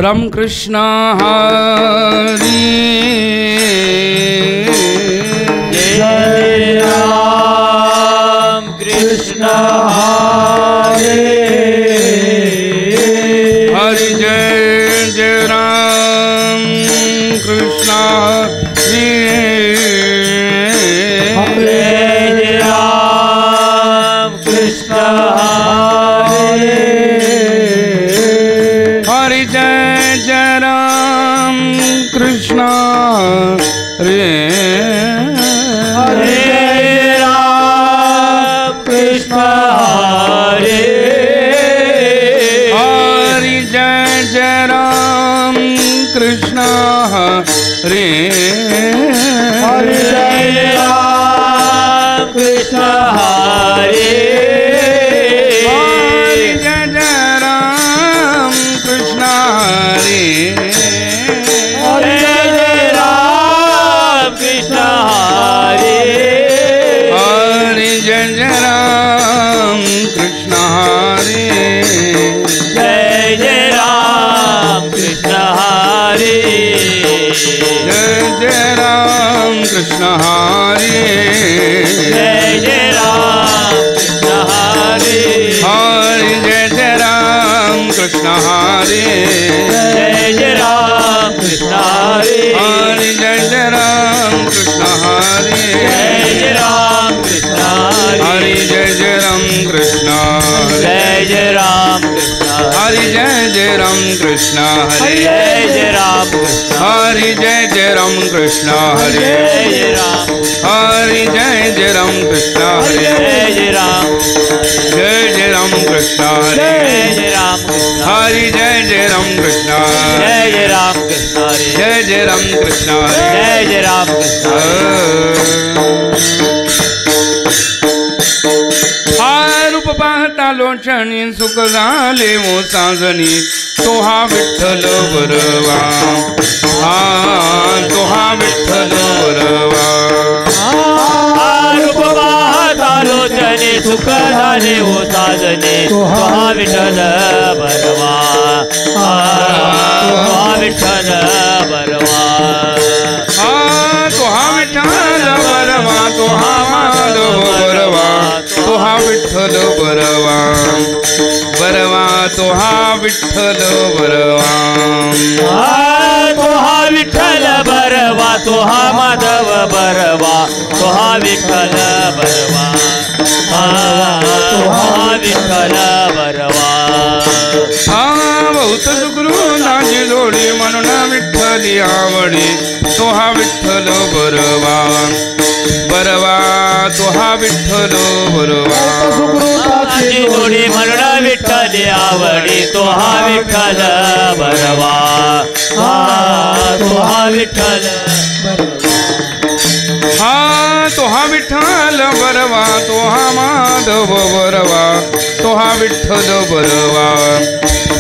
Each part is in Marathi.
राम कृष्ण हरी जय राम कृष्ण हरे हरि जय जय राम कृष्ण हरे जय राम कृष्ण हरे हरि जय जय राम कृष्ण हरे हरे राम कृष्ण हरे हरि जय जय राम कृष्ण हरे हरे जय राम कृष्ण हरे हरि जय जय राम कृष्ण हरे हरे जय राम कृष्ण हरे हरि जय जय राम कृष्ण हरे जय जय राम कृष्ण हरे जय जय राम कृष्ण हरे जय जय राम कृष्ण हरे हरि जय जय राम कृष्ण हरे जय जय राम कृष्ण हरे हरि जय जय राम कृष्ण हरे जय जय राम कृष्ण हरे हरि जय जय राम कृष्ण जय जय राम कृष्ण हरि जय जय राम कृष्ण हरे जय जय राम कृष्ण हरि जय जय राम कृष्ण हरे जय जय राम हरि जय जय राम कृष्ण हरे जय जय राम जय जय राम कृष्ण हरे जय जय राम कृष्ण हरि जय जय राम कृष्ण जय जय राम कृष्ण हरे जय जय राम कृष्ण हरे जय जय राम कृष्ण रूप पाहता लोचणी सुख झाले मो साजनी तो हा विठ्ठल बरवा तो हा विठ्ठल बरवा रूप पाहता लोचने सुख झाले ओ साजने तो हा विठ्ठल बरवा तो हा विठ्ठल बरवा तो हा विठ्ठल बरवा तो हा माधव बरवा तो हा विठ्ठल बरवा बरवा तो हा विठ्ठल बरवा तो हा विठ्ठल बरवा तो हा माधव बरवा तो हा विठ्ठल बरवा तो हा विठ्ठल बरवा बहुत सुखरूनाची जोडी म्हणून विठ्ठली आवडी तो हा विठ्ठल बरवा बरवा तो हा विठ्ठल बरवा जोडी म्हणून विठ्ठली आवडी तो हा विठ्ठल बरवा तो हा विठ्ठल तो हा विठ्ठल बरवा तो हा माधव बरवा तो हा विठ्ठल बरवा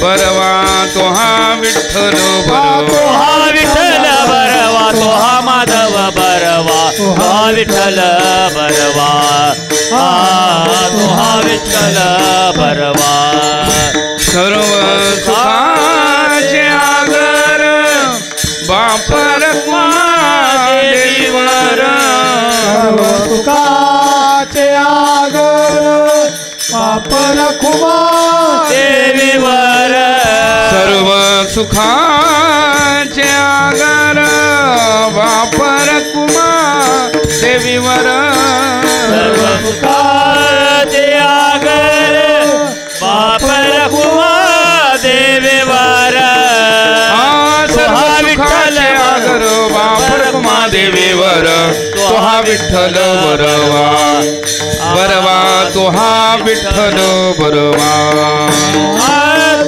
बरवा तो हा विठ्ठल बरवा तो हा विठ्ठल बरवा तो हा माधव बरवा तो हा विठ्ठल बरवा तो हा विठ्ठल बरवा सर्व सुखाचे आगर बाप रखमा देवीवर सुखाचे आगर बाप रखुमा देवीवर सर्व सुखाचे आगर बाप रखमा देवीवर सर्व सुखाचे आगर बाप रखुमा देवीवर सर्व सुखाचे आगर बाप रखमा देवीवर तो हा विठ्ठल बरवा बरवा तो हा विठ्ठल बरवा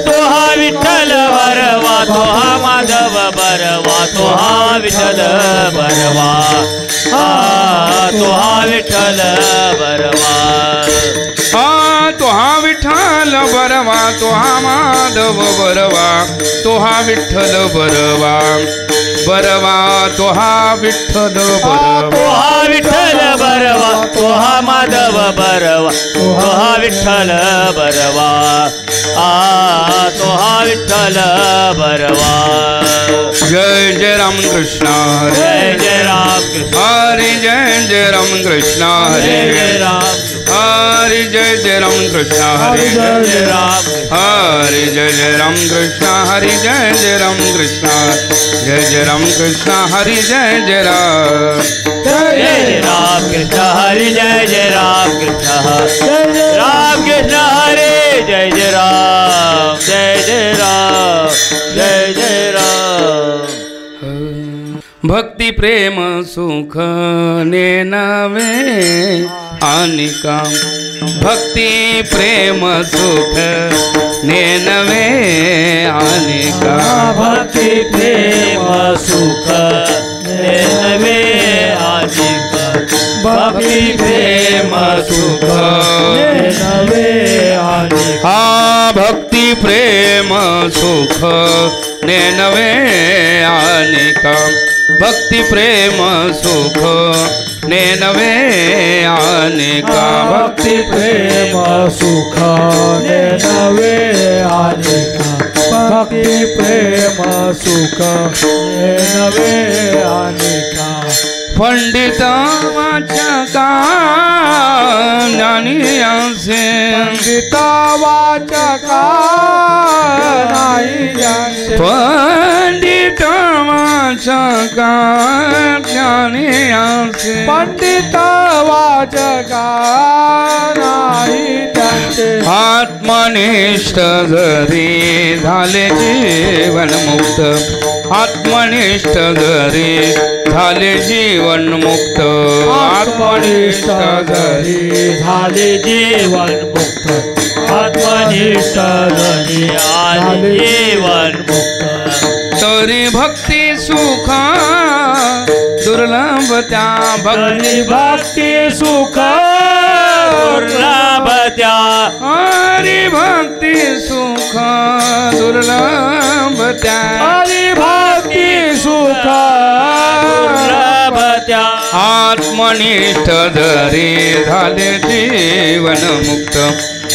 तो हा विठ्ठल बरवा तो हा माधव बरवा तो हा विठ्ठल बरवा तो हा विठ्ठल बरवा तो हा विठ्ठल बरवा तो हा माधव बरवा तो हा विठ्ठल बरवा बरवा तो हा विठ्ठल बरवा तो हा विठ्ठल बरवा तो हा माधव बरवा तो हा विठ्ठल बरवा तो हा विठ्ठल बरवा जय जय राम कृष्ण जय जय राम कृष्ण हरे जय जय राम कृष्ण हरे जय जय राम हरे जय जय राम कृष्ण हरे जय जय राम हरे जय जय राम कृष्ण हरे जय जय राम कृष्ण जय जय राम कृष्ण हरे जय जय राम जय जय राम कृष्ण हरे जय जय राम कृष्ण राम कृष्ण हरे जय जय राम जय जय राम जय जय राम भक्ती प्रेम सुख नेनवे आणि काम भक्ती प्रेम सुख नेनवे आणि काम भक्ती प्रेम सुख नवे अधिक भक्ती प्रेम सुख नवे अधिक हा भक्ती प्रेम सुख नेनवे आणि काम भक्ती प्रेम सुख नेनवे आणि काम भक्ती प्रेम सुख नवे अनेका भक्ती प्रेम सुख नवे अनेका पंडित वाचका ज्ञानी असे पंडिता वाचका नाही ज्यांचे पंडित वाचका ज्ञानी असे पंडित वाचका नाही त्यांचे आत्मनिष्ठ जरी झाले जीवन मुक्त आत्मनिष्ठ जरी झाले जीवन मुक्त आत्मनिष्ठ जरी झाले जीवन मुक्त आत्मनिष्ठ जरी आले जीवन मुक्त तरी भक्ती सुख दुर्लभ त्या भक्ती भक्ती सुख दुर्लभ त्या हरी भक्ती सुख दुर्लभ त्या हरी भक्ती सुख दुर्लभ त्या आत्मनिष्ठ जरी झाले जीवन मुक्त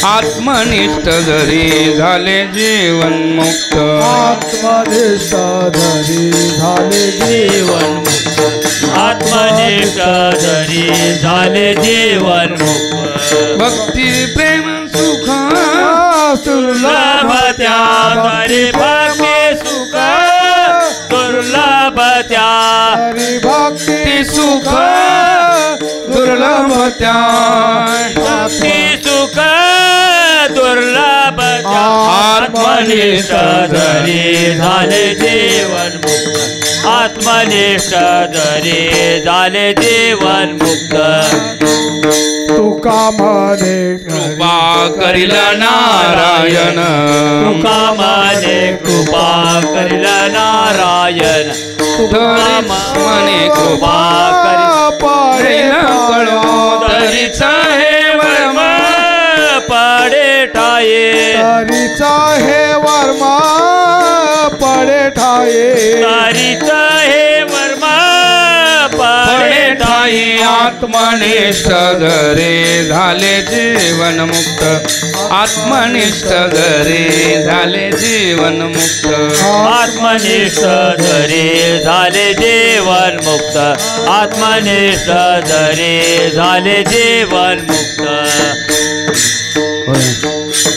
आत्मनिष्ठ जरी झाले जीवन मुक्त आत्मनिष्ठ जरी झाले जीवन मुक्त आत्मनिष्ठ जरी झाले जीवन मुक्त भक्ती प्रेम सुख दुर्लभ त्या हरी भक्ती सुख दुर्लभ त्या हरी भक्ती सुख दुर्लभ त्या भक्ती सुख दुर्लभ त्या आत्मनिष्ठ जरी झाले जीवन मुक्त आत्मनिष्ठ जरी झाले जीवन मुक्त तुका म्हणे कृपा करील नारायण तुका म्हणे कृपा करील नारायण तुका म्हणे कृपा करील कळो तरीच हे वर्म पडे ठाये तरीचा हे वर्मा पडे ठाये तरीच हे वर्म पडे ठाये आत्मनिष्ठ जरी झाले जीवन मुक्त आत्मनिष्ठ जरी झाले जीवन मुक्त आत्मनिष्ठ जरी झाले जीवन मुक्त आत्मनिष्ठ जरी झाले जीवन मुक्त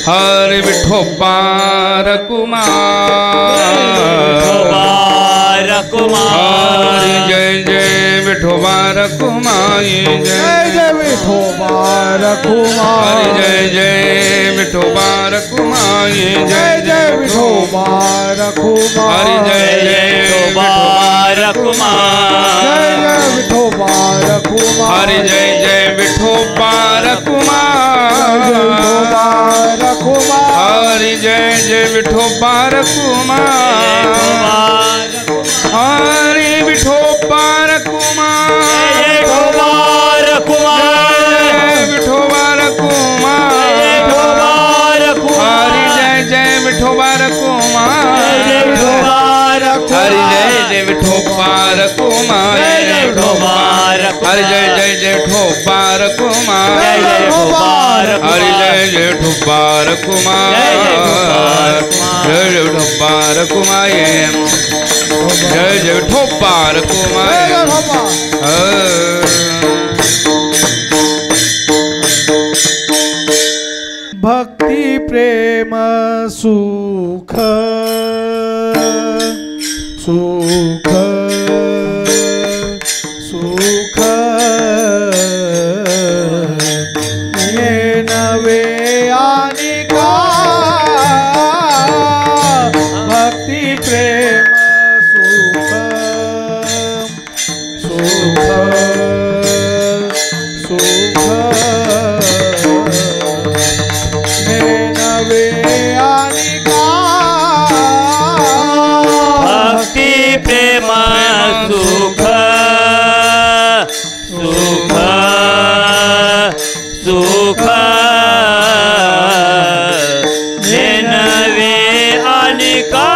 हरे विठोबार कुमार कुमार जय जय विठोबार कुमार जय जय विठोबार कुमार जय जय विठोबार कुमार जय जय विठोबार कुमार जय जय विठोबार कुमार जय जय विठोबार कुमार जय जय विठोबार कुमार विठोबार कुमार जय जय विठोबार कुमार हरे विठोबार कुमार विठोबार कुमार विठोबार कुमार हरी जय जय विठोबार कुमार जय जय विठोबार हरी जय जय जय ठोबार कुमार जय जय विठोबार हरी जय जय ठोबार कुमार जय जय ठोबार जय जय ठोबार कुमार जय जय ठोबार कुमार भक्ति प्रेम सुख सुख सुख हे नवे आणि का भक्ति प्रेम सुख सुख सुख भक्ती प्रेम सुख सुख सुख हे नवे आणि का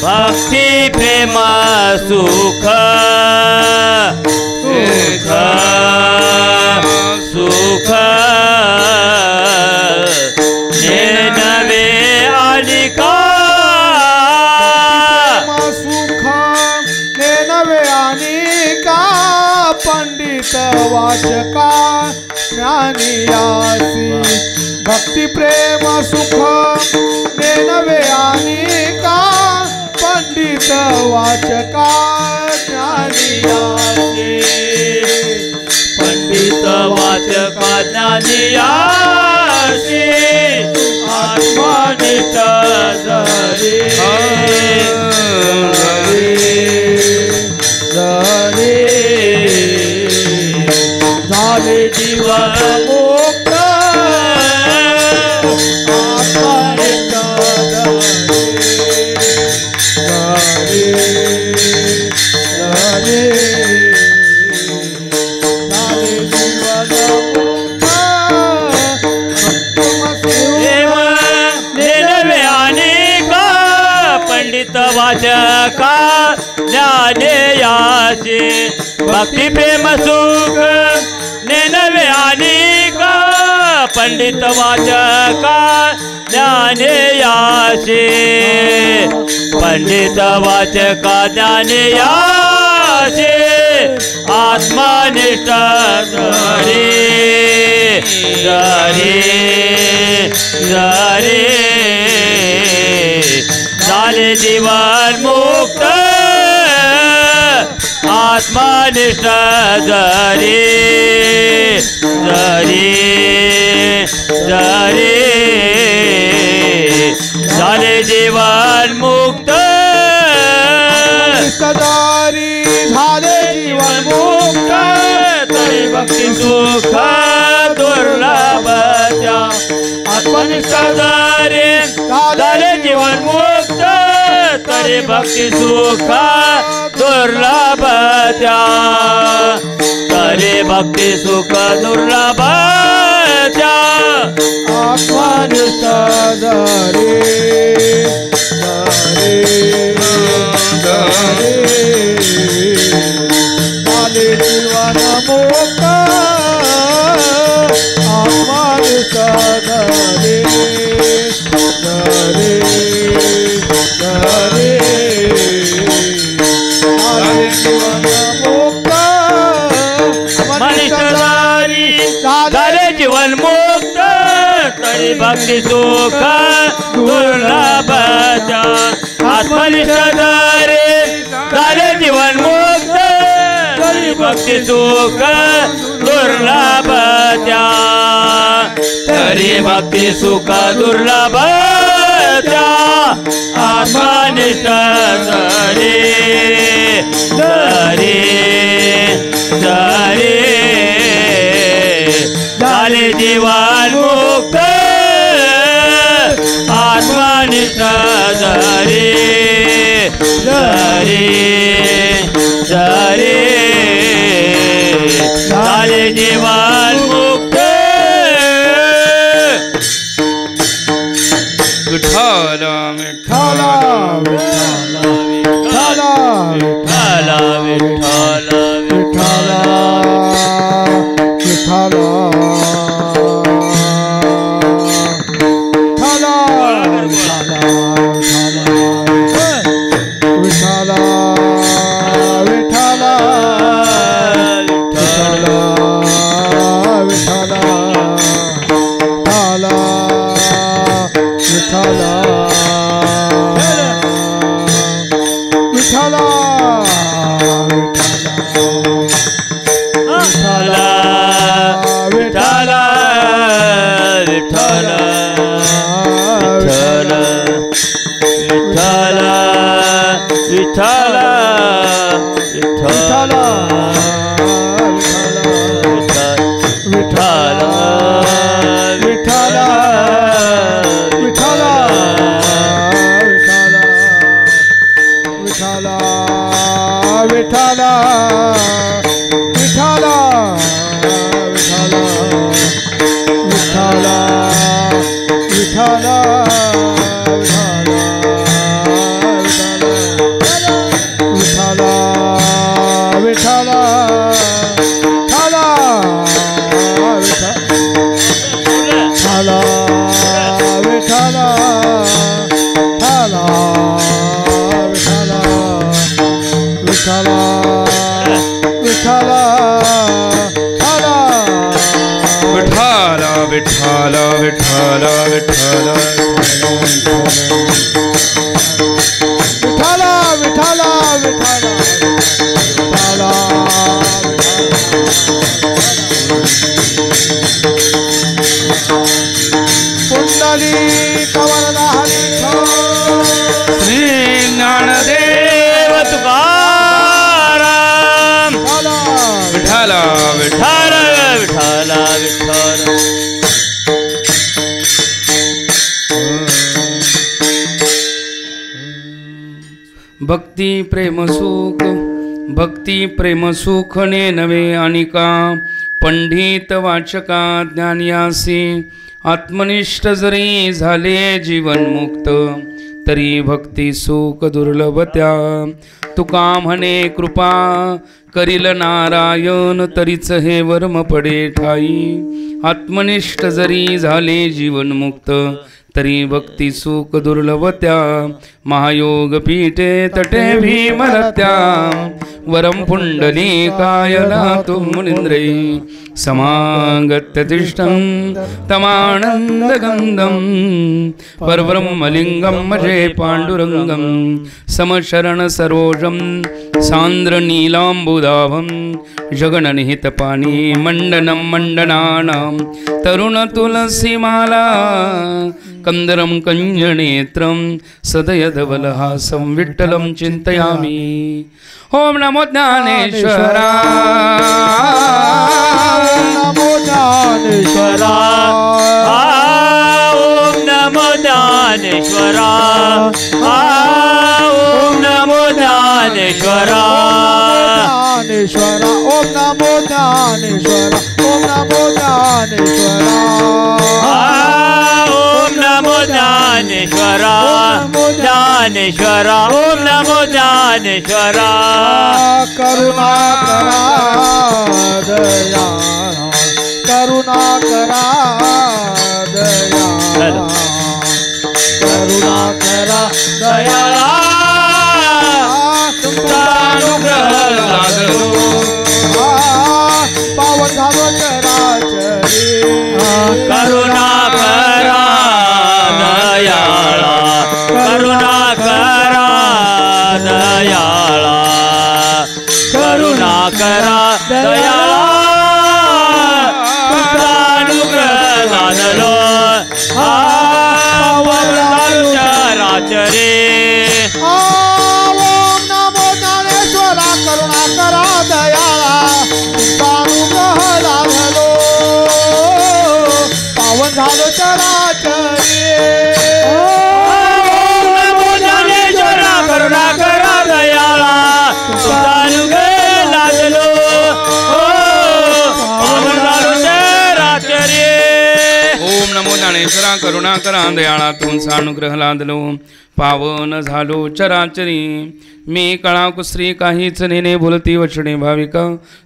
भक्ती प्रेम सुख सुख सुख हे नवे आणि का पंडित वाचका ज्ञानियासी भक्ति प्रेम सुख नेनवे अनेका पंडित वाचका ज्ञानियासी पंडित वाचका ज्ञानियासी आत्मनिष्ठ धरे झाले जीवन मुक्त आत्मनिष्ठ पंडित वाचका ज्ञानेयासी भक्ति प्रेम सुख नेनवे अनेका पंडित वाचका ज्ञानेयासी पंडित वाचका ज्ञानेयासी आत्मनिष्ठ धरे धरे धरे झाले जीवन मुक्त आत्मनिष्ठ धरे धरे धरे झाले जीवन मुक्त सदारी झाले जीवन मुक्त तरी भक्ती सुख दुर्लभ आत्मनिष्ठ धरे झाले जीवन मुक्त तरी भक्ती सुख दुर्लभ तरी भक्ती सुख दुर्लभ आत्मनिष्ठ धरे धरे झाले जीवन मुक्त आत्मनिष्ठ धरे धरे धरे झाले जीवन मुक्त मनिष्ठधारी झाले जीवन मुक्त तरी भक्ती सुख दुर्लभ आत्मनिष्ठ धरे झाले जीवन मुक्त तरी भक्ती सुख दुर्लभ तरी भक्ती सुख दुर्लभ आत्मनिष्ठ धरे धरे धरे झाले जीवन मुक्त आत्मनिष्ठ धरे धरे धरे झाले जीवन मुक्त विठ्ठल विठ्ठल भक्ती प्रेम सुख ने नवे अनिका पंडित वाचका ज्ञानियासी आत्मनिष्ठ जरी झाले जीवन मुक्त तरी भक्ती सुख दुर्लभत्या तुका म्हणे कृपा करील नारायण तरीच हे वर्म पडे ठाई आत्मनिष्ठ जरी झाले जीवन मुक्त तरी भक्ती सुख दुर्लभत्या महायोग पीठे तटे भीमरत्या वरम पुंडलीकायला मुनींद्रै समागत्य तिष्ठं तमानन्दगन्धं परब्रह्मलिङ्गं मजे पाण्डुरङ्गं समशरण सरोजं सान्द्रनीलाम्बुदाभं जगननिहितपानी मण्डनं मण्डनानां तरुणतुलसीमाला कंदरं कंजनेत्रं सदयधवलहासं विठ्ठलं चिन्तयामि ओम नमो ज्ञानेश्वरा नमो ज्ञानेश्वरा ओम नमो ज्ञानेश्वरा ओम नमो ज्ञानेश्वरा ओम नमो ज्ञानेश्वरा ओम नमो ज्ञानेश्वरा ओम नमो ज्ञानेश्वरा ज्ञानेश्वरा ओम नमो ज्ञानेश्वरा करुणा करा दया करुणा करा दया करुणा करा दयाळा तुमचा अनुग्रह लागलो पावन झालो चराचरी करुणा करा दयाळा करुणा करा दयाळा करुणा करा दयाळा तुमचा अनुग्रह लागलो चराचरी ओम नमो ज्ञानेश्वरा करुणा करा दयाळा तुमचा अनुग्रह लागलो पावन झालो चराचरी ओम नमो ज्ञानेश्वरा करुणा करा दयाळा तुमचा अनुग्रह लागलो पावन झालो चराचरी ओम नमो ज्ञानेश्वरा ज्ञानेश्वरा करुणाकरा दयाळा तुमचा अनुग्रह लादलो पावन झालो चराचरी मी कळा कुसरी काहीच नेने बोलती वचने भाविका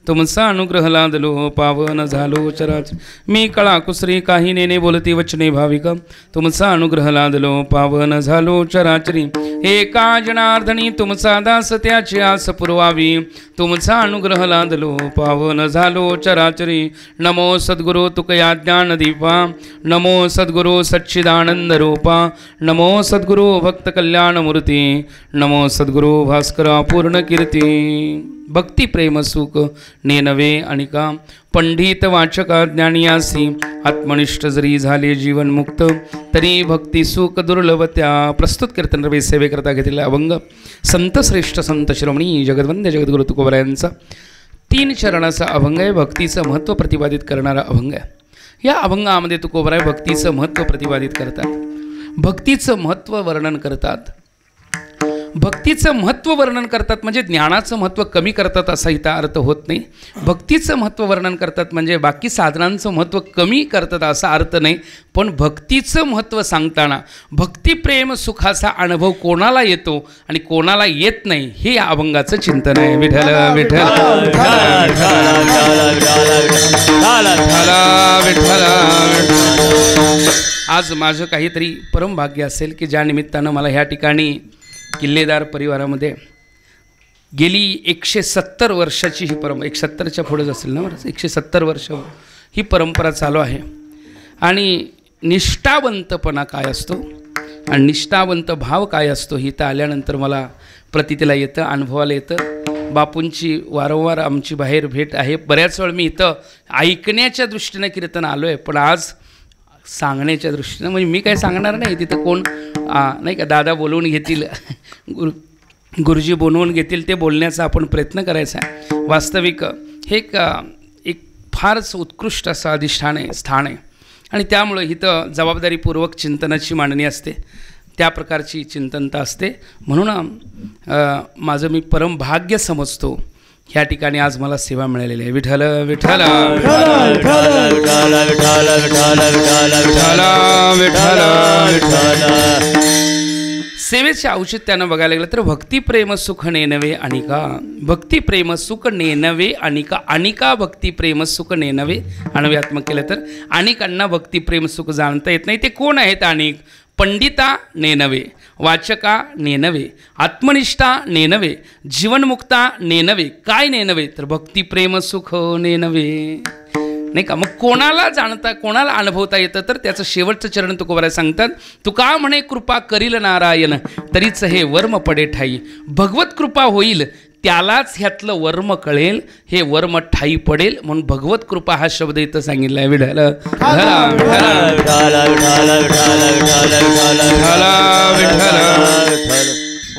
तुमचा अनुग्रह लादलो पावन झालो चराचरी मी कळा कुसरी काही नेने बोलती वचने भाविका तुमचा अनुग्रह लादलो पावन झालो चराचरी एका जनार्दनी तुमचा दास त्याची आस पुरवावी तुमचा अनुग्रह लादलो पावन झालो चराचरी नमो सद्गुरु तुकया ज्ञान दीपा नमो सद्गुरु सच्चिदानंद रूपा नमो सद्गुरु भक्त कल्याण मूर्ती नमो सद्गुरु भास्करा पूर्ण कीर्ती भक्ती प्रेम सुख नेनवे अनिका पंडित वाचका ज्ञानियासी आत्मनिष्ठ जरी झाले जीवन मुक्त तरी भक्ती सुख दुर्लभत्या प्रस्तुत कीर्तन रवी सेवेकरता घेतलेला अभंग संत श्रेष्ठ संत श्रमणी जगद्वंद्य जगद्गुरु तुकोबरा यांचा 3 चरणाचा अभंग आहे. भक्तीचं महत्त्व प्रतिपादित करणारा अभंग आहे. या अभंगामध्ये तुकोबराय भक्तीचं महत्त्व प्रतिपादित करतात. भक्तीचं महत्त्व वर्णन करतात. भक्तीचं महत्त्व वर्णन करतात म्हणजे ज्ञानाचं महत्त्व कमी करतात असा इथं अर्थ होत नाही. भक्तीचं महत्त्व वर्णन करतात म्हणजे बाकी साधनांचं महत्त्व कमी करतात असा अर्थ नाही. पण भक्तीचं महत्त्व सांगताना भक्तिप्रेम सुखाचा अनुभव कोणाला येतो आणि कोणाला येत नाही हे या अभंगाचं चिंतन आहे. विठ्ठल विठ्ठल विठ्ठल. आज माझं काहीतरी परमभाग्य असेल की ज्या निमित्तानं मला ह्या ठिकाणी किल्लेदार परिवारामध्ये गेली 170 वर्षाची ही परंपरा 170च्या पुढेच असेल ना बरं 170 वर्ष ही परंपरा चालू आहे. आणि निष्ठावंतपणा काय असतो आणि निष्ठावंत भाव काय असतो ही तर आल्यानंतर मला प्रतीतीला येतं अनुभवाला येतं. बापूंची वारंवार आमची बाहेर भेट आहे. बऱ्याच वेळ मी इथं ऐकण्याच्या दृष्टीनं कीर्तन आलो आहे पण आज सांगण्याच्या दृष्टीनं म्हणजे मी काय सांगणार नाही. तिथं कोण नाही का दादा बोलवून घेतील गुरुजी बोलवून घेतील ते बोलण्याचा आपण प्रयत्न करायचा आहे. वास्तविक हे एक फारच उत्कृष्ट असं अधिष्ठान आहे स्थान आहे आणि त्यामुळं इथं जबाबदारीपूर्वक चिंतनाची मांडणी असते. त्या प्रकारची चिंतनता असते. म्हणून माझं मी परम भाग्य समजतो ह्या ठिकाणी आज मला सेवा मिळालेली आहे. विठ्ठल विठ्ठल सेवेच्या औचित्यानं बघायला गेलं तर भक्तिप्रेम सुख नेनवे अनिका भक्तिप्रेम सुख नेनवे अनिका अनिका भक्तिप्रेम सुख नेनवे अणव्यात्मक केलं तर अनिकांना भक्तिप्रेम सुख जाणता येत नाही. ते कोण आहेत अनिक? पंडिता नेनवे वाचका नेनवे आत्मनिष्ठा नेनवे जीवनमुक्ता नेनवे. काय नेनवे तर भक्तिप्रेम सुख नेनवे नाही का. मग कोणाला जाणता कोणाला अनुभवता येतं तर त्याचं शेवटचं चरण तुकोबराय सांगतात. तुका म्हणे कृपा करील नारायण तरीच हे वर्म पडे ठाई भगवत कृपा होईल त्यालाच ह्यातलं वर्म कळेल हे वर्म ठाई पडेल. म्हणून भगवत कृपा हा शब्द इथं सांगितला आहे. विठ्ठल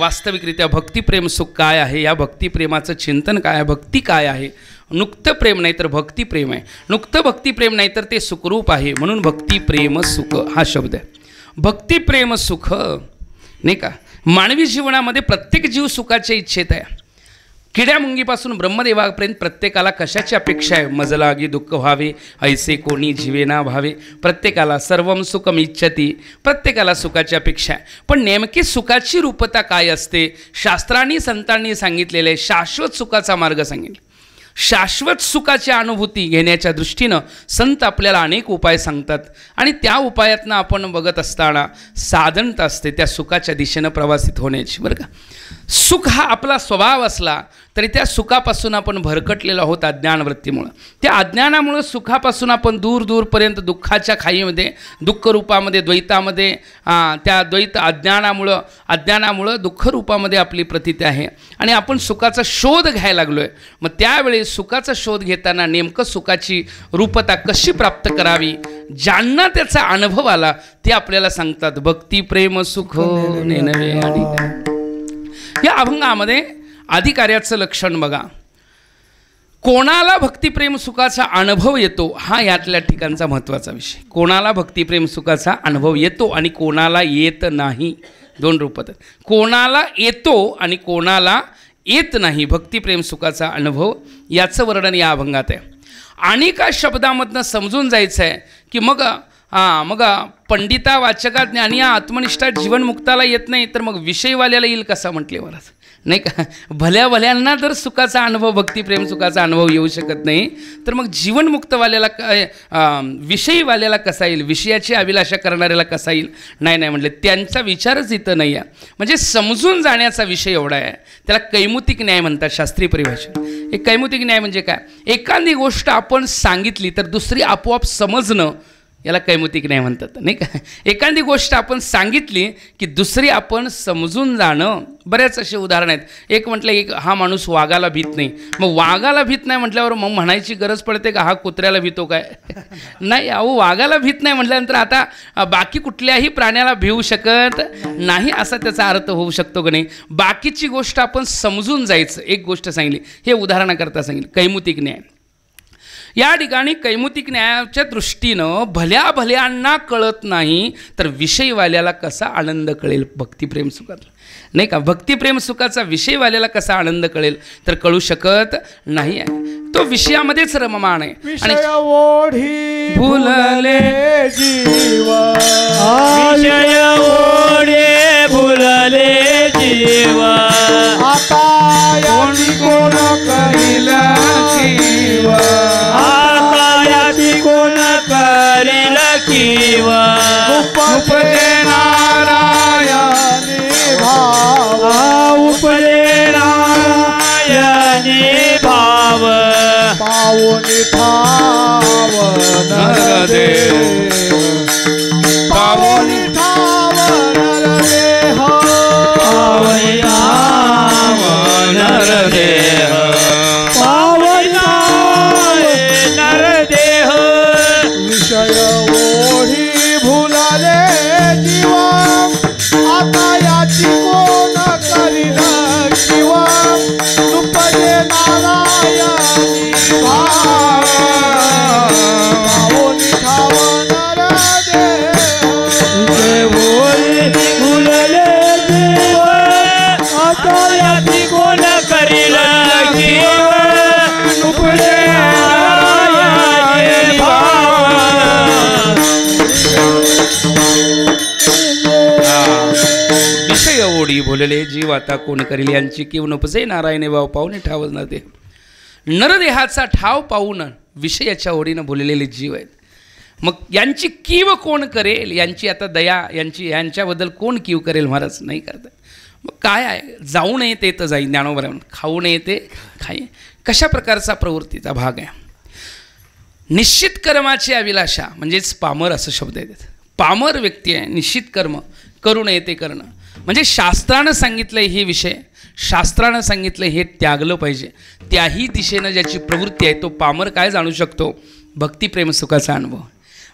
वास्तविकरित्या भक्तिप्रेम सुख काय आहे या भक्तिप्रेमाचं चिंतन काय आहे भक्ती काय आहे. नुकतं प्रेम नाही तर भक्तिप्रेम आहे. नुकतं भक्तिप्रेम नाही तर ते सुखरूप आहे. म्हणून भक्तिप्रेम सुख हा शब्द आहे. भक्तिप्रेम सुख नाही का. मानवी जीवनामध्ये प्रत्येक जीव सुखाच्या इच्छेत आहे. किड्या मुंगीपासून ब्रह्मदेवापर्यंत प्रत्येकाला कशाची अपेक्षा आहे. मजलागी दुःख व्हावे ऐसे कोणी जीवेना भावे. प्रत्येकाला सर्वम सुखम इच्छती प्रत्येकाला सुखाची अपेक्षा आहे. पण नेमकी सुखाची रूपता काय असते शास्त्रांनी संतांनी सांगितलेले शाश्वत सुखाचा मार्ग सांगितले. शाश्वत सुखाची अनुभूती घेण्याच्या दृष्टीनं संत आपल्याला अनेक उपाय सांगतात आणि त्या उपायातनं आपण बघत असताना साधनता असते त्या सुखाच्या दिशेनं प्रवासित होण्याची बरं का. सुख हा आपला स्वभाव असला तरी त्या सुखापासून आपण भरकटलेलो आहोत अज्ञानवृत्तीमुळं. त्या अज्ञानामुळं सुखापासून आपण दूर दूरपर्यंत दुःखाच्या खाईमध्ये दुःखरूपामध्ये द्वैतामध्ये त्या द्वैत अज्ञानामुळं दुःखरूपामध्ये आपली प्रतीती आहे आणि आपण सुखाचा शोध घ्यायला लागलो आहे. मग त्यावेळी सुखाचा शोध घेताना नेमकं सुखाची रूपता कशी प्राप्त करावी ज्यांना त्याचा अनुभव आला ते आपल्याला सांगतात. भक्ती प्रेम सुख नेनवे आणि या अभंगामध्ये अधिकार्याचं लक्षण बघा. कोणाला भक्तिप्रेम सुखाचा अनुभव येतो हा यातल्या ठिकाणचा महत्त्वाचा विषय. कोणाला भक्तिप्रेम सुखाचा अनुभव येतो आणि कोणाला येत नाही. 2 रूपात कोणाला येतो आणि कोणाला येत नाही भक्तिप्रेम सुखाचा अनुभव याचं वर्णन या अभंगात आहे. आणि का शब्दामधनं समजून जायचं आहे की मग मग पंडिता वाचका ज्ञानी आत्मनिष्ठा जीवनमुक्ताला येत नाही तर मग विषयवाल्याला येईल कसा म्हटले महाराज, नाही का. भल्या भल्यांना जर सुखाचा अनुभव, भक्तिप्रेम सुखाचा अनुभव येऊ शकत नाही तर मग जीवनमुक्तवाल्याला विषयीवाल्याला कसा येईल, विषयाची अभिलाषा करणाऱ्याला कसा येईल. नाही म्हटले, त्यांचा विचारच इथं नाही आहे. म्हणजे समजून जाण्याचा विषय एवढा आहे. त्याला कैमुतिक न्याय म्हणतात शास्त्रीय परिभाषेत. एक कैमुतिक न्याय म्हणजे काय, एखादी गोष्ट आपण सांगितली तर दुसरी आपोआप समजणं, याला कैमुतिक न्याय म्हणतात, नाही का. एखादी गोष्ट आपण सांगितली की दुसरी आपण समजून जाणं. बऱ्याच असे उदाहरण आहेत. एक म्हटलं, एक हा माणूस वाघाला भीत नाही. मग वाघाला भीत नाही म्हटल्यावर मग म्हणायची गरज पडते का हा कुत्र्याला भीतो काय. नाही, अहो वाघाला भीत नाही म्हटल्यानंतर आता बाकी कुठल्याही प्राण्याला भिवू शकत नाही असा त्याचा अर्थ होऊ शकतो की नाही. बाकीची गोष्ट आपण समजून जायचं. एक गोष्ट सांगितली, हे उदाहरणाकरता सांगितलं, कैमुतिक न्याय. या ठिकाणी कैमुतिक न्यायाच्या दृष्टीनं भल्या भल्यांना कळत नाही तर विषयवाल्याला कसा आनंद कळेल भक्तिप्रेम सुखाचा, नाही का. भक्तिप्रेम सुखाचा विषयवाल्याला कसा आनंद कळेल तर कळू शकत नाही आहे. तो विषयामध्येच रममाण आहे. विषय ओढी भुलले जीव, विषय ओढे भुलले जीव, आता याची कोण करील जीव, आता याची कोण करील कीव. उपजे नारायणी भाव, उपजे नारायणी भाव, पावनी ठाव नरदेव, पावनी ठाव नरदेह, पावनी ठाव नरदेह, पावनी नरदेह. विषय ओढी भुलाले जीव, आता याची कोण करील जीव, उपजे नारायणी भाव, पावनी ठाव नरदेह. विषय ओढे भुलले जीव, आता याची कोण करील कीव. उपजे नारायणी भाव. विषय ओढी भुलले जीव आता कोण करील यांची कीव नपजे नारायणे भाव पाहुणे ठाव नरदेह. नरदेहाचा ठाव पाहून विषयाच्या ओढीनं भुललेले जीव आहेत. मग यांची कीव कोण करेल, यांची आता दया, यांच्याबद्दल कोण कीव करेल महाराज, नाही करतात. मग काय आहे, जाऊ नये ते तर जाईल, ज्ञानोबा खाऊ नये ते खाई. कशा प्रकारचा प्रवृत्तीचा भाग आहे. निश्चित कर्माची अभिलाषा म्हणजेच पामर असं शब्द येतात. पामर व्यक्ती आहे, निश्चित कर्म करू नये ते करणं. म्हणजे शास्त्रानं सांगितलं हे विषय, शास्त्रानं सांगितलं हे त्यागलं पाहिजे. त्याही दिशेनं ज्याची प्रवृत्ती आहे तो पामर काय जाणू शकतो, भक्तिप्रेम सुखाचा अनुभव.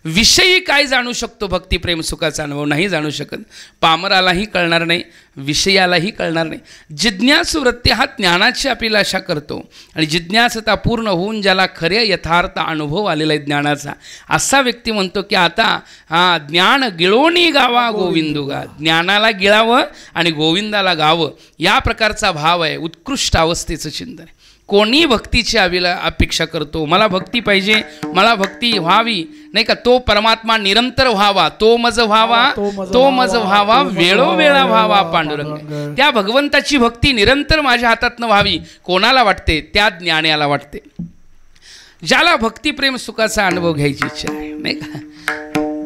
विषयी काय जाणू शकतो, भक्तिप्रेम सुखाचा अनुभव नाही जाणू शकत. पामरालाही कळणार नाही, विषयालाही कळणार नाही. जिज्ञासू वृत्ती हा ज्ञानाची अभिलाषा करतो आणि जिज्ञासता पूर्ण होऊन ज्याला खऱ्या यथार्थ अनुभव आलेला आहे ज्ञानाचा, असा व्यक्ती म्हणतो की आता ज्ञान गिळोनी गावा गोविंदुगा, ज्ञानाला गिळावं आणि गोविंदाला गावं, या प्रकारचा भाव आहे. उत्कृष्ट अवस्थेचं चिंतन आहे. कोणी भक्तीची अपेक्षा करतो, मला भक्ती पाहिजे, मला भक्ती व्हावी, नाही का. तो परमात्मा निरंतर व्हावा, तो मज व्हावा, तो मज व्हावा, वेळोवेळा व्हावा पांडुरंग. त्या भगवंताची भक्ती निरंतर माझ्या हातातनं व्हावी कोणाला वाटते, त्या ज्ञानाला वाटते. ज्याला भक्तिप्रेम सुखाचा अनुभव घ्यायची इच्छा आहे, नाही का.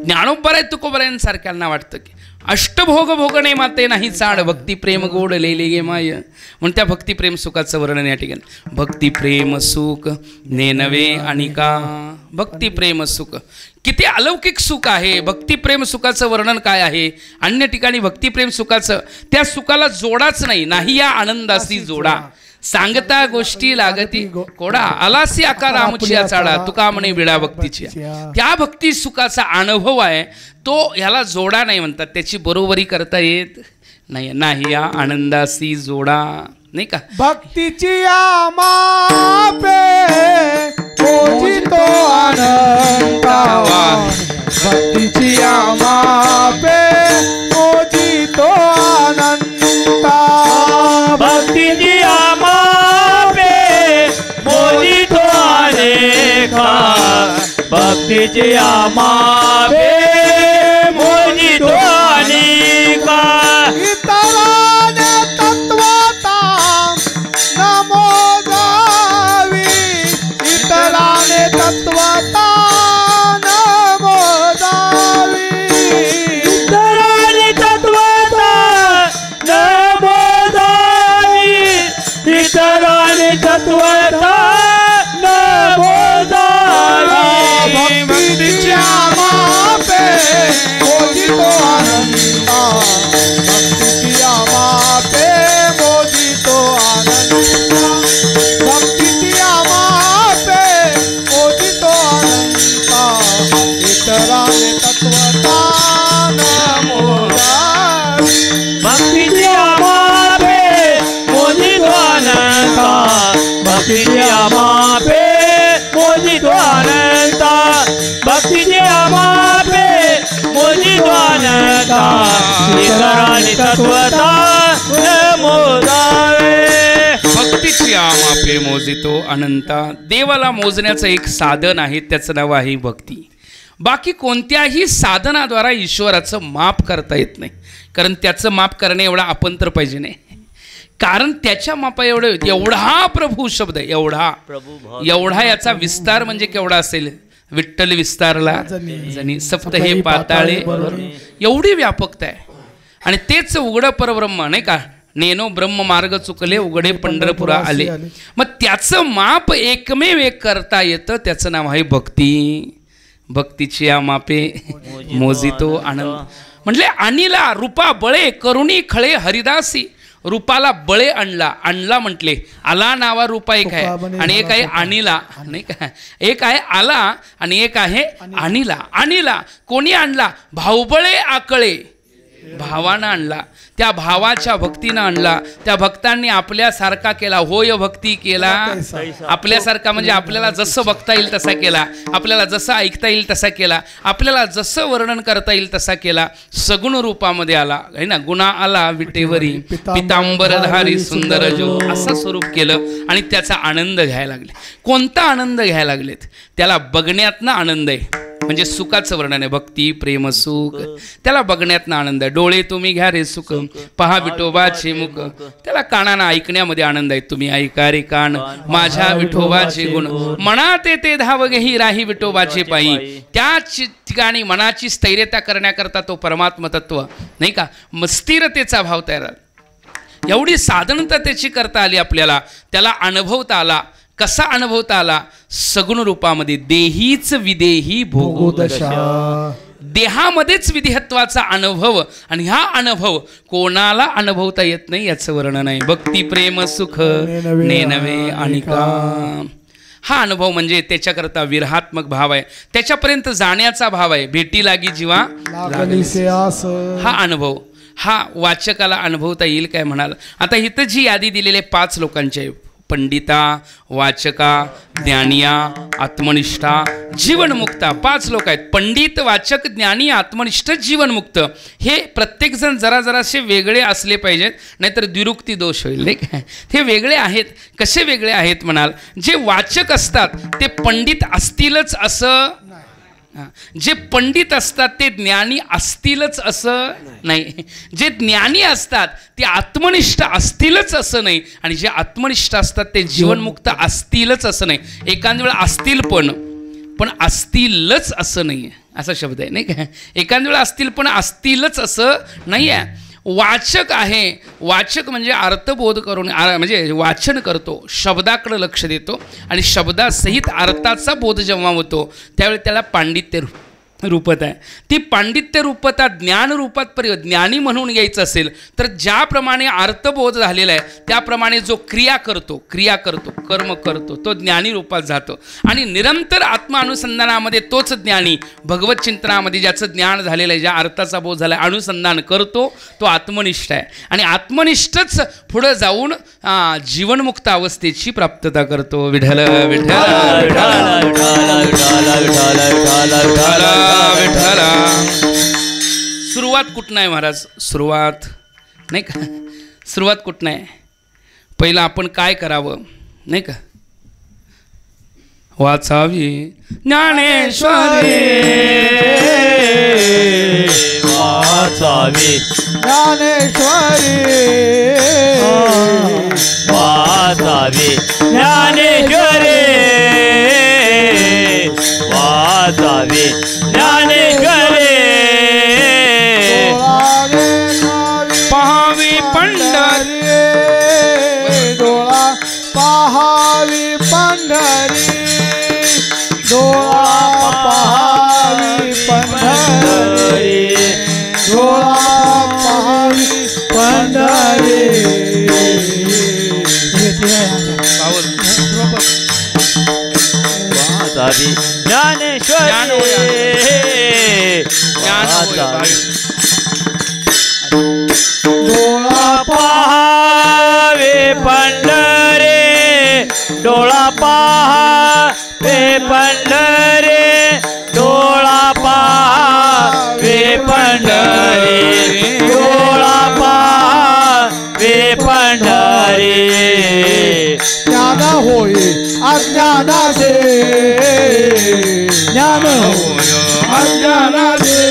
ज्ञानोबराय तुकोबरायांसारख्यांना वाटतं की अष्टभोग भोगणे माते नाही चाड, भक्तिप्रेम गोड लेले गे माय. म्हणून त्या भक्तिप्रेम सुखाचं वर्णन या ठिकाणी. भक्तिप्रेम सुख नेनवे आणि का, भक्तिप्रेम सुख किती अलौकिक सुख आहे. भक्तिप्रेम सुखाचं वर्णन काय आहे. अन्य ठिकाणी भक्तिप्रेम सुखाचं त्या सुखाला जोडाच नाही, नाही या आनंदासी जोडा. सांगता गोष्टी लागती कोडा, आलासी आकार आमुचिया चाडा, तुका म्हणे विडा भक्तीची. त्या भक्ती सुखाचा अनुभव आहे तो ह्याला जोडा नाही म्हणतात, त्याची बरोबरी करता येत नाही. नाही या आनंदासी जोडा, नाही का. भक्तीची मापे मोजितो अनंतावा, भक्तीची मापे मोजितो अनंता, भक्तीची आमापे मोजितो अनेका, भक्ती भक्तीची आमापे मोजितो अनेका इतराने तत्वता नमो जावी इतराने तत्वता नमो जावी इतराने तत्वता नमो जावी इतराने तत्वता नमो जावी भक्तीची आमापे मोजितो अनंता भक्तीची आमापे मोजितो अनंता भक्तीची आमापे मोजितो अनंता इतराने तत्वता नमो जावी भक्तीची आमापे मोजितो अनंता भक्तीची आमापे मोजितो अनंता भक्तीची आमापे मोजितो अनंता इतराने तत्वता नमो जावे भक्तीची आमापे मोजितो अनंता. देवाला मोजण्याचं एक साधन आहे, त्याचं नाव आहे भक्ती. बाकी कोणत्याही साधनाद्वारा ईश्वराचं माप करता येत नाही, कारण त्याचं माप करणे एवढा आपण तर पाहिजे नाही. कारण त्याच्या मापा एवढा प्रभू शब्द एवढा याचा विस्तार म्हणजे केवढा असेल. विठ्ठल विस्तारला जनी सप्त हे पाताळे एवढी व्यापकता आहे. आणि तेच उघडं परब्रह्म नाही का. नेनो ब्रह्म मार्ग चुकले उघडे पंढरपुरा आले. मग त्याचं माप एकमेव एक करता येतं, त्याचं नाव आहे भक्ती. भक्तीची या मापे मोजितो आनंद. म्हणजे आणीला रूपा बळे करुणी खळे हरिदासी. रूपाला बळे आणला म्हटले. आला नावा रूपा एक आहे आणि एक आहे आणीला नाही का. एक आहे आला आणि एक आहे आणीला. आणीला कोणी आणला. भाऊबळे आकळे भावानं आणला. त्या भावाच्या भक्तीनं आणला. त्या भक्तांनी आपल्यासारखा केला. होय भक्ती केला आपल्यासारखा म्हणजे आपल्याला जसं बघता येईल तसा केला, आपल्याला जसं ऐकता येईल तसा केला, आपल्याला जसं वर्णन करता येईल तसा केला. सगुण रूपामध्ये आला है ना. गुणा आला विटेवरी पितांबरधारी सुंदर जो असं स्वरूप केलं आणि त्याचा आनंद घ्यायला लागले. कोणता आनंद घ्यायला लागलेत. त्याला बघण्यातनं आनंद आहे, म्हणजे सुखाचं वर्णन आहे. भक्ती प्रेम सुख त्याला बघण्यातनं आनंद आहे. डोळे तुम्ही घ्या रे सुख पहा विठोबाचे मुख. त्याला कानानं ऐकण्यामध्ये आनंद आहे. तुम्ही ऐका रे कान माझ्या विठोबाचे गुण. मनात ते धाव घेही राही विठोबाचे पायी. त्याच ठिकाणी मनाची स्थैर्यता करण्याकरता तो परमात्म तत्व नाही का स्थिरतेचा भाव तयार झाला. एवढी साधनता त्याची करता आली आपल्याला. त्याला अनुभवता आला. कसा अनुभवता आला. सगुण रूपामध्ये. देहीच विदेही भोगोदशा. देहामध्येच विदेहत्वाचा अनुभव. आणि हा अनुभव कोणाला अनुभवता येत नाही याचं वर्णन आहे. भक्ती प्रेम सुख नेनवे अनिका. हा अनुभव म्हणजे त्याच्याकरता विरहात्मक भाव आहे. त्याच्यापर्यंत जाण्याचा भाव आहे. भेटी लागी जीवा हा अनुभव हा वाचकाला अनुभवता येईल काय म्हणाल. आता इथं जी यादी दिलेली 5 लोकांची आहे. पंडिता, वाचका, ज्ञानिया, आत्मनिष्ठा, जीवनमुक्ता. 5 लोक आहेत. पंडित, वाचक, ज्ञानी, आत्मनिष्ठ, जीवनमुक्त. हे प्रत्येकजण जरासे वेगळे असले पाहिजेत, नाहीतर द्विरुक्ती दोष होईल नाही काय. ते वेगळे आहेत. कसे वेगळे आहेत म्हणाल. जे वाचक असतात ते पंडित असतीलच असं, जे पंडित असतात ते ज्ञानी असतीलच असं नाही. जे ज्ञानी असतात ते आत्मनिष्ठ असतीलच असं नाही. आणि जे आत्मनिष्ठ असतात ते जीवनमुक्त असतीलच असं नाही. एखाद्या वेळा असतील पण असतीलच असं नाही असा शब्द आहे नाही का. एखाद्या वेळा असतील पण असतीलच असं नाही आहे. वाचक आहे. वाचक म्हणजे अर्थबोध करून म्हणजे वाचन करतो, शब्दाकडे लक्ष देतो आणि शब्दासहित अर्थाचा बोध जेव्हा होतो त्यावेळी त्याला पांडित्य रूपत आहे. ती पांडित्य रूपता ज्ञान रूपात ज्ञानी म्हणून यायचं असेल तर ज्याप्रमाणे अर्थबोध झालेला आहे त्याप्रमाणे जो क्रिया करतो कर्म करतो तो ज्ञानी रूपात जातो. आणि निरंतर आत्मानुसंधानामध्ये तोच ज्ञानी भगवत चिंतनामध्ये ज्याचं ज्ञान झालेलं आहे, ज्या अर्थाचा बोध झाला आहे, अनुसंधान करतो तो आत्मनिष्ठ आहे. आणि आत्मनिष्ठच पुढं जाऊन जीवनमुक्त अवस्थेची प्राप्तता करतो. विठ्ठल विठ्ठल विठ्ठला. सुरुवात कुठं आहे महाराज. सुरुवात नाही का. सुरुवात कुठं आहे. पहिलं आपण काय करावं नाही का. वाचावी ज्ञानेश्वरी वाचावी ज्ञानेश्वरी वाचावी ज्ञानेश्वरी वाचावी ज्ञानेश्वरी पहावी पंढरी डोळा पहावी पंढरी डोळा पहावी पंढरी डोळा पहावी पंढरी वाचावी ज्ञानेश्वरी डोळा पहावे पंढरी डोळा पहावे पंढरी डोळा पहावे पंढरी डोळा पहावे पंढरी ज्ञान होय अज्ञानाचे ज्ञान होय अज्ञानाचे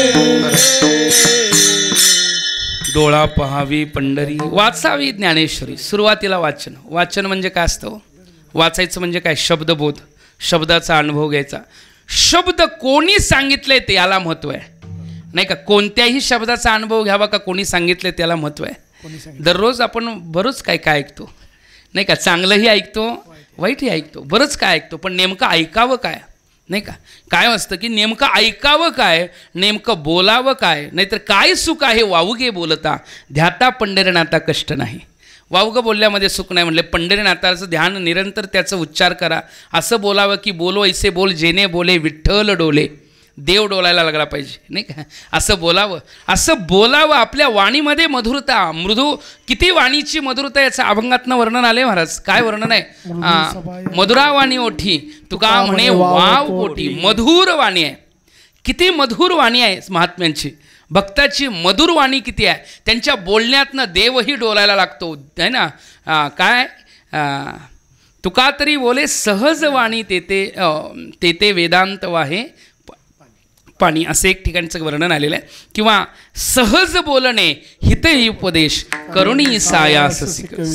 डोळा पहावी पंढरी वाचावी ज्ञानेश्वरी. सुरुवातीला वाचन. वाचन म्हणजे काय असतं? वाचायचं म्हणजे काय? शब्दबोध, शब्दाचा अनुभव घ्यायचा. शब्द कोणी सांगितले ते याला महत्त्व आहे, नाही का? कोणत्याही शब्दाचा अनुभव घ्यावा का कोणी सांगितले त्याला महत्त्व आहे. दररोज आपण बरंच काय काय ऐकतो, नाही का? चांगलंही ऐकतो, वाईटही ऐकतो, बरंच काय ऐकतो. पण नेमकं ऐकावं काय, नाही का? काय असतं की नेमकं ऐकावं काय, नेमकं बोलावं काय. नाहीतर काय सुख आहे वावगे बोलता, ध्याता पंढरीनाथा कष्ट नाही. वावगं बोलल्यामध्ये सुख नाही म्हणले. पंढरीनाथाचं ध्यान निरंतर त्याचं उच्चार करा. असं बोलावं की बोलो ऐसे बोल जेने बोले विठ्ठल डोले. देव डोलायला लागला पाहिजे, नाही का? असं बोलावं, असं बोलावं. आपल्या वाणीमध्ये मधुरता, मृदू, किती वाणीची मधुरता याचं अभंगातनं वर्णन आले महाराज. काय वर्णन आहे? मधुरा वाणी ओठी तुका म्हणे वाव पोटी. मधुर वाणी आहे, किती मधुर वाणी आहे महात्म्यांची. भक्ताची मधुर वाणी किती आहे. त्यांच्या बोलण्यातनं देवही डोलायला लागतो, आहे ना? काय तुका तरी बोले सहज वाणी तेते वेदांत वाहे पाणी, असं एक ठिकाणचं वर्णन आलेलं आहे. किंवा सहज बोलणे हितही उपदेश करुणी सायास.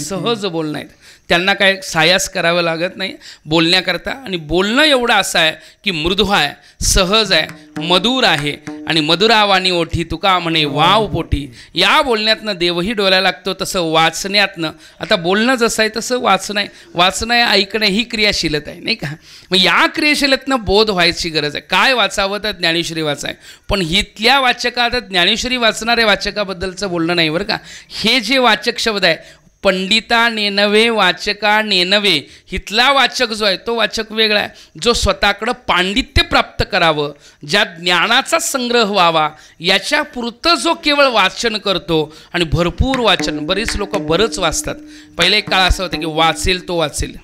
सहज बोलणं आहे, त्यांना काय सायास करावं लागत नाही बोलण्याकरता. आणि बोलणं एवढं असं आहे की मृदू आहे, सहज आहे, मधुर आहे. आणि मधुरावाणी ओठी तुका म्हणे वाव पोटी. या बोलण्यातनं देवही डोलायला लागतो. तसं वाचण्यातनं, आता बोलणं जसं आहे तसं वाचणं आहे. वाचणं आहे, ऐकणं ही क्रियाशीलता आहे, नाही का? मग या क्रियाशीलतेनं बोध व्हायची गरज आहे. काय वाचावं तर ज्ञानेश्वरी वाचाय. पण हितल्या वाचकात ज्ञानेश्वरी वाचणाऱ्या वाचकाबद्दलचं बोलणं नाही बरं का. हे जे वाचक शब्द आहे, पंडिता नेनवे वाचका नेनवे, हितला वाचक जो आहे तो वाचक वेगळा आहे. जो स्वतःकडं पांडित्य प्राप्त करावं, ज्या ज्ञानाचा संग्रह व्हावा, याच्या पुरतं जो केवळ वाचन करतो. आणि भरपूर वाचन, बरीच लोक बरंच वाचतात. पहिले एक काळ असं होतं की वाचेल तो वाचेल,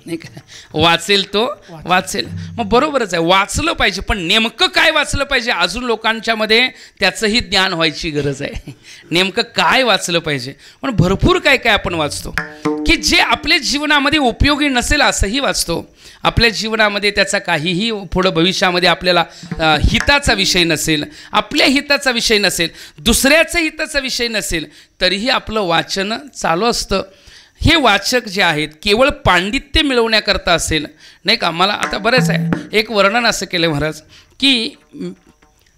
नाही का? वाचेल तो वाचेल. मग बरोबरच आहे, वाचलं पाहिजे. पण नेमकं काय वाचलं पाहिजे अजून लोकांच्यामध्ये त्याचंही ज्ञान व्हायची गरज आहे. नेमकं काय वाचलं पाहिजे. पण भरपूर काय काय आपण वाचतो की जे आपल्या जीवनामध्ये उपयोगी नसेल असंही वाचतो. आपल्या जीवनामध्ये त्याचा काहीही पुढं भविष्यामध्ये आपल्याला हिताचा विषय नसेल, आपल्या हिताचा विषय नसेल, दुसऱ्याच्या हिताचा विषय नसेल, तरीही आपलं वाचन चालू असतं. हे वाचक जे आहेत केवळ पांडित्य मिळवण्याकरता असेल, नाही का? मला आता बरेच आहे, एक वर्णन असं केलं महाराज की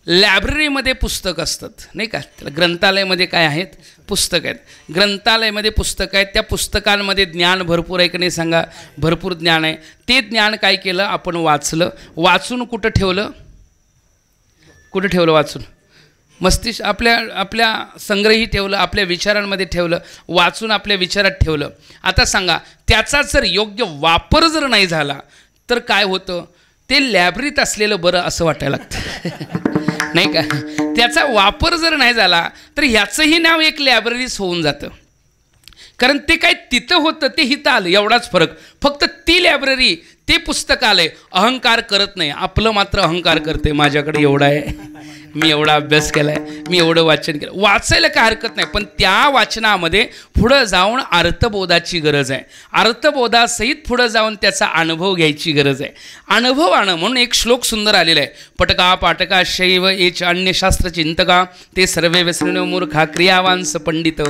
लायब्ररीमध्ये पुस्तक असतात, नाही का? ग्रंथालयामध्ये काय आहेत? पुस्तक आहेत. ग्रंथालयामध्ये पुस्तक आहेत, त्या पुस्तकांमध्ये ज्ञान भरपूर आहे की नाही सांगा? भरपूर ज्ञान आहे. ते ज्ञान काय केलं आपण? वाचलं. वाचून कुठं ठेवलं? कुठं ठेवलं वाचून? मस्तिष्क आपल्या संग्रही ठेवलं, आपल्या विचारांमध्ये ठेवलं, वाचून आपल्या विचारात ठेवलं. आता सांगा, त्याचा जर योग्य वापर जर नाही झाला तर काय होतं? ते लायब्ररीत असलेलं बरं असं वाटायला लागतं, नाही का? त्याचा वापर जर नाही झाला तर ह्याचंही नाव एक लायब्ररीच होऊन जातं. कारण ते काय तिथं होतं ते हिथं आलं, एवढाच फरक. फक्त ती लायब्ररी, ते पुस्तक आलंय, अहंकार करत नाही. आपलं मात्र अहंकार करते, माझ्याकडे एवढं आहे, मी एवढा अभ्यास केलाय, मी एवढं वाचन केलं. वाचायला काय हरकत नाही, पण त्या वाचनामध्ये पुढं जाऊन अर्थबोधाची गरज आहे. अर्थबोधासहित पुढं जाऊन त्याचा अनुभव घ्यायची गरज आहे. अनुभवानं म्हणून एक श्लोक सुंदर आलेला आहे. पटका पाटका शैव एच अन्यशास्त्र चिंतका ते सर्वे व्यसनो मूर्खा क्रियावांस पंडित.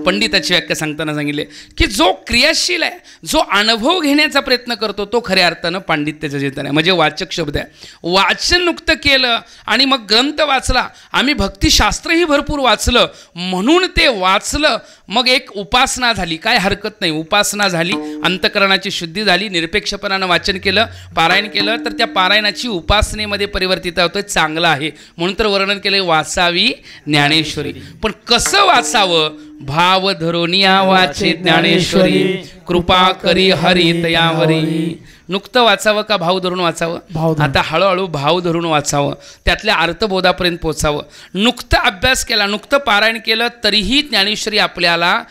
पंडिताची व्याख्या सांगताना सांगितले की जो क्रियाशील आहे, जो अनुभव घेण्याचा प्रयत्न करतो तो खऱ्या अर्थानं पांडित्याचं चिंतन आहे. म्हणजे वाचक शब्द आहे. वाचन नुकतं केलं आणि मग ग्रंथ वाचला, आम्ही भक्तिशास्त्रही भरपूर वाचलं म्हणून ते वाचलं, मग एक उपासना झाली, काय हरकत नाही. उपासना झाली, अंतकरणाची शुद्धी झाली, निरपेक्षपणानं वाचन केलं, पारायण केलं, तर त्या पारायणाची उपासनेमध्ये परिवर्तित होतं, चांगलं आहे. म्हणून तर वर्णन केलं वाचावी ज्ञानेश्वरी. पण कसं वाचावं? भाव धरोनिया वाचे ज्ञानेश्वरी, कृपा करी हरी तयावरी. नुकतं वाचावं का भाव धरून वाचावं? आता हळूहळू भाव धरून वाचावं, त्यातल्या अर्थबोधापर्यंत पोचावं. नुकतं अभ्यास केला, नुकतं पारायण केलं तरीही ज्ञानेश्वरी आपल्याला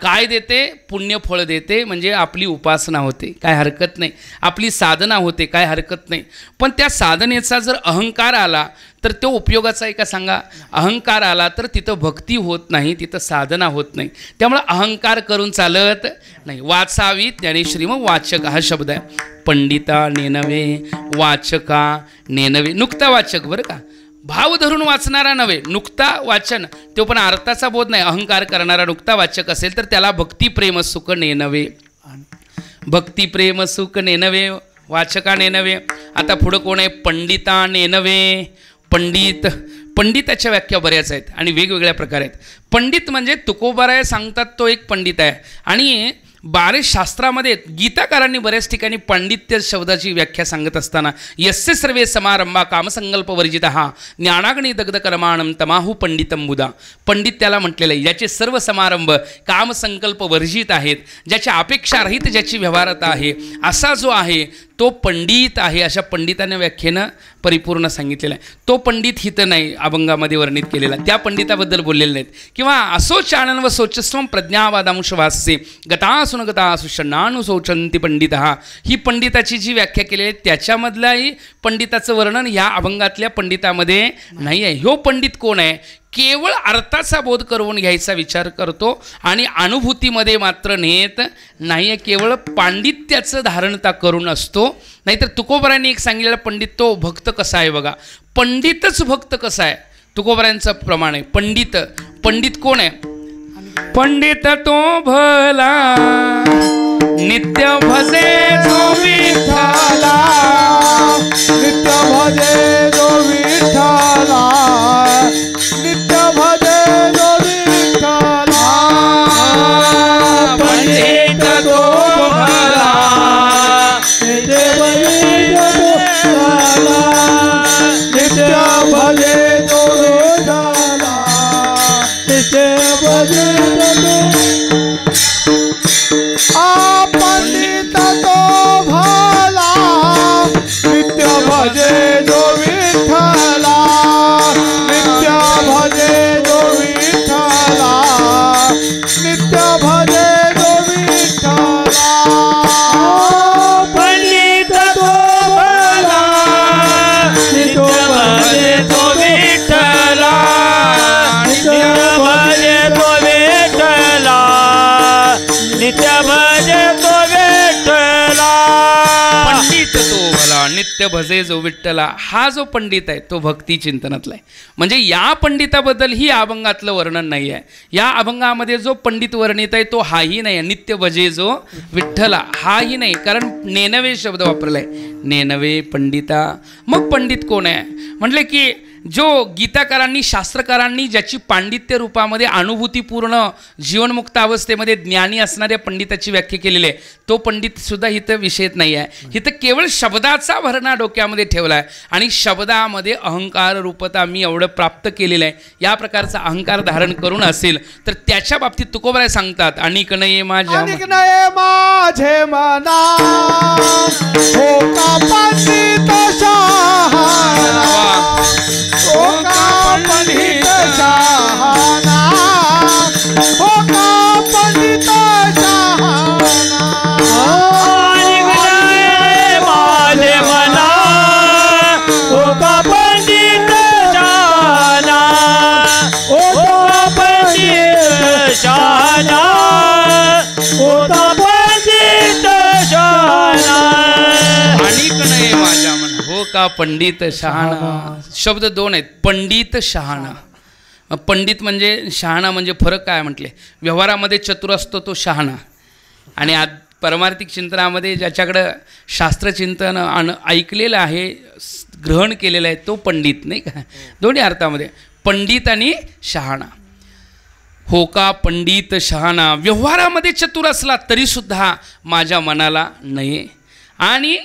काय देते? पुण्यफळ देते. म्हणजे आपली उपासना होते, काय हरकत नाही. आपली साधना होते, काय हरकत नाही. पण त्या साधनेचा जर अहंकार आला तर तो उपयोगाचा आहे का सांगा? अहंकार आला तर तिथं भक्ती होत नाही, तिथं साधना होत नाही. त्यामुळं अहंकार करून चालत नाही. वाचावी ज्ञानेश्वरी. मग वाचक हा शब्द आहे. पंडिता नेनवे, वाचका नेनवे. नुकता वाचक बरं का, भाव धरून वाचणारा नव्हे. नुकता वाचन तो पण अर्थाचा बोध नाही, अहंकार करणारा नुकता वाचक असेल तर त्याला भक्ती प्रेम सुख नेनवे. भक्ती प्रेम सुख नेनवे, वाचका नेनवे. आता पुढं कोण आहे? पंडिता नेनवे. पंडित, पंडिताच्या व्याख्या बऱ्याच आहेत आणि वेगवेगळ्या प्रकार आहेत. पंडित म्हणजे तुकोबाराय सांगतात तो एक पंडित आहे. आणि बारे शास्त्रामध्ये गीताकारांनी बऱ्याच ठिकाणी पांडित्य शब्दाची व्याख्या सांगत असताना यस्य सर्वे समारंभा कामसंकल्प वर्जितः ज्ञानाग्नी दग्ध कर्माणं तमाहु पंडितम बुधा. पंडित त्याला म्हटलेलं आहे ज्याचे सर्व समारंभ कामसंकल्प वर्जित आहेत, ज्याच्या अपेक्षा रहित ज्याची व्यवहारता आहे, असा जो आहे तो पंडित आहे. अशा पंडिताने व्याख्येनं परिपूर्ण सांगितलेलं आहे. तो पंडित हितं नाही अभंगामध्ये वर्णित केलेला, त्या पंडिताबद्दल बोललेले नाहीत. किंवा असो चानन व सोचस्वम प्रज्ञावादांश वासे गतासुन गतासु षण्णानु शोचंती पंडित. ही पंडिताची जी व्याख्या केलेली आहे त्याच्यामधलाही पंडिताचं वर्णन ह्या अभंगातल्या पंडितामध्ये नाही आहे. ह्यो पंडित कोण आहे? केवळ अर्थाचा बोध करून घ्यायचा विचार करतो आणि अनुभूतीमध्ये मात्र नेत नाही आहे. केवळ पांडित्याचं धारणता करून असतो. नाहीतर तुकोबारांनी एक सांगितलेला पंडित तो भक्त कसा आहे बघा. पंडितच भक्त कसा आहे? तुकोबारांचं प्रमाण आहे. पंडित, पंडित कोण आहे? पंडित तो भला नित्य भजे जो विठ्ठला, नित्य भजे जो विठ्ठला, नित्य भजे जो विठ्ठला. पंडित तो भला नित्य भजे जो विठ्ठला, नित्य भजे जो विठ्ठला, नित्य भजे पंडित तो भला नित्य भजे जो विठ्ठला, नित्य भजे जो विठ्ठला, नित्य भजे जो विठ्ठला. पंडित तो भला नित्य भजे तो विठ्ठला, नित्य भजे तो विठ्ठला, नित्य भजे तो विठ्ठला. पंडित तो भला नित्य भजे जो विठ्ठला. हा जो पंडित आहे तो भक्ती चिंतनातला आहे. म्हणजे या पंडिताबद्दल ही अभंगातलं वर्णन नाही आहे. या अभंगामध्ये जो पंडित वर्णित आहे तो हाही नाही आहे. नित्य भजे जो विठ्ठला हाही नाही, कारण नेनवे शब्द वापरलाय. नेनवे पंडिता. मग पंडित कोण आहे? म्हटले की जो गीताकारांनी शास्त्रकारांनी ज्याची पांडित्य रूपामध्ये अनुभूतीपूर्ण जीवनमुक्त अवस्थेमध्ये ज्ञानी असणाऱ्या पंडिताची व्याख्या केलेली आहे, तो पंडित सुद्धा इथं विषयत नाही आहे. इथं केवळ शब्दाचा भरणा डोक्यामध्ये ठेवला आहे आणि शब्दामध्ये अहंकार रूपता मी एवढं प्राप्त केलेलं आहे या प्रकारचा अहंकार धारण करून असेल तर त्याच्या बाबतीत तुकोबाराय सांगतात अनिक नये माझ्या माझे मना हो का पंडित शहाणा, हो का पंडित शहाणा, हो का पंडित शहाणा. माझे मना हो का पंडित शहाणा, शहाणा होता पंडित शहाणा आणिक नाही माझ्या मना हो का पंडित शहाणा. शब्द दोन आहेत, पंडित शहाणा. पंडित म्हणजे शहाणा म्हणजे फरक काय म्हटले, व्यवहारामध्ये चतुर असतो तो शहाणा, आणि परमार्थिक चिंतनामध्ये ज्याच्याकडं शास्त्रचिंतन ऐकलेलं आहे, ग्रहण केलेलं आहे, तो पंडित, नाही का. दोन्ही अर्थामध्ये पंडित आणि शहाणा. हो का पंडित शहाणा, व्यवहारामध्ये चतुर असला तरीसुद्धा माझ्या मनाला नाही, आणि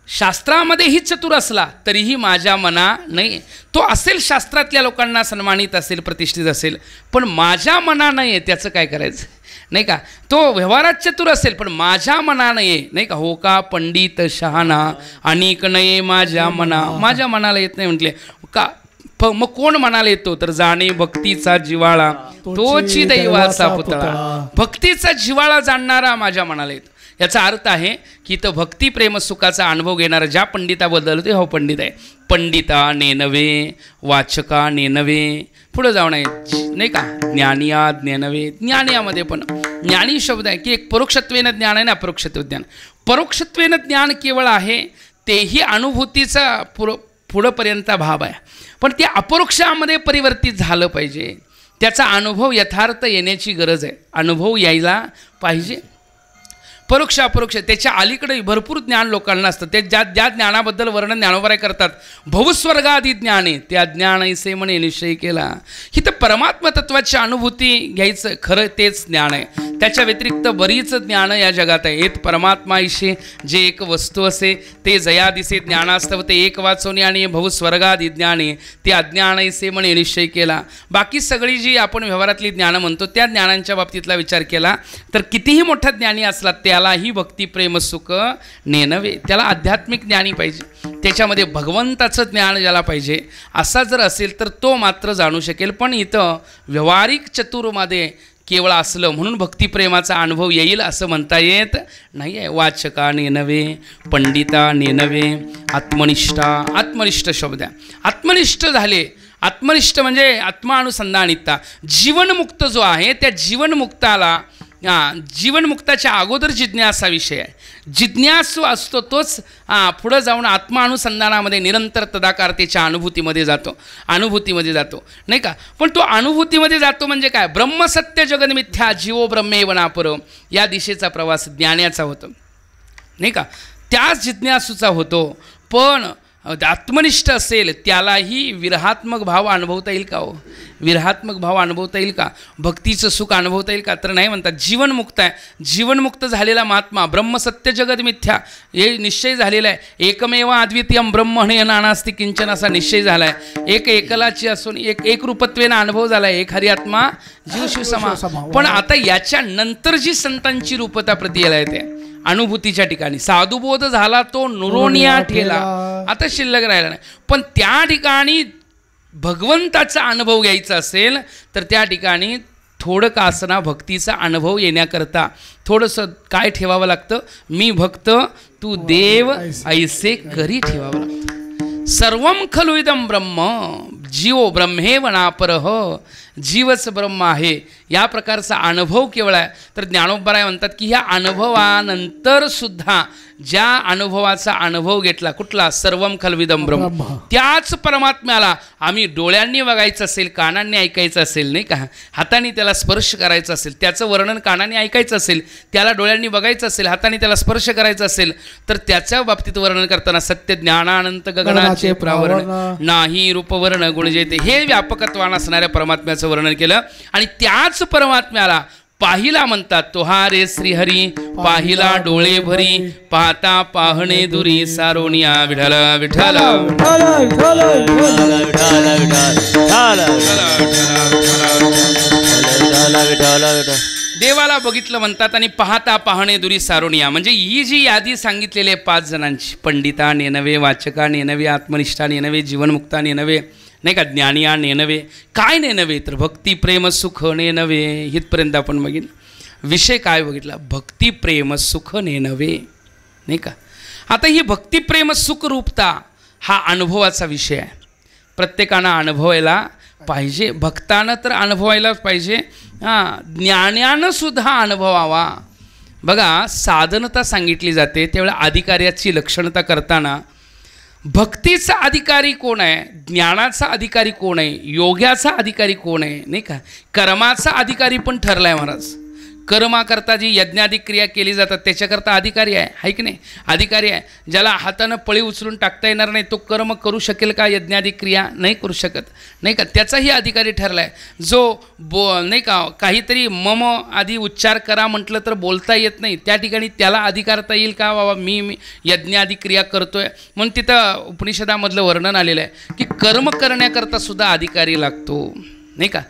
शास्त्रामध्येही चतुर असला तरीही माझ्या मना नाही. तो असेल शास्त्रातल्या लोकांना सन्मानित असेल, प्रतिष्ठित असेल, पण माझ्या मना नाही आहे, त्याचं काय करायचं, नाही का. तो व्यवहारात चतुर असेल पण माझ्या मना नाही, नाही का. हो का पंडित शहाणा अनेक नाही माझ्या मना, माझ्या मनाला येत नाही म्हटले का. मग कोण मनाला येतो तर जाणे भक्तीचा जिव्हाळा तोची दैवाचा पुतळा. भक्तीचा जिव्हाळा जाणणारा माझ्या मनाला येतो. याचा अर्थ आहे की तो भक्ती प्रेम सुखाचा अनुभव घेणारा ज्या पंडिताबद्दल ते हो पंडित आहे. पंडिता नेनवे वाचका नेनवे, पुढं जाऊन आहे नाही का. ज्ञानिया ज्ञानवे, ज्ञानियामध्ये पण ज्ञानी शब्द आहे की एक परोक्षत्वेनं ज्ञान आहे ना, अपरोक्षत्व ज्ञान. परोक्षत्वेनं ज्ञान केवळ आहे तेही अनुभूतीचा पुढंपर्यंत भाव आहे, पण ते अपरोक्षामध्ये परिवर्तित झालं पाहिजे. त्याचा अनुभव यथार्थ येण्याची गरज आहे, अनुभव यायला पाहिजे. परोक्ष अपरोक्ष त्याच्या अलीकडे भरपूर ज्ञान लोकांना असतं. ते ज्या ज्ञानाबद्दल वर्णन ज्ञानोबराय करतात, भवस्वर्गादी ज्ञाने त्या ज्ञान ऐसे म्हणे निश्चय केला. ही तर परमात्मा तत्वाची अनुभूती घ्यायचं खरं तेच ज्ञान आहे. त्याच्या व्यतिरिक्त बरीच ज्ञान या जगात आहे. एक परमात्मा ऐशे जे एक वस्तू असे ते जया दिसे ज्ञानास्तव ते एक वाचवणे, आणि भवस्वर्गादी ज्ञाने ते अज्ञान ऐसे म्हणे निश्चय केला. बाकी सगळी जी आपण व्यवहारातली ज्ञान म्हणतो त्या ज्ञानांच्या बाबतीतला विचार केला तर कितीही मोठा ज्ञानी असला त्यालाही भक्ती प्रेम सुख नेनवे. त्याला आध्यात्मिक ज्ञानी पाहिजे, त्याच्यामध्ये भगवंताचं ज्ञान ज्याला पाहिजे असा जर असेल तर तो मात्र जाणू शकेल. पण इथं व्यावहारिक चतुर्मध्ये केवळ असलं म्हणून भक्तिप्रेमाचा अनुभव येईल असं म्हणता येत नाही आहे. वाचका नेनवे, पंडिता नेनवे, आत्मनिष्ठा. आत्मनिष्ठ शब्द आहे, आत्मनिष्ठ झाले. आत्मनिष्ठ म्हणजे आत्मानुसंधानिता. जीवनमुक्त जो आहे त्या जीवनमुक्ताला जीवनमुक्ताच्या अगोदर जिज्ञासा विषय आहे. जिज्ञासू असतो तोच पुढं जाऊन आत्मानुसंधानामध्ये निरंतर तदाकारतेच्या अनुभूतीमध्ये जातो, अनुभूतीमध्ये जातो नाही का. पण तो अनुभूतीमध्ये जातो म्हणजे काय, ब्रह्मसत्य जगन्मिथ्या जीवो ब्रह्मेव नापर या दिशेचा प्रवास ज्ञानाचा होतो नाही का. त्याच जिज्ञासूचा होतो. पण आत्मनिष्ठ असेल त्यालाही विरहात्मक भाव अनुभवता येईल का हो, विरहात्मक भाव अनुभवता येईल का, भक्तीचं सुख अनुभवता येईल का, तर नाही म्हणतात. जीवनमुक्त आहे. जीवनमुक्त झालेला महात्मा ब्रह्मसत्य जगद मिथ्या हे निश्चय झालेला आहे. एकमेव अद्वितीयम ब्रह्मणे नानास्ति किंचन असा निश्चय झाला आहे. एक एकलाची असून एक रूपत्वेनं अनुभव झाला आहे. एक हरी आत्मा जीव शिव समा. पण आता याच्या नंतर जी संतांची रूपता प्रती यायला येते अनुभूतीच्या ठिकाणी, साधुबोध झाला तो नुरोनिया ठेला, आता शिल्लक राहिला नाही. पण त्या ठिकाणी भगवंताचा अनुभव घ्यायचा असेल तर त्या ठिकाणी थोडं का असना भक्तीचा अनुभव येण्याकरता थोडंसं काय ठेवावं लागतं, मी भक्त तू देव ऐसे करी ठेवावं लागतं. सर्वम खलु इदं ब्रह्म जीवो ब्रह्मेव नापरः, जीवच ब्रह्म आहे या प्रकारचा अनुभव केवळ आहे. तर ज्ञानोबराय म्हणतात की ह्या अनुभवानंतर सुद्धा ज्या अनुभवाचा अनुभव घेतला कुठला, सर्वम खलविदम ब्रह्म, त्याच परमात्म्याला आम्ही डोळ्यांनी बघायचं असेल, कानांनी ऐकायचं असेल नाही का, हाताने त्याला स्पर्श करायचा असेल, त्याचं वर्णन कानाने ऐकायचं असेल, त्याला डोळ्यांनी बघायचं असेल, हाताने त्याला स्पर्श करायचा असेल, तर त्याच्या बाबतीत वर्णन करताना सत्य ज्ञानानंत गगनाचे प्रावरण नाही रूपवर्ण गुण जेते हे व्यापकत्वान असणाऱ्या परमात्म्याचं वर्णन केलं. आणि त्याच परमात्म्याला पाहिला म्हणतात. तोहारे श्रीहरी पाहिला डोळे भरी, पाहता पाहणे दुरी सारोनिया विठ्ठल विठ्ठल. देवाला बघितलं म्हणतात आणि पाहता पाहणे दुरी सारोनिया. म्हणजे ही जी यादी सांगितलेली आहे 5 जणांची, पंडिता नेनवे, वाचका नेनवे, आत्मनिष्ठा नेनवे, जीवनमुक्ता नेनवे नाही का, ज्ञानिया नेनवे. काय नेनवे तर भक्ती प्रेम सुख नेनवे. इथपर्यंत आपण बघितलं. विषय काय बघितला, भक्ती प्रेम सुख नेनवे नाही का. आता ही भक्ती प्रेम सुख रूपता हा अनुभवाचा विषय आहे. प्रत्येकानं अनुभवायला पाहिजे. भक्तानं तर अनुभवायलाच पाहिजे. ज्ञानानं सुद्धा अनुभवावा. बघा, साधनता सांगितली जाते त्यावेळेला अधिकार्याची लक्षणता करताना भक्तीचा अधिकारी कोण आहे, ज्ञानाचा अधिकारी कोण आहे, योग्याचा अधिकारी कोण आहे, नाही का, कर्माचा अधिकारी पण ठरला आहे महाराज. कर्माकरता जी यज्ञादी क्रिया केली जातात त्याच्याकरता अधिकारी आहे की नाही, अधिकारी आहे. ज्याला हातानं पळी उचलून टाकता येणार नाही तो कर्म करू शकेल का, यज्ञादी क्रिया नाही करू शकत, नाही का, त्याचाही अधिकारी ठरला आहे. जो नाही का काहीतरी मम आधी उच्चार करा म्हटलं तर बोलता येत नाही, त्या ठिकाणी त्याला अधिकारता येईल का, बाबा मी यज्ञादी क्रिया करतोय. म्हणून तिथं उपनिषदामधलं वर्णन आलेलं आहे की कर्म करण्याकरता सुद्धा अधिकारी लागतो, नाही का.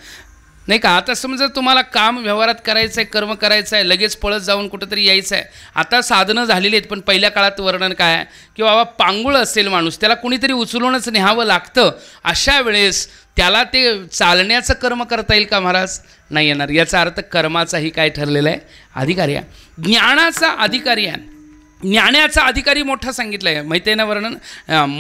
नाही का, आता समजा तुम्हाला काम व्यवहारात करायचं आहे, कर्म करायचं आहे, लगेच पळत जाऊन कुठंतरी यायचं आहे. आता साधनं झालेली आहेत, पण पहिल्या काळात वर्णन काय आहे की बाबा पांगुळ असेल माणूस, त्याला कुणीतरी उचलूनच न्यावं लागतं. अशा वेळेस त्याला ते चालण्याचं कर्म करता येईल का महाराज, नाही येणार. याचा अर्थ कर्माचाही काय ठरलेला आहे, अधिकारी आहे. ज्ञानाचा अधिकारी आहे. ज्ञानाचा अधिकारी मोठा सांगितलं आहे, माहिती आहे ना वर्णन.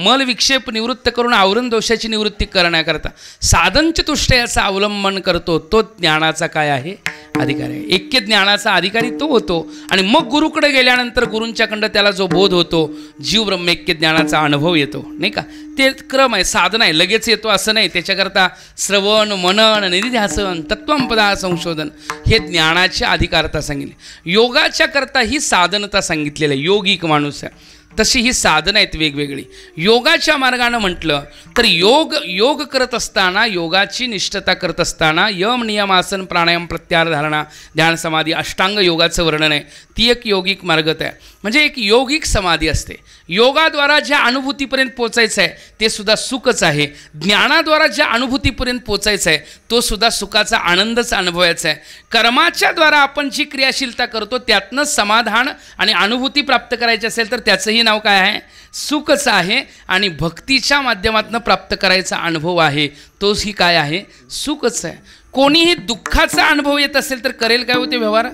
मल विक्षेप निवृत्त करून आवरण दोषाची निवृत्ती करण्याकरता साधनचतुष्टयाचा अवलंबन करतो तो ज्ञानाचा काय आहे, अधिकारी आहे. ऐक्य ज्ञानाचा अधिकारी तो होतो. आणि मग गुरुकडे गेल्यानंतर गुरूंच्याकडं त्याला जो बोध होतो, जीव ब्रह्मैक्य ज्ञानाचा अनुभव येतो, नाही का. ते क्रम आहे, साधन आहे, लगेच येतो असं नाही. त्याच्याकरता श्रवण, मनन, निधिध्यासन, तत्त्वपदा संशोधन हे ज्ञानाचे अधिकारता सांगितले. योगाच्या करता ही साधनता सांगितलेली आहे. योगिक माणूस आहे तशी ही साधनं आहेत वेगवेगळी. योगाच्या मार्गानं म्हटलं तर योग करत असताना, योगाची निष्ठता करत असताना यम, नियम, आसन, प्राणायाम, प्रत्याहार, धारणा, ध्यान, समाधी, अष्टांग योगाचं वर्णन आहे. ती एक योगिक मार्गत आहे. म्हणजे एक योगिक समाधी असते. योगाद्वारा ज्या अनुभूतीपर्यंत पोचायचं आहे ते सुद्धा सुखच आहे. ज्ञानाद्वारा ज्या अनुभूतीपर्यंत पोचायचं आहे तो सुद्धा सुखाचा आनंदच अनुभवायचा आहे. कर्माच्याद्वारा आपण जी क्रियाशीलता करतो त्यातनं समाधान आणि अनुभूती प्राप्त करायची असेल तर त्याचंही नाव काय आहे, सुखच आहे. आणि भक्तीच्या माध्यमातून प्राप्त करायचा अनुभव आहे तोही काय आहे, सुखच आहे. कोणीही दुःखाचा अनुभव येत असेल तर करेल काय होते व्यवहार,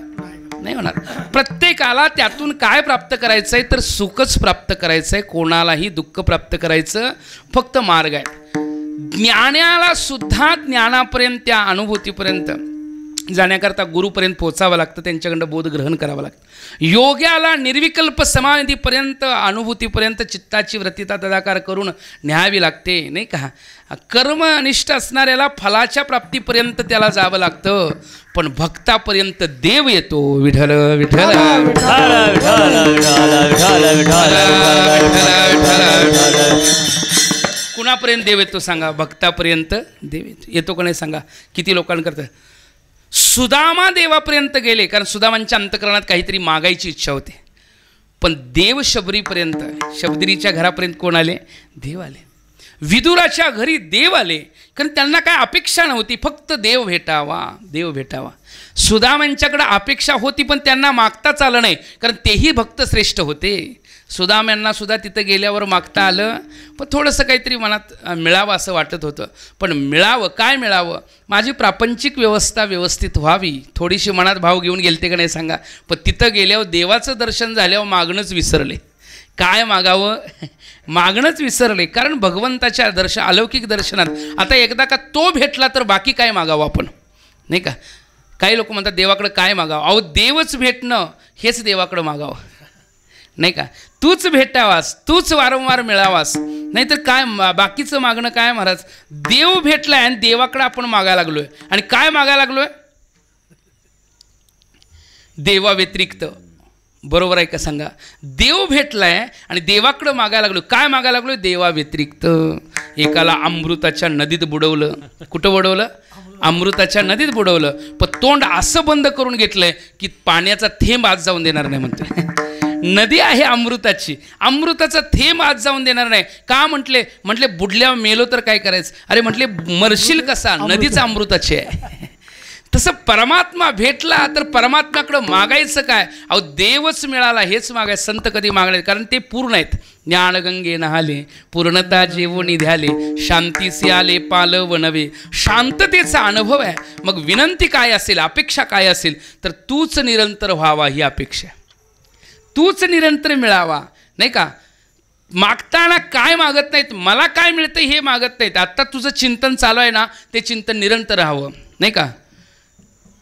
नाही होणार. प्रत्येकाला त्यातून काय प्राप्त करायचं आहे तर सुखच प्राप्त करायचं आहे. कोणालाही दुःख प्राप्त करायचं फक्त मार्ग आहे. ज्ञानाला सुद्धा ज्ञानापर्यंत, त्या अनुभूतीपर्यंत जाण्याकरता गुरुपर्यंत पोचावं लागतं, त्यांच्याकडं बोध ग्रहण करावं लागतं. योग्याला निर्विकल्प समाधीपर्यंत, अनुभूतीपर्यंत चित्ताची वृत्तीता तदाकार करून न्यावी लागते, नाही का. कर्मनिष्ठ असणाऱ्याला फलाच्या प्राप्तीपर्यंत त्याला जावं लागतं, पण भक्तापर्यंत देव येतो. विठ्ठल विठ्ठल कुणापर्यंत देव येतो सांगा, भक्तापर्यंत देव येतो का नाही सांगा. किती लोकांकरता सुदामा देवापर्यंत गेले, कारण सुदामांच्या अंतकरणात काहीतरी मागायची इच्छा होती. पण देव शबरीपर्यंत, शबरीच्या घरापर्यंत कोण आले, देव आले. विदुराच्या घरी देव आले, कारण त्यांना काय अपेक्षा नव्हती, फक्त देव भेटावा, देव भेटावा. सुदामांच्याकडे अपेक्षा होती पण त्यांना मागताच आलं नाही, कारण तेही भक्त श्रेष्ठ होते. सुदाम्यांना सुद्धा तिथं गेल्यावर मागता आलं, पण थोडंसं काहीतरी मनात मिळावं असं वाटत होतं. पण मिळावं काय, मिळावं माझी प्रापंचिक व्यवस्था व्यवस्थित व्हावी, थोडीशी मनात भाव घेऊन गेलते का नाही सांगा. पण तिथं गेल्यावर देवाचं दर्शन झाल्यावर मागणंच विसरले. काय मागावं, मागणंच विसरले. कारण भगवंताच्या अलौकिक दर्शनात आता एकदा का तो भेटला तर बाकी काय मागावं आपण, नाही का. काही लोक म्हणतात देवाकडं काय मागावं. अहो देवच भेटणं हेच देवाकडं मागावं, नाही का. तूच भेटावास, तूच वारंवार मिळावास, नाहीतर काय बाकीचं मागणं काय महाराज. देव भेटलाय आणि देवाकडे आपण मागायला लागलोय. आणि काय मागायला लागलोय, देवा व्यतिरिक्त. बरोबर आहे का सांगा. देव भेटलाय आणि देवाकडं मागायला लागलो. काय मागायला लागलोय, देवा व्यतिरिक्त. एकाला अमृताच्या नदीत बुडवलं. कुठं बुडवलं, अमृताच्या नदीत बुडवलं. पण तोंड असं बंद करून घेतलंय की पाण्याचा थेंब आज जाऊन देणार नाही म्हणते. नदी आहे अमृताची, अमृताचा थेंब आज जाऊन देणार नाही. का म्हटले बुडल्यावर मेलो तर काय करायचं. अरे म्हटले मरशील कसा, नदीच अमृताची आहे. तसं परमात्मा भेटला तर परमात्म्याकडं मागायचं काय. अहो देवच मिळाला हेच मागायचं. संत कधी मागले, कारण ते पूर्ण आहेत. ज्ञानगंगे नहाले, पूर्णता जेवो निध्याले, शांतीसे आले पालव नवे. शांततेचा अनुभव आहे. मग विनंती काय असेल, अपेक्षा काय असेल तर तूच निरंतर व्हावा ही अपेक्षा, तूच निरंतर मिळावा, नाही का. मागताना काय मागत नाहीत, मला काय मिळतं हे मागत नाहीत. आत्ता तुझं चिंतन चालू आहे ना, ते चिंतन निरंतर राहावं, नाही का.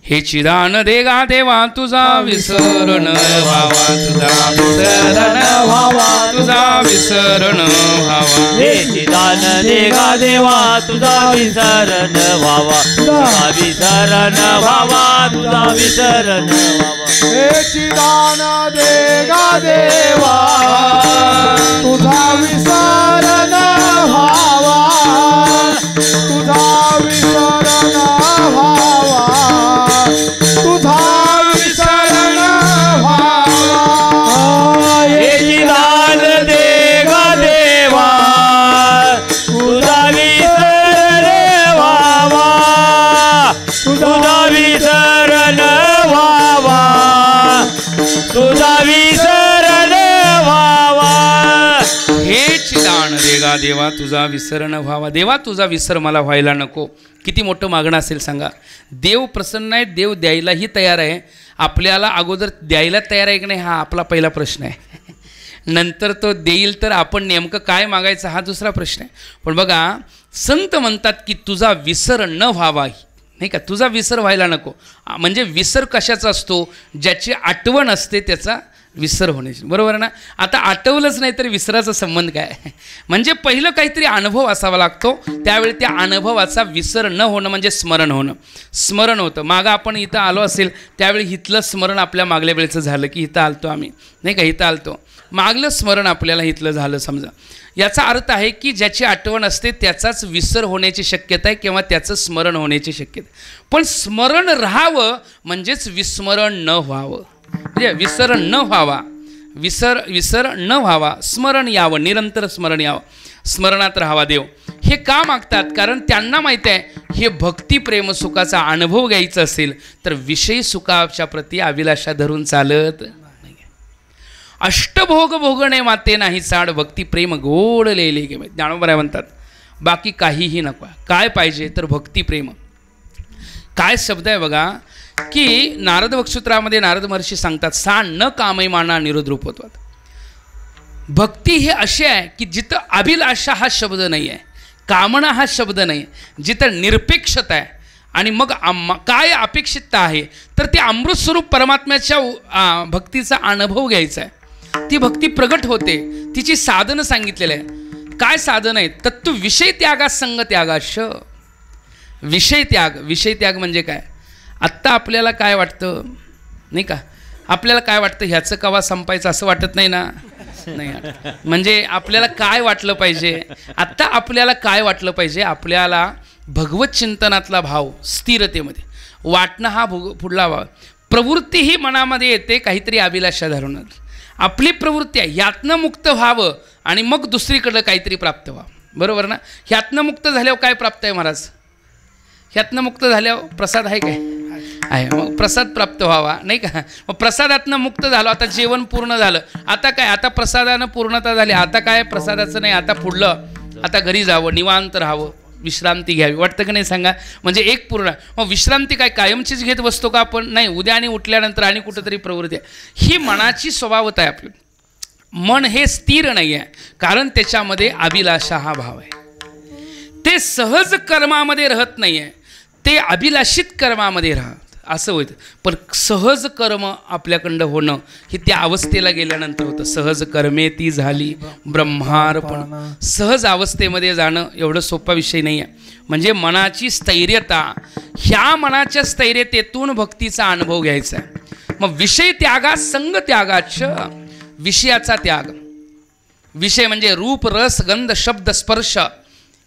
हे चिदान देगा देवा तुझा विसरण व्हावा, तुझा विसरण व्हावा, तुझा विसरण व्हावा. हे चिदान देगा देवा तुझा विसरण व्हावा, तुझा विसरण व्हावा, तुझा विसरण व्हावा. हे चिदान देगा देवा तुझा विसरण व्हावा, तुझा विसरण व्हावा, तुझा विसरण व्हावा. हे चिदान देगा देवा तुझा विसरण व्हावा, तुझा विसरण व्हावा, तुझा विसरण व्हावा. हे चिदान देगा देवा तुझा विसरण व्हावा. देवा तुझा विसर मला व्हायला नको. किती मोठं मागणं असेल सांगा. देव प्रसन्न आहे, देव द्यायलाही तयार आहे. आपल्याला अगोदर द्यायला तयार आहे की नाही हा आपला पहिला प्रश्न आहे. नंतर तो देईल तर आपण नेमकं काय मागायचं हा दुसरा प्रश्न आहे. पण बघा संत म्हणतात की तुझा विसर न व्हावा, नाही का, तुझा विसर व्हायला नको. म्हणजे विसर कशाचा असतो, ज्याची आठवण असते त्याचा विसर होण्याची, बरोबर ना. आता आठवलंच नाही तर विसराचा संबंध काय. म्हणजे पहिलं काहीतरी अनुभव असावा लागतो, त्यावेळी त्या अनुभवाचा विसर न होणं म्हणजे स्मरण होणं. स्मरण होतं. मागं आपण इथं आलो असेल त्यावेळी इथलं स्मरण आपल्या मागल्या वेळेचं झालं की इथं आलतो आम्ही, नाही का, इथं आलतो, मागलं स्मरण आपल्याला इथलं झालं समजा. याचा अर्थ आहे की ज्याची आठवण असते त्याचाच विसर होण्याची शक्यता आहे किंवा त्याचं स्मरण होण्याची शक्यता. पण स्मरण राहावं म्हणजेच विस्मरण न व्हावं, म्हणजे विसर न व्हावा, विसर न व्हावा, स्मरण यावं, निरंतर स्मरण यावं, स्मरणात राहावा देव. हे का मागतात, कारण त्यांना माहीत आहे हे भक्ती प्रेम सुखाचा अनुभव घ्यायचा असेल तर विषयी सुखाच्या प्रती अभिलाषा धरून चालत नाही. अष्टभोग भोगणे माते नाही चाड, भक्ती प्रेम गोड लेले गे. ज्ञानोबराय म्हणतात बाकी काहीही नको. काय पाहिजे तर भक्ती प्रेम. काय शब्द आहे बघा की नारद वक्षसूत्रामध्ये नारद महर्षी सांगतात सा न कामयमाना निरोध रूपत्वात. भक्ती हे असे आहे की जिथं अभिलाषा हा शब्द नाही आहे, कामना हा शब्द नाही, जिथं निरपेक्षता आहे आणि मग काय अपेक्षितता आहे तर ते अमृत स्वरूप परमात्म्याच्या भक्तीचा अनुभव घ्यायचा आहे. ती भक्ती प्रगट होते, तिची साधनं सांगितलेलं आहे. काय साधन आहे, तत्व विषय त्यागा संग त्यागाश. विषय त्याग, विषय त्याग म्हणजे काय. आत्ता आपल्याला काय वाटतं, नाही का, आपल्याला काय वाटतं ह्याचं कवा संपायचं असं वाटत नाही ना. नाही, म्हणजे आपल्याला काय वाटलं पाहिजे, आत्ता आपल्याला काय वाटलं पाहिजे, आपल्याला भगवत चिंतनातला भाव स्थिरतेमध्ये वाटणं हा पुढला भाव. प्रवृत्ती ही मनामध्ये येते काहीतरी अभिलाषा धरून. आपली प्रवृत्ती आहे ह्यातनं मुक्त व्हावं आणि मग दुसरीकडं काहीतरी प्राप्त व्हावं, बरोबर ना. ह्यातनं मुक्त झाल्यावर काय प्राप्त आहे महाराज, ह्यातनं मुक्त झाल्यावर प्रसाद आहे काय आहे, मग प्रसाद प्राप्त व्हावा, नाही का. मग प्रसादातनं मुक्त झालो, आता जेवण पूर्ण झालं, आता काय, आता प्रसादानं पूर्णता झाली, आता काय प्रसादाचं नाही, आता पुढलं, आता घरी जावं, निवांत राहावं, विश्रांती घ्यावी, वाटतं की नाही सांगा. म्हणजे एक पूर्ण. मग विश्रांती काय कायमचीच घेत बसतो का आपण, नाही, उद्या आणि उठल्यानंतर आणि कुठंतरी प्रवृत्ती आहे. ही मनाची स्वभावता आहे आपली. मन हे स्थिर नाही आहे कारण त्याच्यामध्ये अभिलाषा हा भाव आहे. ते सहज कर्मामध्ये राहत नाही आहे, ते अभिलाषित कर्मामध्ये राहत असं होतं. पण सहज कर्म आपल्याकडं होणं हे त्या अवस्थेला गेल्यानंतर होतं. सहज कर्मे ती झाली ब्रह्मार्पण. सहज अवस्थेमध्ये जाणं एवढं सोपा विषय नाही आहे. म्हणजे मनाची स्थैर्यता, ह्या मनाच्या स्थैर्यतेतून भक्तीचा अनुभव घ्यायचा आहे. मग विषय त्यागा संग त्यागाच, विषयाचा त्याग. विषय म्हणजे रूप रस गंध शब्द स्पर्श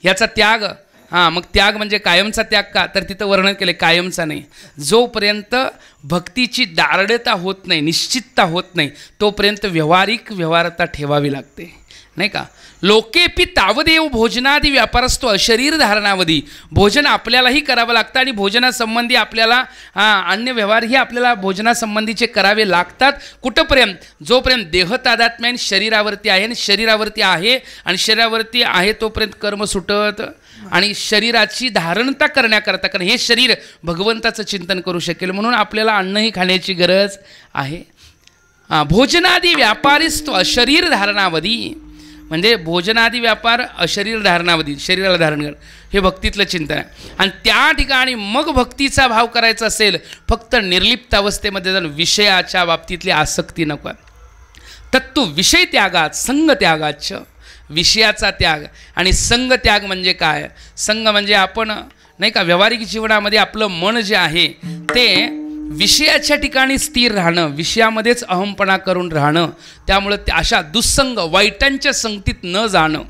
याचा त्याग. हां, मग त्याग म्हणजे कायमचा त्याग का, तर तिथं वर्णन केलं कायमचा नाही. जोपर्यंत भक्तीची दारढ्यता होत नाही, निश्चितता होत नाही, तोपर्यंत व्यवहारता ठेवावी लागते, नाही का. लोकेपी तावदेव भोजनादी व्यापार असतो अशरीर धारणावधी. भोजन आपल्यालाही करावं लागतं आणि भोजनासंबंधी आपल्याला अन्य व्यवहारही आपल्याला भोजनासंबंधीचे करावे लागतात. कुठंपर्यंत, जोपर्यंत देह तादात्म्य आणि शरीरावरती आहे, आणि शरीरावरती आहे आणि शरीरावरती आहे तोपर्यंत कर्म सुटत आणि शरीराची धारणता करण्याकरता, कारण हे शरीर भगवंताचं चिंतन करू शकेल म्हणून आपल्याला अन्नही खाण्याची गरज आहे. भोजनादी व्यापारीस्तो अशरीर धारणावधी. म्हणजे भोजनादी व्यापार शरीर धारणावधी, शरीराला धारण कर, हे भक्तीतलं चिंतन आहे. आणि त्या ठिकाणी मग भक्तीचा भाव करायचा असेल, फक्त निर्लिप्त अवस्थेमध्ये जाऊन विषयाच्या बाबतीतली आसक्ती नको आहे. तत्तु विषय त्यागात संग त्यागाच, विषयाचा त्याग आणि संग त्याग म्हणजे काय? संग म्हणजे आपण नाही का व्यावहारिक जीवनामध्ये आपलं मन जे आहे ते विषयाच्या ठिकाणी स्थिर राहणं, विषयामध्येच अहमपणा करून राहणं. त्यामुळं अशा दुस्संग वाईटांच्या संगतीत न जाणं,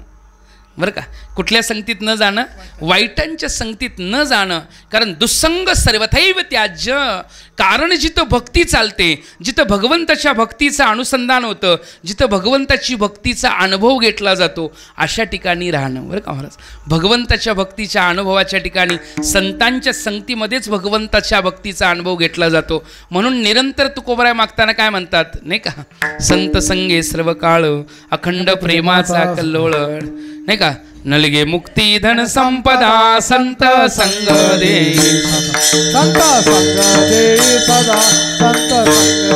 बरं का, कुठल्या संगतीत न जाणं? वाईटांच्या संगतीत न जाणं. कारण दुस्संग सर्वथैव त्याज्य, कारण जिथं भक्ती चालते, जिथं भगवंताच्या भक्तीचं अनुसंधान होतं, जिथं भगवंताची भक्तीचा अनुभव घेतला जातो, अशा ठिकाणी राहणं. बरं का महाराज, भगवंताच्या भक्तीच्या अनुभवाच्या ठिकाणी संतांच्या संगतीमध्येच भगवंताच्या भक्तीचा अनुभव घेतला जातो. म्हणून निरंतर तुकोबराय मागताना काय म्हणतात नाही का? संत संगे सर्व काळ अखंड प्रेमाचा कल्लोळ, नाही का? नलगे मुक्ती धन संपदा संत संग दे, संत संग दे सदा, संत संग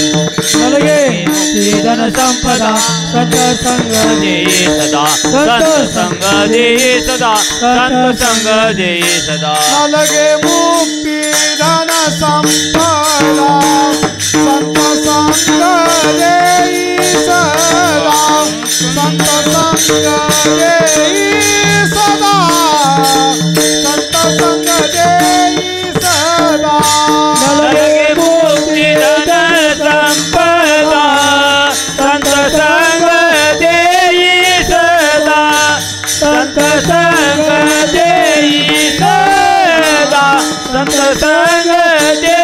दे. नलगे मुक्ती धन संपदा संत संग दे सदा, संत संग दे सदा, संत संग दे सदा. नलगे मुक्ती धन संपदा संत संग दे सदा, संत संग दे सदा, संत संग दे सदा. नलगे मुक्ती धन संपदा संत संग दे सदा, संत संग दे सदा, संत संग दे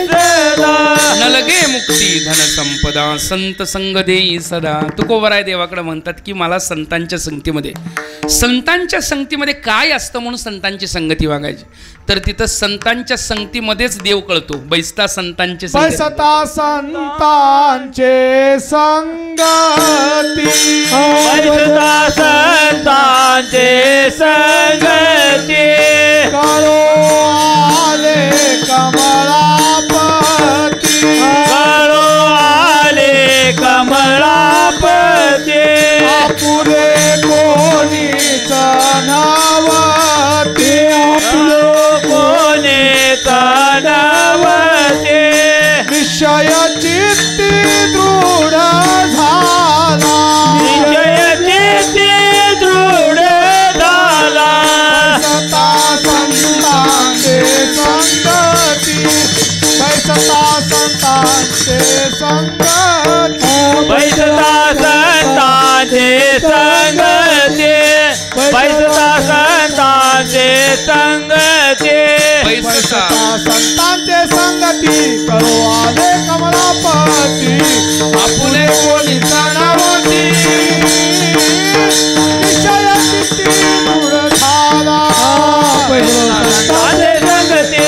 सदा. नलगे मुक्ती धन संपदा संत संग देई सदा. तुकोबराय देवाकडे म्हणतात की मला संतांच्या संगतीमध्ये काय असतं म्हणून संतांची संगती वागायची. तर तिथं संतांच्या संगतीमध्येच देव कळतो. बैसता संतांचे बैसता संतांचे संगती, बैसता संतांचे संगती, कळो आले कमळापती, कळो आले कमळापती. आपुले कोणीच नव्हते, आपलो कोणीच नव्हते. निश्चय चित्ती दृढ झाला, निश्चय चित्ती दृढ झाला. बैसता संतांचे संगती, बैसता संतांचे संगती, बैसता संतांचे संगती, बैसता संतांचे संगती, बैसता संतांचे संगती, करो आले कमळापती, आपुले कोणी नव्हती. निश्चय चित्ती दृढ झाला, संतांचे संगती,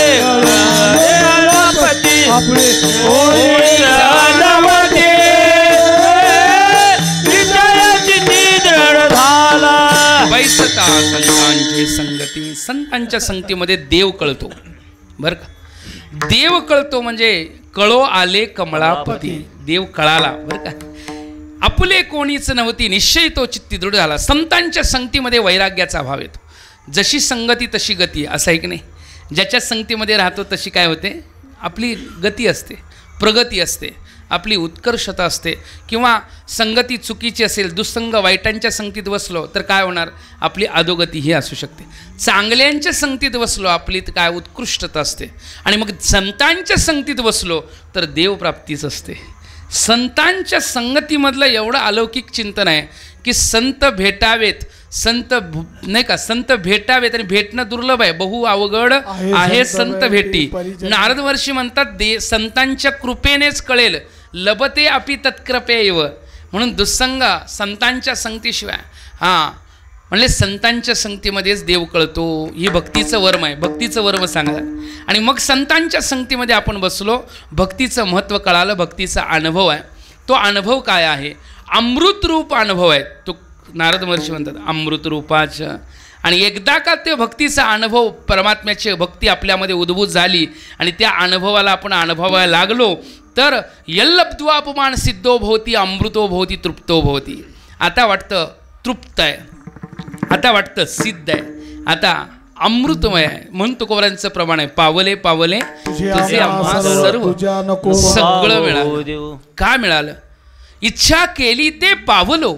कमळापती, आपले कोणी नव्हते. निश्चय चित्ती दृढ झाला. बैसता संतांची संगती, संतांच्या संगतीमध्ये देव कळतो. बरं का, देव कळतो म्हणजे कळो आले कमळापती, देव कळाला. बरं का, आपुले कोणीच नव्हती, निश्चय तो चित्ती दृढ झाला. संतांच्या संगतीमध्ये वैराग्याचा भाव येतो. जशी संगती तशी गती, असं आहे की नाही? ज्याच्या संगतीमध्ये राहतो तशी काय होते? आपली गती असते, प्रगती असते, आपली उत्कर्षता असते. किंवा संगती चुकीची असेल, दुस्संग वाईटांच्या संगतीत बसलो तर काय होणार? आपली अधोगती ही असू शकते. चांगल्यांच्या संगतीत बसलो आपली तर काय उत्कृष्टता असते. आणि मग संतांच्या संगतीत बसलो तर देवप्राप्तीच असते. संतांच्या संगतीमधलं एवढं अलौकिक चिंतन आहे की संत भेटावेत, नाही का, संत भेटावेत. आणि भेटणं दुर्लभ आहे, बहु अवघड आहे संत भेटी. नारद वर्षी म्हणतात संतांच्या कृपेनेच कळेल, लभते अपि तत्कृपेव. म्हणून दुस्संग संतांच्या संगतीशिवाय, म्हणजे संतांच्या संगतीमध्येच देव कळतो. ही भक्तीचं वर्म आहे, भक्तीचं वर्म सांगा. आणि मग संतांच्या संगतीमध्ये आपण बसलो, भक्तीचं महत्त्व कळालं, भक्तीचा अनुभव आहे. तो अनुभव काय आहे? अमृतरूप अनुभव आहे तो. नारद महर्षी म्हणतात अमृत रूपाचं. आणि एकदा का ते भक्तीचा अनुभव, परमात्म्याची भक्ती आपल्यामध्ये उद्भूत झाली आणि त्या अनुभवाला आपण अनुभवायला लागलो तर यल्लब्ध्वापमान सिद्धो भवती, अमृतो भवती, तृप्तो भवती. आता वाटतं तृप्त आहे, आता वाटतं सिद्ध आहे, आता अमृतमय आहे. म्हणून तुकोबारांचं प्रमाण आहे, पावले पावले तुझे आम्हा सर्व सगळं मिळालं. का मिळालं? इच्छा केली ते पावलो,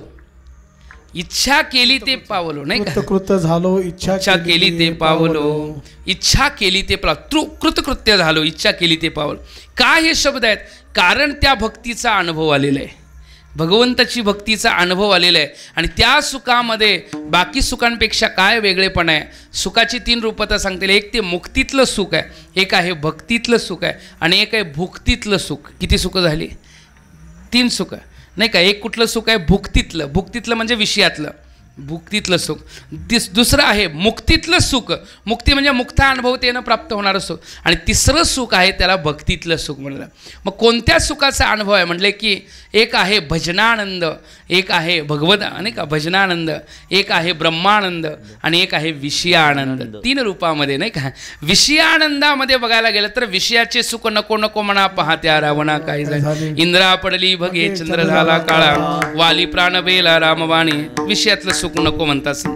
इच्छा केली ते पावलो, नाही का? कृत झालो, इच्छा केली ते पावलो, इच्छा केली ते कृतकृत्य झालो, इच्छा केली ते पावलो. का हे शब्द आहेत? कारण त्या भक्तीचा अनुभव आलेला आहे, भगवंताची भक्तीचा अनुभव आलेला आहे. आणि त्या सुखामध्ये बाकी सुखांपेक्षा काय वेगळेपण आहे? सुखाची 3 रूपता सांगतील. एक ते मुक्तीतलं सुख आहे, एक आहे भक्तीतलं सुख आहे, आणि एक आहे भुक्तीतलं सुख. किती सुख झाली? 3 सुख नाही का? एक कुठलं सुख आहे? भुक्तीतलं. भुक्तीतलं म्हणजे विषयातलं, भुक्तीतलं सुख. दुसरं आहे मुक्तीतलं सुख. मुक्ती म्हणजे मुक्त अनुभवतेनं प्राप्त होणारं सुख. आणि तिसरं सुख आहे त्याला भक्तीतलं सुख म्हणलं. मग कोणत्या सुखाचा अनुभव आहे म्हटले की एक आहे भजनानंद, एक आहे भगवत नाही का भजनानंद, एक आहे ब्रह्मानंद, आणि एक आहे विषयानंद. 3 रूपामध्ये नाही का? विषयानंदामध्ये बघायला गेलं तर विषयाचे सुख नको नको म्हणा, पाहत्या रावणा काय झाले. इंद्रा पडली भगे चंद्र झाला काळा, वाली प्राण बेला रामवाणी. विषयातलं सुख नको म्हणतात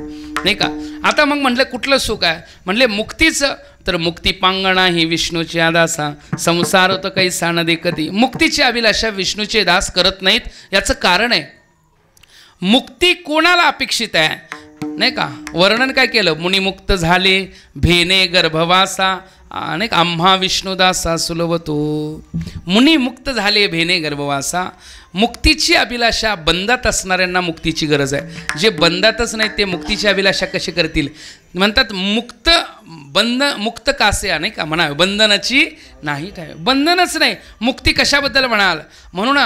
नाही का? आता मग म्हटलं कुठलं सुख आहे? म्हटले मुक्तीचं. तर मुक्ती पांगणा ही विष्णूची दासा, संसार तर काही साण देखती. मुक्तीची अभिलाषा विष्णूचे दास करत नाहीत. याचं कारण आहे, मुक्ती कोणाला अपेक्षित आहे नाही का? वर्णन काय केलं? मुनिमुक्त झाले भेने गर्भवासा, नाही का? आम्हा विष्णुदासा सुलभतो. मुनिमुक्त झाले भेने गर्भवासा. मुक्तीची अभिलाषा बंधात असणाऱ्यांना मुक्तीची गरज आहे. जे बंधातच नाही ते मुक्तीची अभिलाषा कशी करतील? म्हणतात मुक्त कासे नाही का म्हणा, बंधनाची नाही काय. बंधनच नाही, मुक्ती कशाबद्दल म्हणाल? म्हणून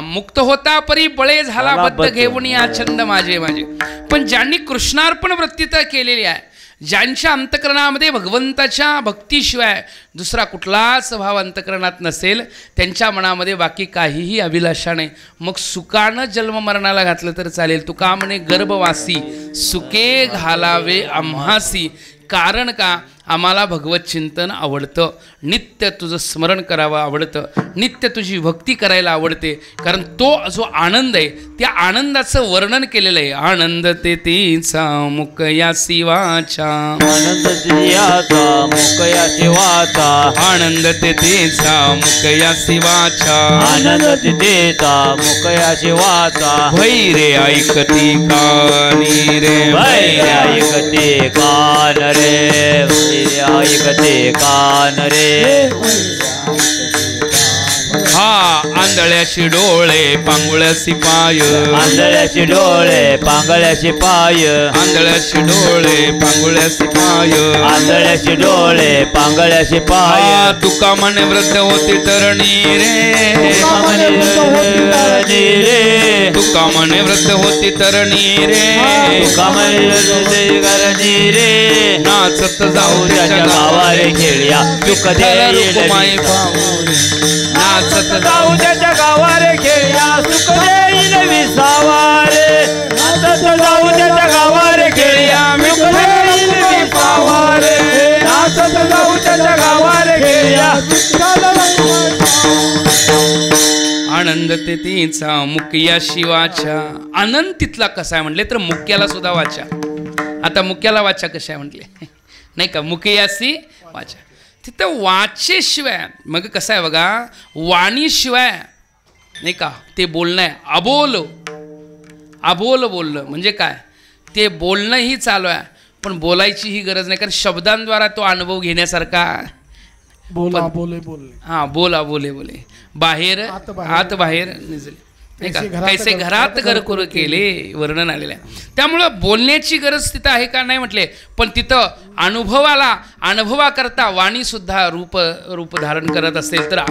मुक्त होता परी बळे झाला बद्ध घेऊन या छंद माझे माझे. पण ज्यांनी कृष्णार्पण वृत्ती तर केलेली आहे, ज्यांच्या अंतकरणामध्ये भगवंताच्या भक्तीशिवाय दुसरा कुठलाच भाव अंतकरणात नसेल, त्यांच्या मनामध्ये बाकी काहीही अभिलाषा नाही. मग सुखानं जन्म मरणाला घातलं तर चालेल. तुका म्हणे गर्भवासी सुखे घालावे आम्हासी. कारण का? आम्हाला भगवत चिंतन आवडतं, नित्य तुझं स्मरण करावं आवडतं, नित्य तुझी भक्ती करायला आवडते. कारण तो जो आनंद आहे त्या आनंदाचं वर्णन केलेलं आहे. आनंद ते तीचा मुकया शिवाचा, आनंद तियाचा मुकया शिवाचा, आनंद ते तीचा मुकया शिवाचा, आनंद तिचा मुकया शिवाचा. भैरे ऐकती कानी रे, भैरे ऐकते कान रे, ऐकते कान रे. हा आंधळ्याशी डोळे पांगुळ्याशी पाय, आंधळ्याशी डोळे पांगळ्याशी पाय, आंधळ्याशी डोळे पांगुळ्याशी पाय, आंधळ्याशी डोळे पांगळ्याशी पाय. तुका म्हणे वृद्ध होती तरणी रे, तुका म्हणे रे, तुका म्हणे वृद्ध होती तरणी रे, तुका म्हणे करणी रे. नाचत जाऊ त्याच्या गावारे खेळ्या सुख देईल नाचत जाऊ त्याच्या गावारे खेळ्या सुख देईल विसावारे. नाचत जाऊ त्याच्या गावारे खेळ्या सुख देईल विसावारे. नाचत जाऊ त्याच्या गावारे खेळ्या. आनंद ते तिचा मुक्या शिवाच्या. आनंद तिथला कसा आहे म्हटले तर मुक्याला सुद्धा वाचा. आता मुक्याला वाचा कशा आहे म्हटले नाही का? मुकयासी वाचा. तिथं वाचेशिवाय मग कसं आहे बघा, वाणीशिवाय नाही का ते बोलणं आहे. अबोल अबोल बोललं म्हणजे काय? ते बोलणंही चालू आहे पण बोलायची ही गरज नाही, कारण शब्दांद्वारा तो अनुभव घेण्यासारखा. बोला बोले बोले, हां बोला बोले बोले, बाहेर आत बाहेर निजले नाही का? कैसे घरात घर करू केले वर्णन आलेलं आहे. त्यामुळं बोलण्याची गरज तिथं आहे का नाही म्हटले, पण तिथं अनुभवाकरता वाणी सुद्धा रूप धारण करत असेल तर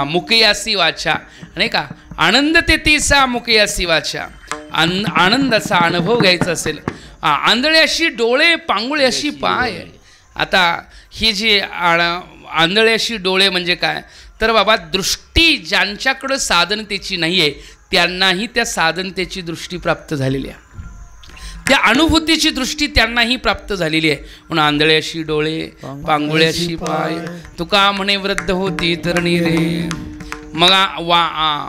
मुकयासी वाचा नाही का? आनंद ते तीसा मुकयासी वाचा. आनंदाचा अनुभव घ्यायचा असेल. आंधळ्याशी डोळे पांगुळ्याशी पाय. आता ही जी आंधळ्याशी डोळे म्हणजे काय तर बाबा, दृष्टी ज्यांच्याकडं साधनतेची नाही आहे त्यांनाही त्या साधनतेची दृष्टी प्राप्त झालेली आहे, त्या अनुभूतीची दृष्टी त्यांनाही प्राप्त झालेली आहे. म्हणून आंधळ्याशी डोळे पांगुळ्याशी पाय, तुका म्हणे वृद्ध होती तरणी रे. मग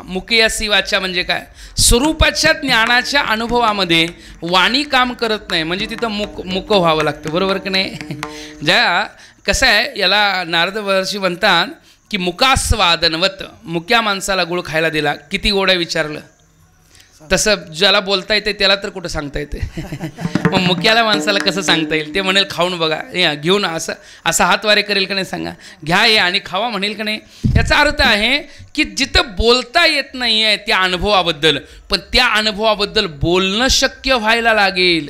मुकयासी वाचा म्हणजे काय? स्वरूपाच्या ज्ञानाच्या अनुभवामध्ये वाणी काम करत नाही, म्हणजे तिथं मुक व्हावं लागतं, बरोबर की नाही? ज्या कसं आहे, याला नारद महर्षी म्हणतात की मुकास्वादनवत, मुक्या माणसाला गुळ खायला दिला, किती गोड आहे विचारलं, तसं ज्याला बोलता येते त्याला तर कुठं सांगता येते. मग मुक्याला माणसाला कसं सांगता येईल? ते म्हणेल खाऊन बघा, या घेऊन असं हातवारे करेल का नाही सांगा, घ्या ये आणि खावा म्हणेल का नाही? याचा अर्थ आहे की जिथं बोलता येत नाही आहे त्या अनुभवाबद्दल, पण त्या अनुभवाबद्दल बोलणं शक्य व्हायला लागेल,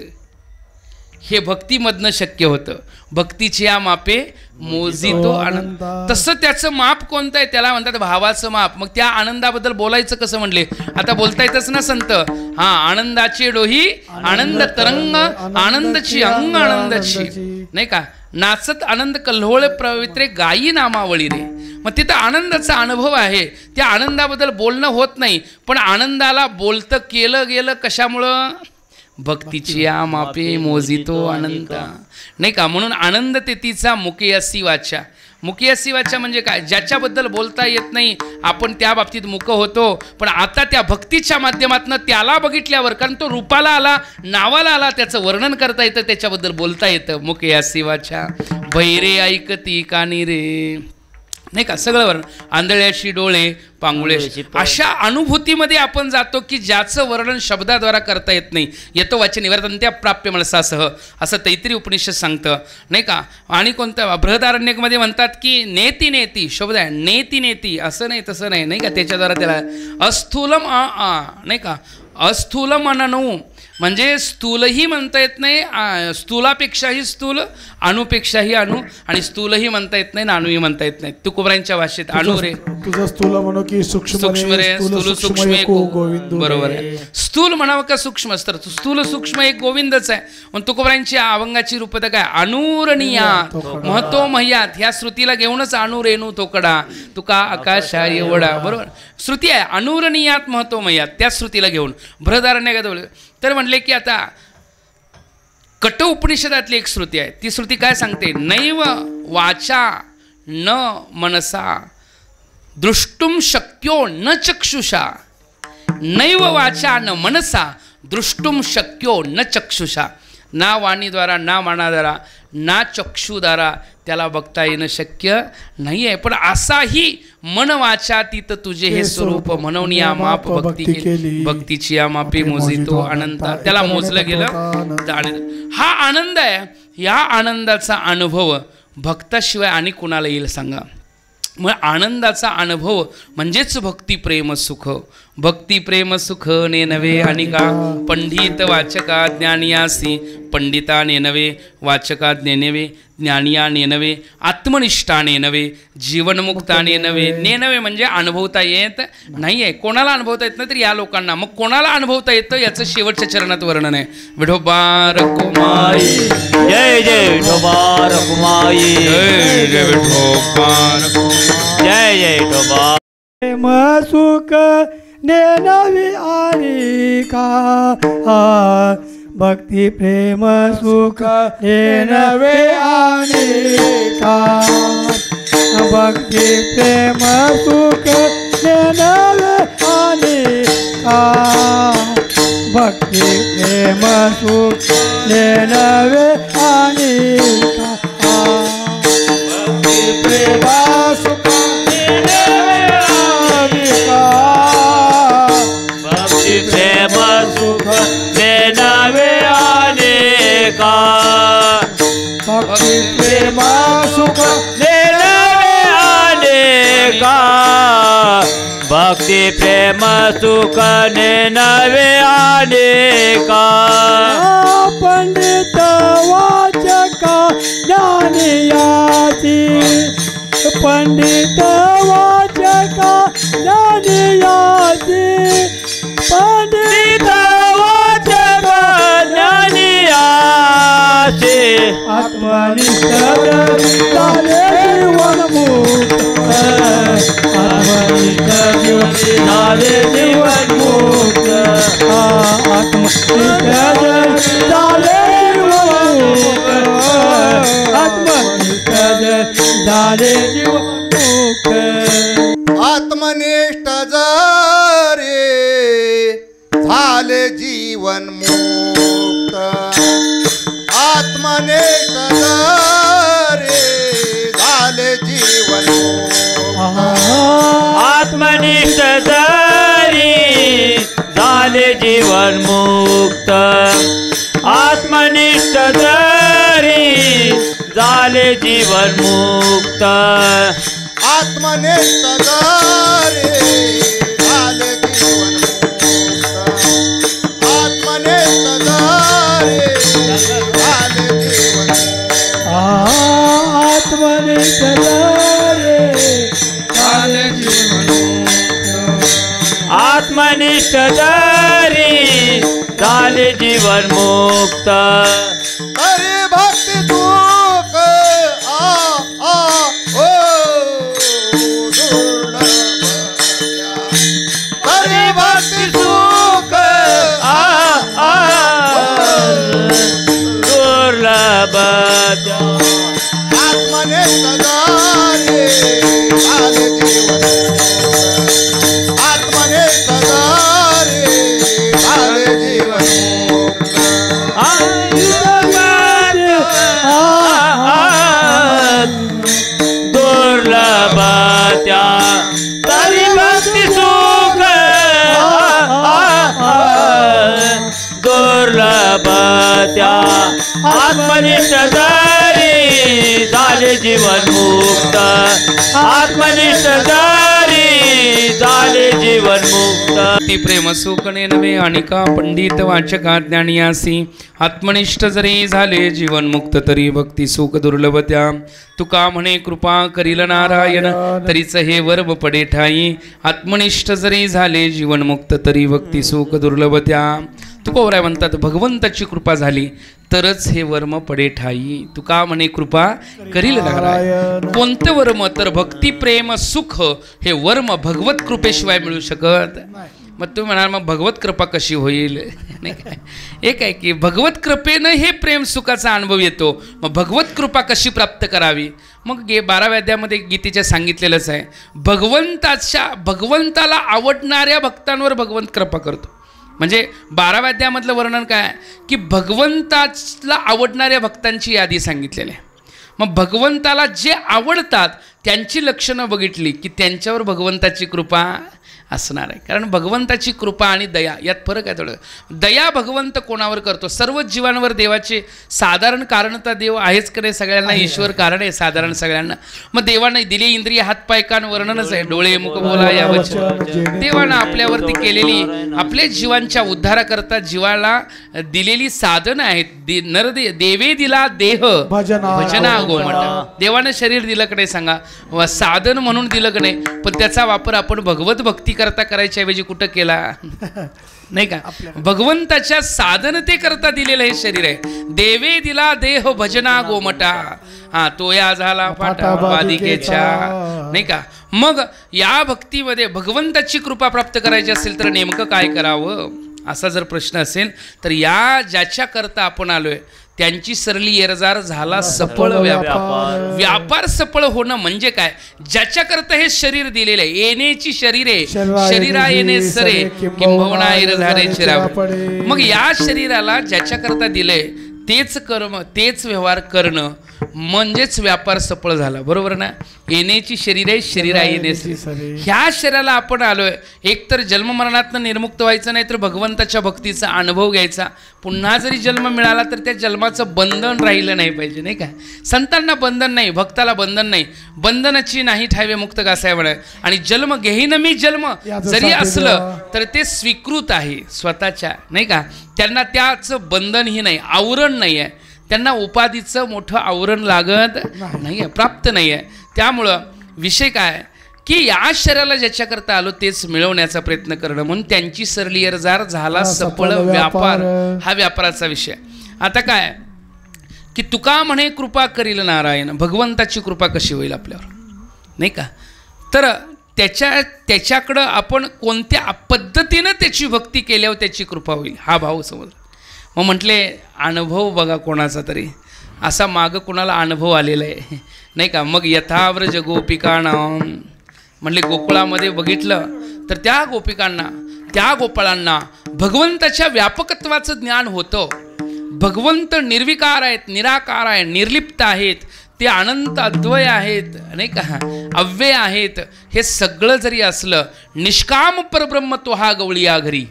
हे भक्तीमधनं शक्य होतं. भक्तीची या मापे मोजितो आनंद. तसं त्याचं माप कोणतं आहे? त्याला म्हणतात भावाचं माप. मग त्या आनंदाबद्दल बोलायचं कसं म्हणले? आता बोलता येतच ना संत. हा, आनंदाची डोही आनंद तरंग, आनंदाची अंग आनंदाची, नाही का? नाचत आनंद कल्होळ प्रवित्रे गायी नामावळी रे. मग तिथं आनंदाचा अनुभव आहे, त्या आनंदाबद्दल बोलणं होत नाही, पण आनंदाला बोलतं केलं गेलं कशामुळं? भक्तीची या मापे मोजितो अनंत, नाही का? म्हणून आनंद तेतीचा मुकेयसी वाचा. मुकेयसी वाचा म्हणजे काय? ज्याच्याबद्दल बोलता येत नाही आपण त्या बाबतीत मुक होतो, पण आता त्या भक्तीच्या माध्यमातून त्याला बघितल्यावर, कारण तो रूपाला आला, नावाला आला, त्याचं वर्णन करता येतं, त्याच्याबद्दल बोलता येतं. मुकेयसी वाचा भैरे ऐकती कानी रे, नाही का? सगळं वर्णन. आंधळ्याशी डोळे पांगुळे, अशा अनुभूतीमध्ये आपण जातो की ज्याचं वर्णन शब्दाद्वारा करता येत नाही. येतो वाचन निवर्तन त्या प्राप्य मनसासह, असं तैत्तिरीय उपनिषद सांगतं, नाही का? आणि कोणतं बृहदारण्यकमध्ये म्हणतात की नेती नेती शब्द आहे, नेती नेती, असं नाही तसं नाही, नाही का? त्याच्याद्वारा त्याला अस्थूलम नाही का? अस्थूलम अननु, म्हणजे स्थूलही म्हणता येत नाही, स्थूलापेक्षाही स्थूल, अणुपेक्षाही अणु, आणि स्थूलही म्हणता येत नाही, अणुही म्हणता येत नाही. तुकोबरांच्या भाषेत अणु रे, तुझं स्थूल म्हणू की सूक्ष्म रे, स्थूल सूक्ष्म एक गोविंद, बरोबर आहे. स्थूल म्हणावं का सूक्ष्म? तर स्थूल सूक्ष्म एक गोविंदच आहे. पण तुकोबरांची अभंगाची रूपता काय? अनुरणीयात महतो मह्यात, ह्या श्रुतीला घेऊनच अणु रेणू तोकडा तुका आकाशा एवढा, बरोबर श्रुती आहे. अनुरणीयात महतो मह्यात, त्या श्रुतीला घेऊन बृहदारण्यकात. तर म्हणले की आता कट उपनिषदातली एक श्रुती आहे, ती श्रुती काय सांगते? नैव वाचा न मनसा दृष्टुम शक्यो न चक्षुषा. नैव वाचा न मनसा दृष्टुम शक्यो न चक्षुषा. ना वाणीद्वारा, ना मनाद्वारा, ना चक्षुद्वारा त्याला बघता येणं शक्य नाही आहे. पण असाही मन वाचातीत तुझे हे स्वरूप म्हणून या माप भक्ती केली. भक्तीची या मापे मोजितो अनंत, त्याला मोजलं गेलं. हा आनंद आहे. या आनंदाचा अनुभव भक्ताशिवाय आणि कुणाला येईल सांगा? मग आनंदाचा अनुभव म्हणजेच भक्ती प्रेम सुख. भक्ती प्रेम सुख ने नवे आणि का पंडित वाचका ज्ञानियासी, पंडिता ने नवे वाचका ज्ञानेवे, ज्ञानिया नेनवे आत्मनिष्ठाने नवे, जीवनमुक्ताने नवे. नेनवे म्हणजे अनुभवता येत नाही आहे. कोणाला अनुभवता येत नाही तर या लोकांना. मग कोणाला अनुभवता येतं याचं शेवटच्या चरणात वर्णन आहे. विठोबा रखुमाई जय जय विठोबा रखुमाई, जय जय विठोबा रखुमाई, जय जय विठोबा. प्रेम सुख नेनवे आणि का, भक्ती प्रेम सुख नेनवे आणि का, भक्ती प्रेम सुख नेनवे आणि का, भक्ती प्रेम सुख नेनवे आणि का, भक्ती प्रेम सुख नेनवे आणि का, भक्ती प्रेम सुख नेनवे आणि का, भक्ती प्रेम सुख नेनवे आणि का, भक्ती प्रेम सुख नेनवे आणि का. पंडित वाचका ज्ञानियासी, पंडित वाचका ज्ञानियासी, पंडित वाचका ज्ञानियासी, आत्मनिष्ठ झाले जीवनमुक्त, आत्मनिष्ठ झाले जीवनमुक्त, आत्मनिष्ठ झाले जीवनमुक्त, आत्मनिष्ठ झाले जीवनमुक्त. आत्मनिष्ठ जरे आत्मनिष्ठ रे झाले जीवन आत्मनिष्ठ जरी झाले जीवन मुक्त आत्मनिष्ठ जरी झाले जीवन मुक्त आत्मनिष्ठ रे झाले जीवन मुक्त आत्मनिष्ठ रे झाले जीवन आत्मनिष्ठ रे झाले जीवन आत्मनिष्ठ जरी झाले जीवन मुक्त तरी भक्ती सुख ओ दुर्लभ तरी भक्ती सुख दुर्लभ आत्मनिष्ठ रे झाले जीवन आत्मनिष्ठ रे झाले जीवन दुर्लभ त्या तरी भक्ती सुख दुर्लभ त्या आत्मनिष्ठ जरी झाले जीवन मुक्त आत्मनिष्ठ जरी झाले जीवन मुक्त ती प्रेम सुकणे नव्हे अनिका पंडित वाचका ज्ञानियासी आत्मनिष्ठ जरी झाले जीवन मुक्त तरी भक्ती सुख दुर्लभ त्या तुका म्हणे कृपा करील नारायण तरीच हे वर्म पडे ठाई आत्मनिष्ठ जरी झाले जीवन मुक्त तरी भक्ती सुख दुर्लभ त्या तुकोवराय म्हणतात भगवंताची कृपा झाली तरच हे वर्म पडे ठाई तुका म्हणे कृपा करील नारायण कोणतं वर्म तर भक्ती प्रेम सुख हे वर्म भगवत कृपेशिवाय मिळू शकत मग तुम्ही म्हणाल मग भगवत कृपा कशी होईल नाही काय एक आहे की भगवत कृपेनं हे प्रेम सुखाचा अनुभव येतो मग भगवत कृपा कशी प्राप्त करावी मग 12व्या अध्यायामध्ये गीतेच्या सांगितलेलंच आहे भगवंताला आवडणाऱ्या भक्तांवर भगवंत कृपा करतो म्हणजे 12व्या अध्यायामधलं वर्णन काय आहे की भगवंताला आवडणाऱ्या भक्तांची यादी सांगितलेली आहे मग भगवंताला जे आवडतात त्यांची लक्षणं बघितली की त्यांच्यावर भगवंताची कृपा असणार आहे कारण भगवंताची कृपा आणि दया यात फरक आहे थोडं दया भगवंत कोणावर करतो सर्व जीवांवर देवाचे साधारण कारणता देव आहेच का नाही सगळ्यांना ईश्वर कारण आहे साधारण सगळ्यांना मग देवाने दिले इंद्रिय हातपाय कान वर्णनच आहे डोळे मुख बोला या वचन देवानं आपल्यावरती केलेली आपल्या जीवांच्या उद्धाराकरता जीवाला दिलेली साधनं आहेत देवे दिला देह भजना गोमटा देवानं शरीर दिलं का नाही सांगा साधन म्हणून दिलं का नाही पण त्याचा वापर आपण भगवत भक्ती करता करायच्या ऐवजी कुठं केला नाही का भगवंताच्या साधनते करता दिलेलं हे शरीर आहे देवे दिला देह भजना गोमटा हा तो या झाला फाटा बालिकेच्या नाही का मग या भक्तीमध्ये भगवंताची कृपा प्राप्त करायची असेल तर नेमकं काय करावं असा जर प्रश्न असेल तर या ज्याच्या करता आपण आलोय त्यांची सरली येरजार झाला सफळ व्यापार सफळ होणं म्हणजे काय ज्याच्याकरता हे शरीर दिलेलं आहे येण्याची शरीरे शरीरा येणे सरे किंबहुना येरझारे चिरावे मग या शरीराला ज्याच्याकरता दिलंय तेच कर्म तेच व्यवहार करणं म्हणजेच व्यापार सफळ झाला बरोबर ना येण्याची शरीरे शरीरा येणे ह्या शरीराला आपण आलोय एकतर जन्ममरणातनं निर्मुक्त व्हायचं नाही तर भगवंताच्या भक्तीचा अनुभव घ्यायचा पुन्हा जरी जन्म मिळाला तर त्या जन्माचं बंधन राहिलं नाही पाहिजे नाही का संतांना बंधन नाही भक्ताला बंधन नाही बंधनाची नाही ठावे मुक्त गासाय म्हणे आणि जन्म घेईन मी जन्म जरी असलं तर ते स्वीकृत आहे स्वतःच्या नाही का त्यांना त्याचं बंधनही नाही आवरण नाही आहे त्यांना उपाधीचं मोठं आवरण लागत नाही आहे प्राप्त नाही आहे त्यामुळं विषय काय की या शरीराला ज्याच्याकरता आलो तेच मिळवण्याचा प्रयत्न करणं म्हणून त्यांची सरली येरजार झाला सफळ व्यापार हा व्यापाराचा विषय आता काय की तुका म्हणे कृपा करील नारायण भगवंताची कृपा कशी होईल आपल्यावर नाही का तर त्याच्याकडं आपण कोणत्या पद्धतीनं त्याची भक्ती केल्यावर त्याची कृपा होईल हा भाव समजला मग म्हटले अनुभव बघा कोणाचा तरी असा मागं कोणाला अनुभव आलेला आहे नाही का मग यथाव्रज गोपिकाणाम म्हणले गोकुळामध्ये बघितलं तर त्या गोपिकांना त्या गोपाळांना भगवंताच्या व्यापकत्वाचं ज्ञान होतं भगवंत निर्विकार आहेत, निराकार आहे, निर्लिप्त आहेत, ते अनंत अद्वय आहेत, नाही का, अव्यय आहेत. हे सगळं जरी असलं, निष्काम परब्रह्म तो हा गवळीया घरी,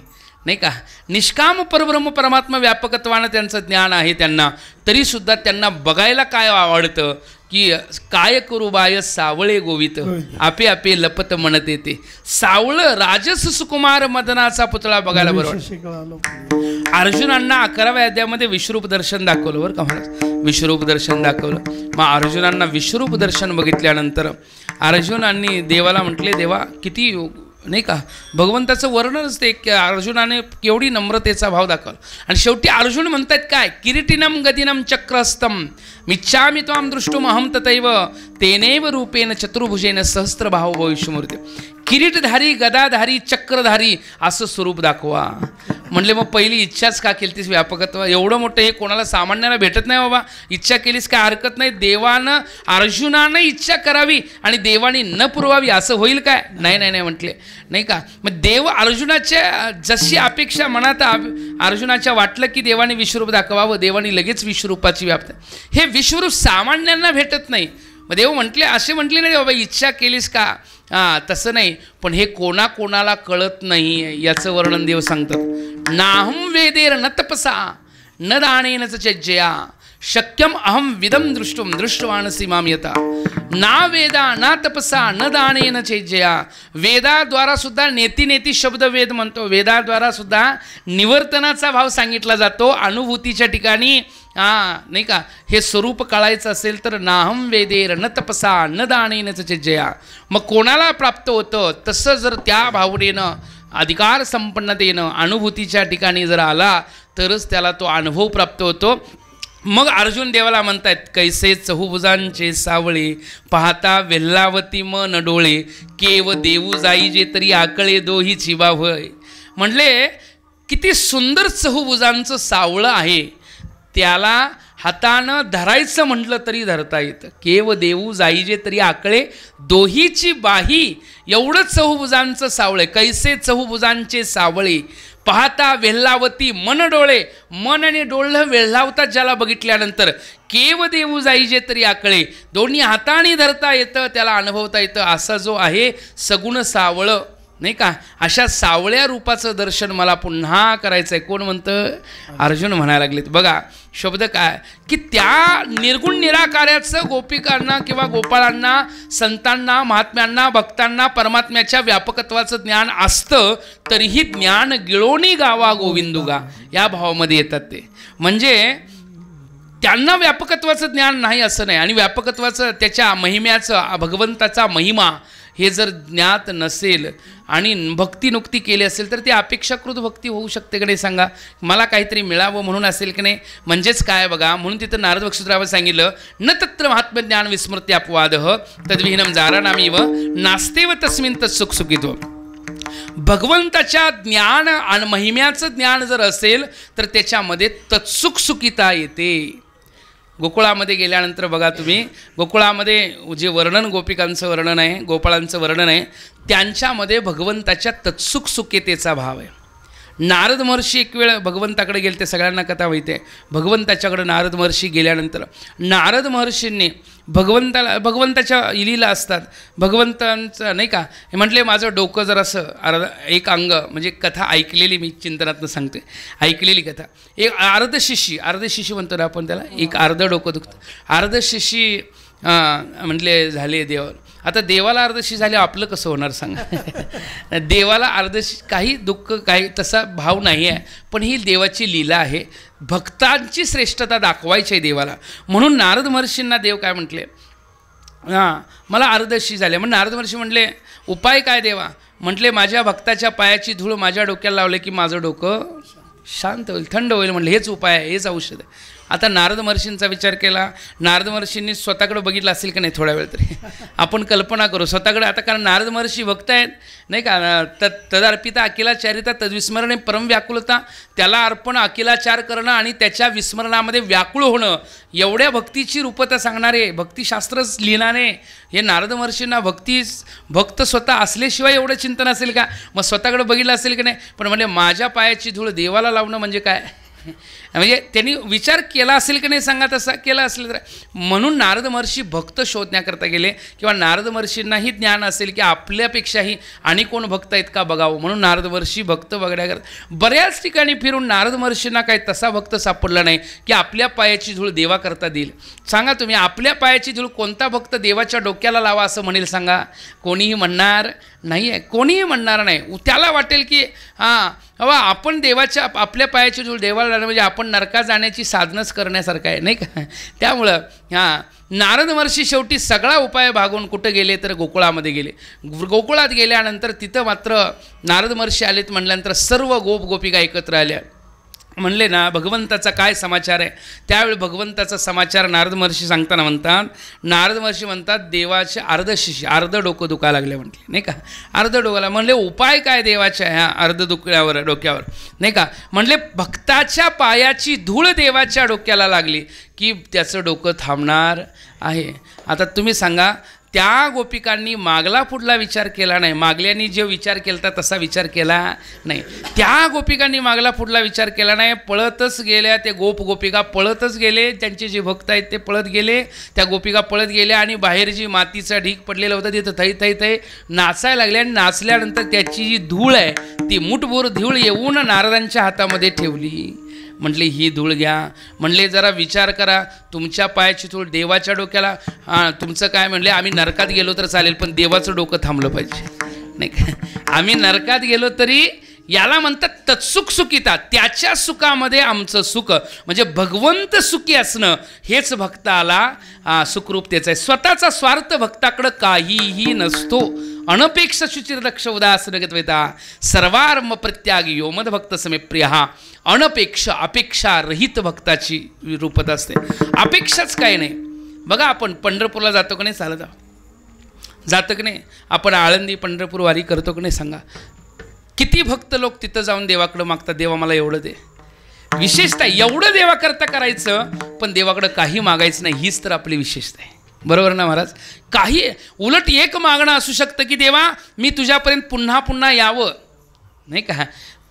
नाही का, निष्काम परब्रह्म परमात्मा व्यापकत्वानं त्यांचं ज्ञान आहे त्यांना, तरीसुद्धा त्यांना बघायला काय आवडतं की काय करू बाय सावळे गोवित आपे आपे लपत म्हणत येते. सावळं राजस सुकुमार मदनाचा पुतळा बघायला बरोबर. अर्जुनांना 11व्या अध्यायामध्ये विश्वरूप दर्शन दाखवलं बरं का, मला विश्वरूप दर्शन दाखवलं. मग अर्जुनांना विश्वरूप दर्शन बघितल्यानंतर अर्जुनांनी देवाला म्हटले, देवा किती, नाही का, भगवंताचं वर्णनच ते की अर्जुनाने केवढी नम्रतेचा भाव दाखवला. आणि शेवटी अर्जुन म्हणतात काय, किरीटिनम गदिनम चक्रस्तम मिच्छामि त्वां दृष्टुमहं तथैव तेनैव रूपेण चतुर्भुजेन सहस्त्रबाहो भविष्यमूर्ती. किरीटधारी, गदाधारी, चक्रधारी असं स्वरूप दाखवा. म्हणले मग पहिली इच्छाच का केली तीस व्यापकत्व, एवढं मोठं हे कोणाला सामान्याला भेटत नाही बाबा, इच्छा केलीस काय हरकत नाही. देवानं अर्जुनानं इच्छा करावी आणि देवानी न पुरवावी असं होईल काय, नाही नाही नाही म्हटले, नाही का. मग देव अर्जुनाच्या जशी अपेक्षा मनात अर्जुनाच्या वाटलं की देवाने विश्वरूप दाखवावं, देवाने लगेच विश्वरूपाची व्याप्त. हे विश्वरूप सामान्यांना भेटत नाही. मग देव म्हटले, असे म्हटले नाही बाबा इच्छा केलीस का, तसं नाही, पण हे कोणाकोणाला कळत नाही याचं वर्णन देव सांगतात. नाहं वेदेर न तपसा न दानेन च चज्जया शक्यम अहम विदम दृष्टुम दृष्टवानसी माम यथा. ना वेदा ना तपसा न दानेन चैज्जया. वेदाद्वारा सुद्धा नेती शब्द वेद म्हणतो, वेदाद्वारा सुद्धा निवर्तनाचा भाव सांगितला जातो अनुभूतीच्या ठिकाणी. नाही का, हे स्वरूप कळायचं असेल तर नाहम वेदेर न तपसा न दानेन च चैज्जया. मग कोणाला प्राप्त होतं तसं जर त्या भावनेनं अधिकार संपन्नतेनं अनुभूतीच्या ठिकाणी जर आला तरच त्याला तो अनुभव प्राप्त होतो. मग अर्जुन देवाला म्हणतात, कैसे चहुभुजांचे सावळे पाहता वेल्लावती मन डोळे केव देऊ जाई जे तरी आकळे दोही चिवा होय. म्हणले किती सुंदर चहुभुजांचं सावळं आहे, त्याला हातानं धरायचं म्हटलं तरी धरता येतं. केव देऊ जाईजे तरी आकळे दोहीची बाही, एवढं चहुभुजांचं सावळे. कैसे चहुभुजांचे सावळे पाहता वेल्लावती मन डोळे, मन आणि डोळं वेल्लावतात ज्याला बघितल्यानंतर. केव देऊ जाईजे तरी आकळे, दोन्ही हाताने धरता येतं, त्याला अनुभवता येतं. असा जो आहे सगुण सावळं, नाही का, अशा सावळ्या रूपाचं दर्शन मला पुन्हा करायचं आहे. कोण म्हणतं, अर्जुन म्हणायला लागलेत. बघा शब्द काय की त्या निर्गुण निराकार्याचं गोपिकांना किंवा गोपाळांना, संतांना, महात्म्यांना, भक्तांना परमात्म्याच्या व्यापकत्वाचं ज्ञान असतं, तरीही ज्ञान गिळोनी गावा गोविंदुगा या भावामध्ये येतात ते. म्हणजे त्यांना व्यापकत्वाचं ज्ञान नाही असं नाही, आणि व्यापकत्वाचं त्याच्या महिम्याचं, भगवंताचा महिमा हे जर ज्ञात नसेल आणि भक्ती नुक्ती केली असेल तर ती अपेक्षाकृत भक्ती होऊ शकते की नाही सांगा. मला काहीतरी मिळावं म्हणून असेल की नाही. म्हणजेच काय बघा, म्हणून तिथं नारद बक्षुद्रावर सांगितलं, न तत्र महात्मज्ञान विस्मृती अपवाद तद्विहीनम जारानामीव नास्तेव तस्मिन तत्सुख सुखित्व. भगवंताच्या ज्ञान आणि महिम्याचं ज्ञान जर असेल तर त्याच्यामध्ये तत्सुख सुखिता येते. गोकुळामध्ये गेल्यानंतर बघा तुम्ही, गोकुळामध्ये जे वर्णन गोपिकांचं वर्णन आहे, गोपाळांचं वर्णन आहे, त्यांच्यामध्ये भगवंताच्या तत्सुख सुखितेचा भाव आहे. नारद महर्षी एक वेळ भगवंताकडे गेले, ते सगळ्यांना कथा माहिती आहे. भगवंताच्याकडे नारद महर्षी गेल्यानंतर नारद महर्षींनी भगवंताच्या इलीला असतात, भगवंतांचं नाही का, हे म्हटले माझं डोकं जरासं एक अंग, म्हणजे कथा ऐकलेली मी चिंतनातनं सांगते, ऐकलेली कथा. एक अर्धशिशी म्हणतो ना आपण त्याला, एक अर्ध डोकं दुखतं, अर्धशिशी म्हटले झाले देवावर. आता देवाला अर्धशी झाले आपलं कसं होणार सांगा. देवाला अर्धशी काही दुःख काही तसा भाव नाही आहे, पण ही देवाची लीला आहे, भक्तांची श्रेष्ठता दाखवायची आहे देवाला. म्हणून नारद महर्षींना देव काय म्हटले, मला अर्धशी झाले. मग नारद महर्षी म्हटले उपाय काय देवा. म्हटले माझ्या भक्ताच्या पायाची धूळ माझ्या डोक्याला लावले की माझं डोकं शांत होईल, थंड होईल. म्हटलं हेच उपाय आहे, हेच औषध आहे. आता नारद महर्षींचा विचार केला, नारद महर्षींनी स्वतःकडे बघितलं असेल की नाही थोड्या वेळ तरी. आपण कल्पना करू स्वतःकडे. आता कारण नारद महर्षी भक्त आहेत नाही का, तदर्पिता अखिलाचारिता तद्विस्मरणे परम व्याकुलता, त्याला अर्पण अखिलाचार करणं आणि त्याच्या विस्मरणामध्ये व्याकुळ होणं, एवढ्या भक्तीची रूपता सांगणारे, भक्तिशास्त्रच लिहिणारे हे नारद महर्षींना भक्त स्वतः असल्याशिवाय एवढं चिंतन असेल का. मग स्वतःकडे बघितलं असेल की नाही. पण म्हणजे माझ्या पायाची धूळ देवाला लावणं म्हणजे काय. म्हणजे त्यांनी विचार केला असेल की नाही सांगा, तसा केला असेल तर. म्हणून नारद महर्षी भक्त शोधण्याकरता गेले, किंवा नारद महर्षींनाही ज्ञान असेल की आपल्यापेक्षाही आणि कोण भक्त आहेत का बघावं, म्हणून नारद महर्षी भक्त बघण्याकरता बऱ्याच ठिकाणी फिरून नारद महर्षींना काही तसा भक्त सापडला नाही की आपल्या पायाची धूळ देवाकरता देईल. सांगा तुम्ही, आपल्या पायाची धूळ कोणता भक्त देवाच्या डोक्याला लावा असं म्हणेल सांगा? कोणीही म्हणणार नाही आहे, कोणीही म्हणणार नाही. त्याला वाटेल की हां बाबा आपण देवाच्या आपल्या पायाची धूळ देवाला लावणं म्हणजे आपण नरकात जाण्याची साधनच करण्यासारखं आहे, नाही का? त्यामुळं नारद महर्षी शेवटी सगळा उपाय भागून कुठं गेले तर गोकुळामध्ये गेले. गोकुळात गेल्यानंतर तिथं मात्र नारद महर्षी आलेत म्हटल्यानंतर सर्व गोपिका एकत्र आल्या. म्हणले ना भगवंताचा काय समाचार आहे? त्यावेळी भगवंताचा समाचार नारद महर्षी सांगताना म्हणतात, नारद महर्षी म्हणतात देवाचे अर्ध डोकं दुखायला लागले म्हटले, नाही का? अर्ध डोक्याला म्हणले उपाय काय देवाच्या ह्या अर्ध डोक्यावर, नाही का? म्हणले भक्ताच्या पायाची धूळ देवाच्या डोक्याला लागली की त्याचं डोकं थांबणार आहे. आता तुम्ही सांगा, त्या गोपिकांनी मागला पुढला विचार केला नाही, मागल्यांनी जे विचार केला तसा विचार केला नाही. त्या गोपिकांनी मागला पुढला विचार केला नाही, पळतच गेल्या. ते गोपिका पळतच गेले, त्यांचे जे भक्त आहेत ते पळत गेले, त्या गोपिका पळत गेल्या आणि बाहेर जी मातीचा ढीग पडलेला होता तिथं थै नाचायला लागले. आणि नाचल्यानंतर त्याची जी धूळ आहे ती मुठभर धूळ येऊन नारदांच्या हातामध्ये ठेवली. म्हटले ही धूळ घ्या. म्हणले जरा विचार करा, तुमच्या पायाची धूळ देवाच्या डोक्याला, तुमचं काय? म्हणले आम्ही नरकात गेलो तर चालेल पण देवाचं डोकं थांबलं पाहिजे, नाही का? आम्ही नरकात गेलो तरी याला म्हणतात तत्सुख सुखिता, त्याच्या सुखामध्ये आमचं सुख. म्हणजे भगवंत सुखी असणं हेच भक्ताला सुखरूपतेचं आहे. स्वतःचा स्वार्थ भक्ताकडं काहीही नसतो. अनपेक्ष शुचिर्दक्ष उदासन गत्वेता सर्वार्म प्रत्याग योमद भक्त समे प्रिया. अनपेक्ष अपेक्षा रहित भक्ताची रूपता असते. अपेक्षाच काही नाही. बघा आपण पंढरपूरला जातो की नाही, चालत जातो की नाही? आपण आळंदी पंढरपूर वारी करतो की नाही सांगा? किती भक्त लोक तिथं जाऊन देवाकडं मागतात, देवा मला एवढं दे. विशेषतः एवढं देवाकरता करायचं पण देवाकडं काही मागायचं नाही, हीच तर आपली विशेषता आहे. बरोबर ना महाराज? काही उलट एक मागणं असू शकतं की देवा मी तुझ्यापर्यंत पुन्हा पुन्हा यावं, नाही का?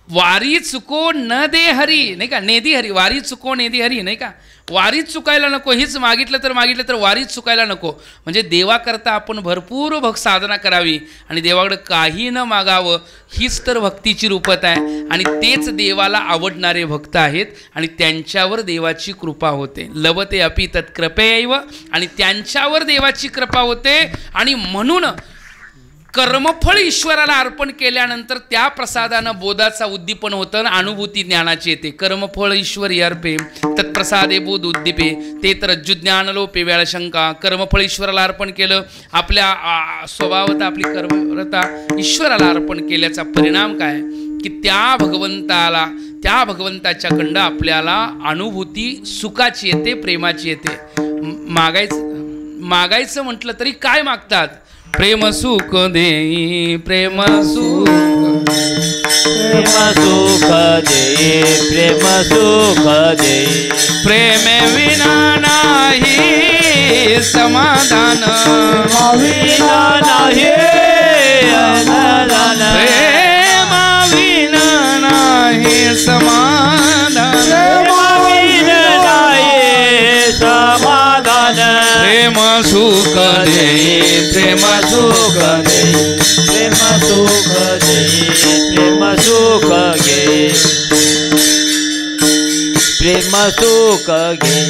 वारी चुको न दे हरी, नाही का? नेदी हरी, वारी चुको नेदी हरी, नाही का? वारीच चुकायला नको, हीच मागितलं तर वारीच चुकायला नको. म्हणजे देवाकरता आपण भरपूर साधना करावी आणि देवाकडे काही न मागावं, हीच तर भक्तीची रूपत आहे. आणि तेच देवाला आवडणारे भक्त आहेत आणि त्यांच्यावर देवाची कृपा होते. लभते अपि तत्कृपेयैव, आणि त्यांच्यावर देवाची कृपा होते. आणि म्हणून कर्मफळ ईश्वराला अर्पण केल्यानंतर त्या प्रसादानं बोधाचा उद्दीपन होतं, अनुभूती ज्ञानाची येते. कर्मफळ ईश्वरी अर्पे तत्प्रसादे बोध उद्दीपे ते तर ज्ञानलोपे वेळशंका. कर्मफळ ईश्वराला अर्पण केलं, आपल्या स्वभावता आपली कर्मवरता ईश्वराला अर्पण केल्याचा परिणाम काय की त्या भगवंताच्याकडं आपल्याला अनुभूती सुखाची येते, प्रेमाची येते. मागायचं म्हटलं तरी काय मागतात? प्रेम सुख देई, प्रेम सुख, प्रेम सुख दे, प्रेम सुख दे. प्रेम विना नाही समाधान, विना नाही समाधान. प्रेम विना नाही समाधान, विना नाही समाधान. प्रेम सुख दे, प्रेम सुख दे, प्रेम सुख दे, प्रेम सुख घे. प्रेम सुख घे,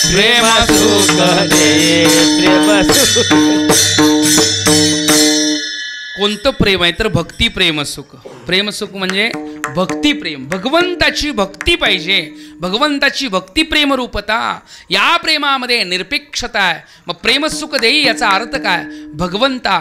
प्रेम सुख दे, प्रेम सुख. कोणतं प्रेम आहे तर भक्तिप्रेम सुख. प्रेमसुख म्हणजे भक्तिप्रेम, भगवंताची भक्ती पाहिजे, भगवंताची भक्तिप्रेम रूपता. या प्रेमामध्ये निरपेक्षता आहे. मग प्रेमसुख देई याचा अर्थ काय? भगवंता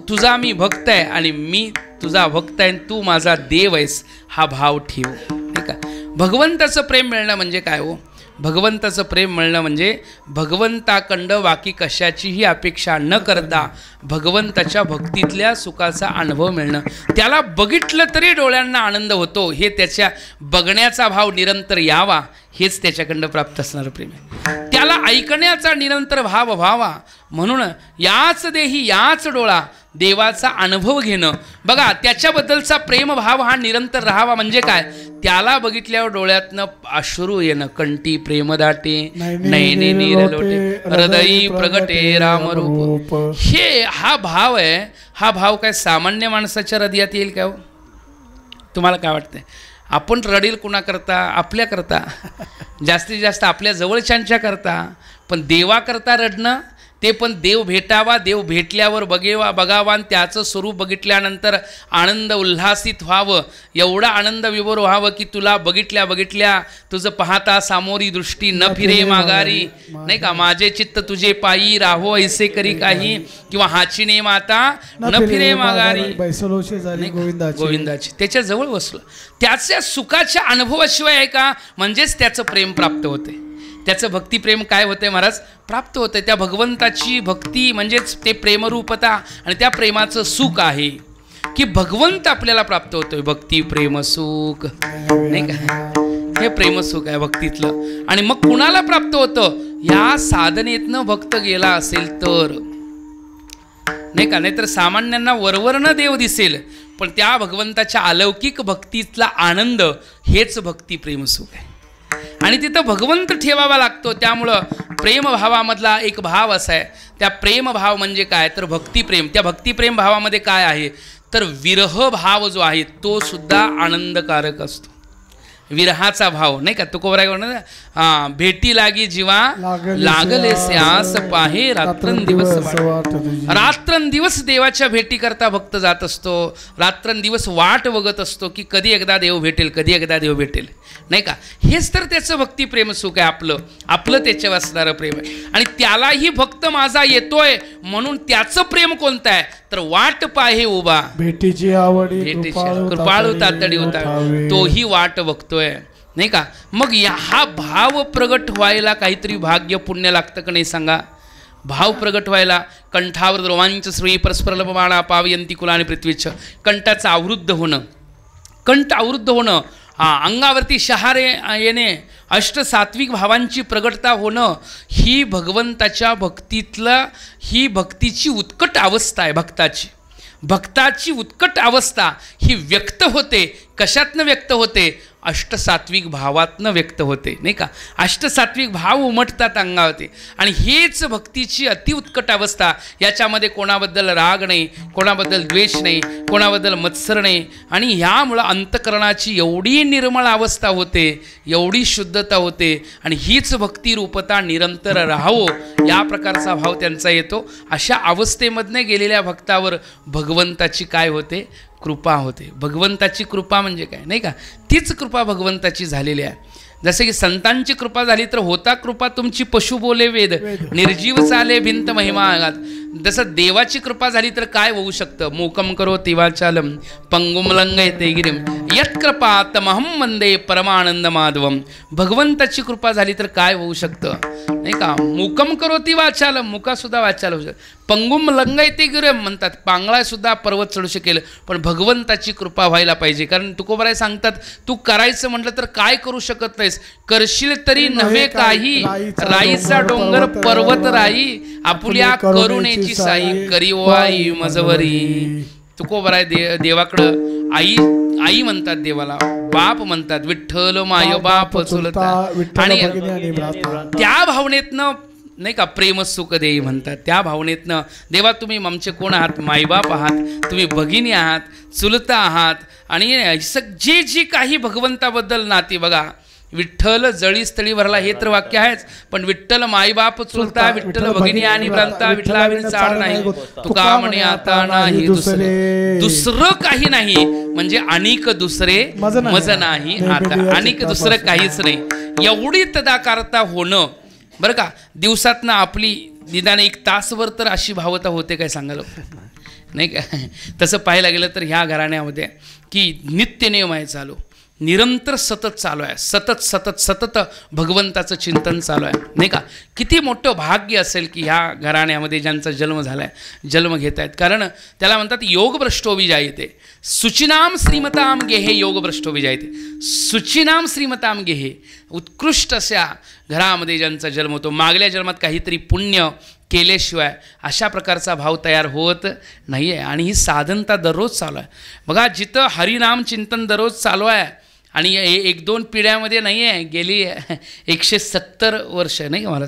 तुझा मी भक्त आहे आणि मी तुझा भक्त आहे, तू माझा देव आहेस, हा भाव ठेव, नाही का? भगवंताचं प्रेम मिळणं म्हणजे काय हो? भगवंताचं प्रेम मिळणं म्हणजे भगवंताकडं बाकी कशाचीही अपेक्षा न करता भगवंताच्या भक्तीतल्या सुखाचा अनुभव मिळणं. त्याला बघितलं तरी डोळ्यांना आनंद होतो, हे त्याच्या बघण्याचा भाव निरंतर यावा हेच त्याच्याकडनं प्राप्त असणारं प्रेम आहे. त्याला ऐकण्याचा निरंतर भाव व्हावा म्हणून याच देही याच डोळा देवाचा अनुभव घेणं. बघा त्याच्याबद्दलचा प्रेमभाव हा निरंतर राहावा म्हणजे काय, त्याला बघितल्यावर डोळ्यातनं अश्रू येणं, कंठी प्रेम दाटे नैने नीर लोटे हृदयी प्रगटे रामरूप. हे हा भाव आहे. हा भाव काय सामान्य माणसाच्या हृदयात येईल का हो? तुम्हाला काय वाटतंय? आपण रडेल कुणाकरता? आपल्याकरता, जास्तीत जास्त आपल्या जवळच्यांच्या करता. पण देवाकरता रडणं, ते पण देव भेटावा, देव भेटल्यावर बघावा आणि त्याचं स्वरूप बघितल्यानंतर आनंद उल्हासित व्हावं, एवढा आनंद विभोर व्हावं की तुला बघितल्या तुझं पाहता सामोरी दृष्टी न फिरे माघारी, नाही का. माझे चित्त तुझे पायी राहो ऐसे करी काही, किंवा हाचिने माता न फिरे माघारी गोविंदाची. त्याच्या जवळ बसलं, त्याच्या सुखाच्या अनुभवाशिवाय आहे का, म्हणजेच त्याचं प्रेम प्राप्त होते. त्याचं भक्तिप्रेम काय होते महाराज, प्राप्त होते. त्या भगवंताची भक्ती म्हणजेच ते प्रेमरूपता आणि त्या प्रेमाचं सुख आहे की भगवंत आपल्याला प्राप्त होतोय. भक्ती प्रेम सुख, नाही का, हे प्रेमसुख आहे भक्तीतलं. आणि मग कुणाला प्राप्त होतं, या साधनेतनं भक्त गेला असेल तर, नाही का. नाहीतर सामान्यांना वरवरनं देव दिसेल, पण त्या भगवंताच्या अलौकिक भक्तीतला आनंद हेच भक्ती प्रेमसुख आहे. आणि तिथं भगवंत ठेवावा लागतो. त्यामुळं प्रेमभावामधला एक भाव असा आहे. त्या प्रेमभाव म्हणजे काय तर भक्तिप्रेम. त्या भक्तिप्रेम भावामध्ये काय आहे तर विरह भाव जो आहे तो सुद्धा आनंदकारक असतो. विरहाचा भाव, नाही का. तुकोबराय भेटी लागी जीवा लागले स्यास पाहे रात्रंदिवस. रात्रंदिवस देवाच्या भेटी करता भक्त जात असतो. रात्रंदिवस वाट बघत असतो की कधी एकदा देव भेटेल, कधी एकदा देव भेटेल, नाही का. हेच तर त्याचं भक्तिप्रेम सुख आहे. आपलं त्याच्यावर असणारं प्रेम आहे. आणि त्यालाही भक्त माझा येतोय म्हणून त्याचं प्रेम कोणतं आहे तर वाट पाहे उभा भेटीची आवडी कृपाळू तातडी होता, तोही वाट बघतोय, नाही का. मग हा भाव प्रगट व्हायला काहीतरी भाग्य पुण्य लागतं का नाही सांगा. भाव प्रगट व्हायला कंठावर रोमांच श्री परस्पर लपमाणा पावयंती कुलाने पृथ्वीच. कंठाचं आवृद्ध होणं, कंठ आवृद्ध होणं, अंगावरती शहारे येणे, अष्टसात्विक भावांची प्रगटता होणं, ही भगवंताच्या भक्तीतलं ही भक्तीची उत्कट अवस्था आहे. भक्ताची उत्कट अवस्था ही व्यक्त होते. कशातनं व्यक्त होते, अष्टसात्विक भावातनं व्यक्त होते, नाही का. अष्टसात्विक भाव उमटतात अंगावरती. आणि हेच भक्तीची अतिउत्कट अवस्था. याच्यामध्ये कोणाबद्दल राग नाही, कोणाबद्दल द्वेष नाही, कोणाबद्दल मत्सर नाही. आणि ह्यामुळं अंतकरणाची एवढी निर्मळ अवस्था होते, एवढी शुद्धता होते. आणि हीच भक्तिरूपता निरंतर राहावो या प्रकारचा भाव त्यांचा येतो. अशा अवस्थेमधनं गेलेल्या भक्तावर भगवंताची काय होते, कृपा होते. भगवंताची कृपा म्हणजे काय, नाही का. तीच कृपा भगवंताची झालेली आहे. जसे की संतांची कृपा झाली तर होता कृपा तुमची पशु बोले वेद, निर्जीव चाले भिंत महिमा आगात. जसं देवाची कृपा झाली तर काय होऊ शकतं, मोकम करो तिवाचालम पंगुम लंघयते गिरिम यत कृपा तमहम वंदे परमानंद माधवम. भगवंताची कृपा झाली तर काय होऊ शकतं, नाही का. मुकम करो तिवाचालम, मुकासुद्धा वाचाल होऊ शकतं. पंगुम लंघयते गिरिम म्हणतात, पांगळासुद्धा पर्वत चढू शकेल. पण भगवंताची कृपा व्हायला पाहिजे. कारण तुकोबराय सांगतात, तू करायचं म्हटलं तर काय करू शकत नाहीस, करशील तरी नव्हे काही, राईचा डोंगर पर्वत राई, आपुल्या करुणेची साई करी वाई मजवरी. तुकोबराय देवाकडं आई म्हणतात, देवाला बाप म्हणतात, विठ्ठल माय बाप चुलता. आणि त्या भावनेतनं, नाही का, प्रेम सुख देई म्हणतात. त्या भावनेतनं देवा तुम्ही आमचे कोण आहात, मायबाप आहात, तुम्ही भगिनी आहात, चुलता आहात. आणि जे जी काही भगवंताबद्दल नाती बघा, विठ्ठल जळी स्थळी भरला हे तर वाक्य आहेच. पण विठ्ठल मायबाप चुलता, विठ्ठल भगिनी आणि भ्रांता, विठ्ठलाविन चाड नाही, तुका म्हणे आता नाही दुसरं काही नाही. म्हणजे अनिक दुसरे मज नाही आता, अनिक दुसरं काहीच नाही. एवढी तदाकारता होणं, बरं का. दिवसातनं आपली निदान 1 तासभर तर अशी भावता होते काय सांगायला, नाही का. तसं पाहायला गेलं तर ह्या घराण्यामध्ये की नित्य नियम आहे चालू. निरंतर सतत चालू आहे, सतत सतत सतत भगवंताचं चिंतन चालू आहे, नाही का. किती मोठं भाग्य असेल की ह्या घराण्यामध्ये ज्यांचा जन्म झाला आहे, जन्म घेत आहेत. कारण त्याला म्हणतात योगभ्रष्टो विजायते, सुचिनाम श्रीमताम गेहे योगभ्रष्टो विजायते. सुचिनाम श्रीमताम गेहे, उत्कृष्ट अशा घरामध्ये ज्यांचा जन्म होतो, मागल्या जन्मात काहीतरी पुण्य केल्याशिवाय अशा प्रकारचा भाव तयार होत नाही आहे. आणि ही साधनता दररोज चालू आहे. बघा, जिथं हरिनाम चिंतन दररोज चालू आहे आणि हे 1-2 पिढ्यामध्ये नाही आहे, गेली 170 वर्ष, नाही का मला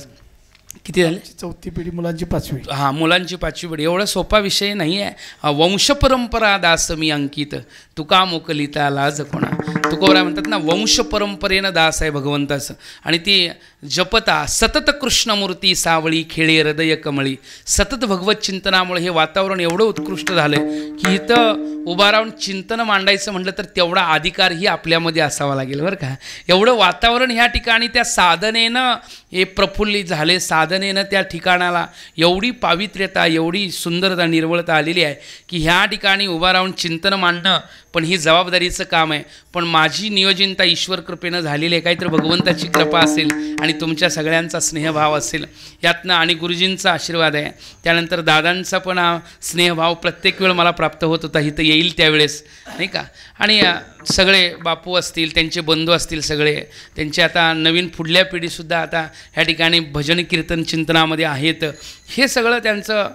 किती झाले, 4थी पिढी, मुलांची 5वी. हां, मुलांची 5वी पिढी. एवढा सोपा विषय नाही आहे. वंशपरंपरा दास मी अंकित, तुका मोकलिता लाज कोणा. तुकोबराय म्हणतात ना, वंशपरंपरेनं दास आहे भगवंताचं. आणि ती जपता सतत कृष्णमूर्ती सावळी खेळे हृदय कमळी. सतत भगवत चिंतनामुळे हे वातावरण एवढं उत्कृष्ट झालं की इथं उभा राहून चिंतन मांडायचं म्हटलं तर तेवढा अधिकारही आपल्यामध्ये असावा लागेल बरं का. एवढं वातावरण ह्या ठिकाणी त्या साधनेनं हे प्रफुल्लित झाले, साधनेनं त्या ठिकाणाला एवढी पावित्र्यता, एवढी सुंदरता, निर्मळता आलेली आहे की ह्या ठिकाणी उभा राहून चिंतन मांडणं पण ही जबाबदारीचं काम आहे. पण माझी नियोजनता ईश्वर कृपेनं झालेली आहे. काहीतरी भगवंताची कृपा असेल आणि तुमच्या सगळ्यांचा स्नेहभाव असेल यातनं, आणि गुरुजींचा आशीर्वाद आहे. त्यानंतर दादांचा पण स्नेहभाव प्रत्येक वेळ मला प्राप्त होत होता, इथं येईल त्यावेळेस, नाही का. आणि सगळे बापू असतील, त्यांचे बंधू असतील, सगळे त्यांचे आता नवीन पुढल्या पिढीसुद्धा आता ह्या ठिकाणी भजन कीर्तन चिंतनामध्ये आहेत. हे सगळं त्यांचं,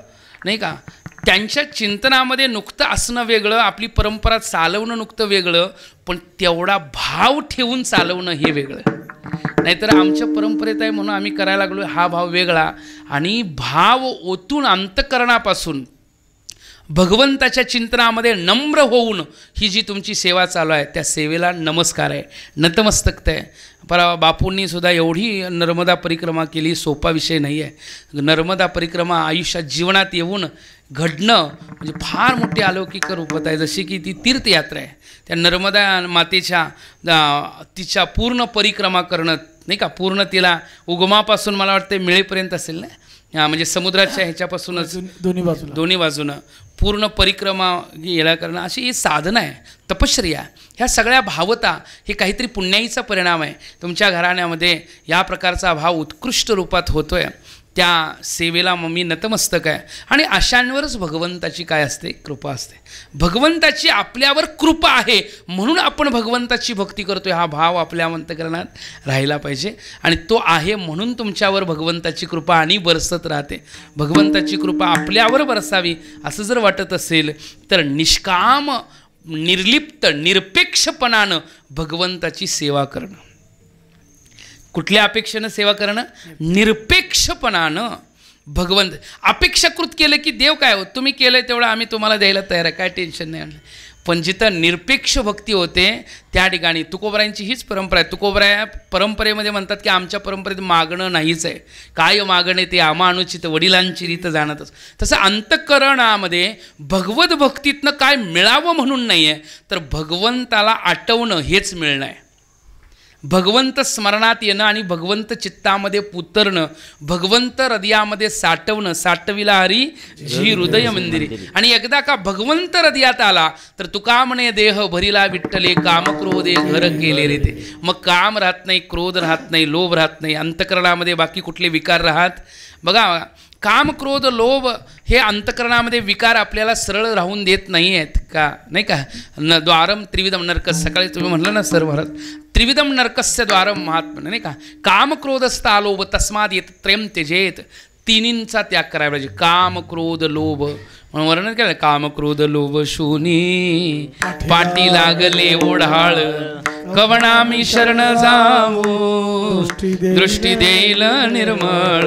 नाही का, त्यांच्या चिंतनामध्ये नुकतं असणं वेगळं, आपली परंपरा चालवणं नुकतं वेगळं, पण तेवढा भाव ठेवून चालवणं हे वेगळं. नाहीतर आमच्या परंपरेत आहे म्हणून आम्ही करायला लागलो हा भाव वेगळा. आणि भाव ओतून अंतःकरणापासून भगवंताच्या चिंतनामध्ये नम्र होऊन ही जी तुमची सेवा चालू आहे त्या सेवेला नमस्कार आहे, नतमस्तक आहे. बापूंनी सुद्धा एवढी नर्मदा परिक्रमा केली, सोपा विषय नाही आहे. नर्मदा परिक्रमा आयुष्यात जीवनात येऊन घडणं म्हणजे फार मोठी अलौकिक रूपत आहे. जशी की ती तीर्थयात्रा आहे, त्या नर्मदा मातेच्या तिच्या पूर्ण परिक्रमा करणं, नाही का, पूर्ण तिला उगमापासून मला वाटतं मिळेपर्यंत असेल ना, म्हणजे समुद्राच्या ह्याच्यापासूनच दोन्ही बाजूनं पूर्ण परिक्रमा याला करणं, अशी ही साधना आहे, तपश्चर्या. ह्या सगळ्या भावता हे काहीतरी पुण्याईचा परिणाम आहे. तुमच्या घराण्यामध्ये या प्रकारचा भाव उत्कृष्ट रूपात होतो आहे, त्या सेवेला मी नतमस्तक आहे. आणि अशांवरच भगवंताची काय असते, कृपा असते. भगवंताची आपल्यावर कृपा आहे म्हणून आपण भगवंताची भक्ती करतोय, हा भाव आपल्या अंतःकरणात राहिला पाहिजे. आणि तो आहे म्हणून तुमच्यावर भगवंताची कृपा आणि बरसत राहते. भगवंताची कृपा आपल्यावर बरसावी असं जर वाटत असेल तर निष्काम, निर्लिप्त, निरपेक्षपणानं भगवंताची सेवा करणं. कुठल्या अपेक्षेनं सेवा करणं? निरपेक्षपणानं. भगवंत अपेक्षाकृत केलं की देव काय हो, तुम्ही केलं तेवढं आम्ही तुम्हाला द्यायला तयार आहे, काय टेन्शन नाही. पण जिथं निरपेक्ष भक्ती होते त्या ठिकाणी तुकोबरायांची हीच परंपरा आहे. तुकोबराया परंपरेमध्ये म्हणतात की आमच्या परंपरेत मागणं नाहीच आहे, काय मागणे ते आम्हा अनुचित वडिलांची रीत जाणतच. तसं अंतःकरणामध्ये भगवत भक्तीतनं काय मिळावं म्हणून नाही आहे, तर भगवंताला आठवणं हेच मिळणं आहे. भगवंत स्मरणात येणं आणि भगवंत चित्तामध्ये उतरणं, भगवंत हृदयामध्ये साठवणं. साठविला हरी जी हृदय मंदिरी. आणि एकदा का भगवंत हृदयात आला तर तुका म्हणे देह भरिला विठ्ठले, काम क्रोधे घर केले रे ते. मग काम राहत नाही, क्रोध राहत नाही, लोभ राहत नाही, अंतःकरणामध्ये बाकी कुठले विकार राहत. बघा, काम क्रोध लोभ हे अंतःकरणामध्ये विकार आपल्याला सरळ राहून देत नाही आहेत का, नाही का. द्वारम त्रिविधम नरकस, सकाळी तुम्ही म्हणलं ना सर भारत, त्रिविधम नरकस्य द्वारम महात्मा, नाही का. काम क्रोधस्था लोभ तस्माद येत त्रयम त्यजेत. तिन्हींचा त्याग करायला पाहिजे. काम क्रोध लोभ म्हणून वर्णन केलं. काम क्रोध लोभ शूनी पाठी लागले ओढाळ, कवणा मी शरण जाऊ दृष्टी देईल निर्मळ.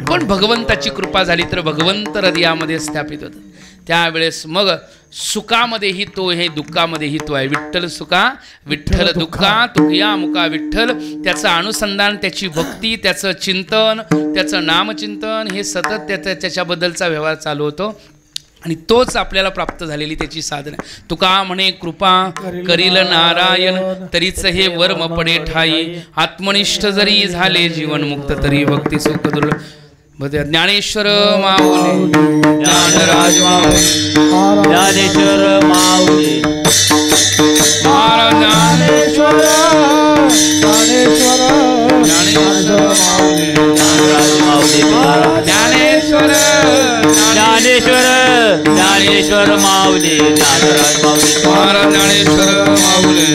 पण भगवंताची कृपा झाली तर भगवंत हृदयामध्ये स्थापित होतं. त्यावेळेस मग सुखामध्येही तो आहे, दुःखामध्येही तो आहे. विठ्ठल सुखा विठ्ठल दुःखा, तुकया मुका विठ्ठल. त्याचं अनुसंधान, त्याची भक्ती, त्याचं चिंतन, त्याचं नामचिंतन हे सतत त्याच्याबद्दलचा व्यवहार चालू होतो. आणि तोच आपल्याला प्राप्त झालेली त्याची साधना. तुका म्हणे कृपा करील नारायण, तरीच हे वर्म पडे ठाई. आत्मनिष्ठ जरी झाले जीवनमुक्त, तरी भक्ती सुख दुर्लभ. ज्ञानेश्वर माऊली, ज्ञानराज माऊली, ज्ञानेश्वर माऊली, महाराज माऊली ज्ञानराज माऊली महाराज ज्ञानेश्वर माऊली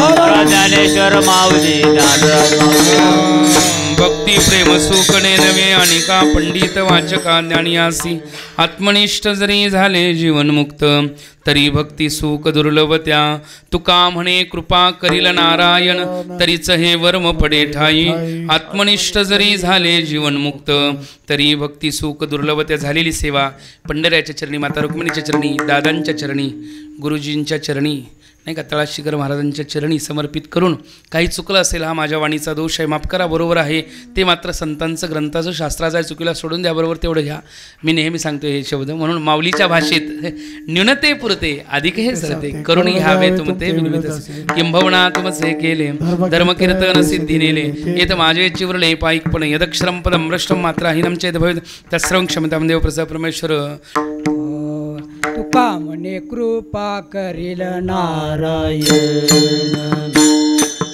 महाराज ज्ञानेश्वर माऊली ज्ञानराज माऊली भक्ती प्रेम सुकणे नवे अनिका पंडित वाचका ज्ञानियासी आत्मनिष्ठ जरी झाले जीवनमुक्त तरी भक्ती सुख दुर्लभत्या तुका म्हणे कृपा करील नारायण तरीच हे वर्म पडे ठाई आत्मनिष्ठ जरी झाले जीवनमुक्त तरी भक्ती सुख दुर्लभत्या झालेली सेवा पंढऱ्याच्या चरणी माता रुक्मिणीच्या चरणी दादांच्या चरणी गुरुजींच्या चरणी नाही का तळाशीकर महाराजांच्या चरणी समर्पित करून काही चुकलं असेल हा माझ्या वाणीचा दोष आहे माफ करा बरोबर आहे ते मात्र संतांचं ग्रंथाचं शास्त्राचं आहे चुकीला सोडून द्या बरोबर तेवढं घ्या मी नेहमी सांगतो हे शब्द म्हणून माऊलीच्या भाषेत न्यूनते पुरते अधिक हे सरते करून घ्यावे तुमते विनिमित किंभवणा तुमचे केले धर्मकीर्तन सिद्धी नेले येत माझे चिवरले पाईकपण यदक्षरम पदम भ्रष्टम मात्रा हिनम चेत भवेत तत्सर्वं क्षमतां देव प्रसाद परमेश्वर तुका म्हणे कृपा करील नारायण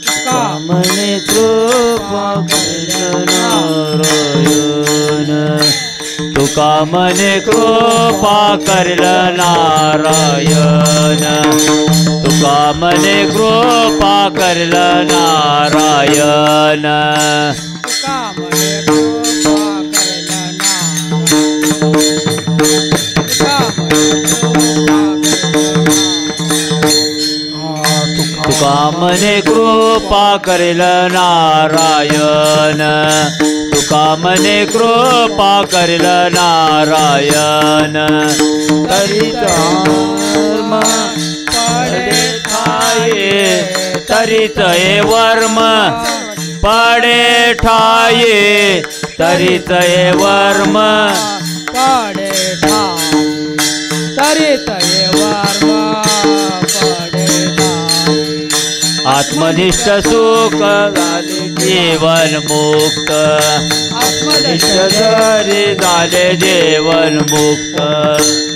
तुका म्हणे कृपा करील नारायण तुका म्हणे कृपा करील नारायण तुका म्हणे कृपा करील नारायण तुका म्हणे कृपा करील तुका म्हणे कृपा करेल नारायण तुका म्हणे कृपा करेल नारायण तरी धर्म पडे ठाये तरीच हे वर्म पडे ठाये तरीच हे वर्म पडे तरीत हे वर्म पडे आत्मनिष्ठ सुख झाले जीवन मुक्त आत्मनिष्ठ जरी झाले जीवन मुक्त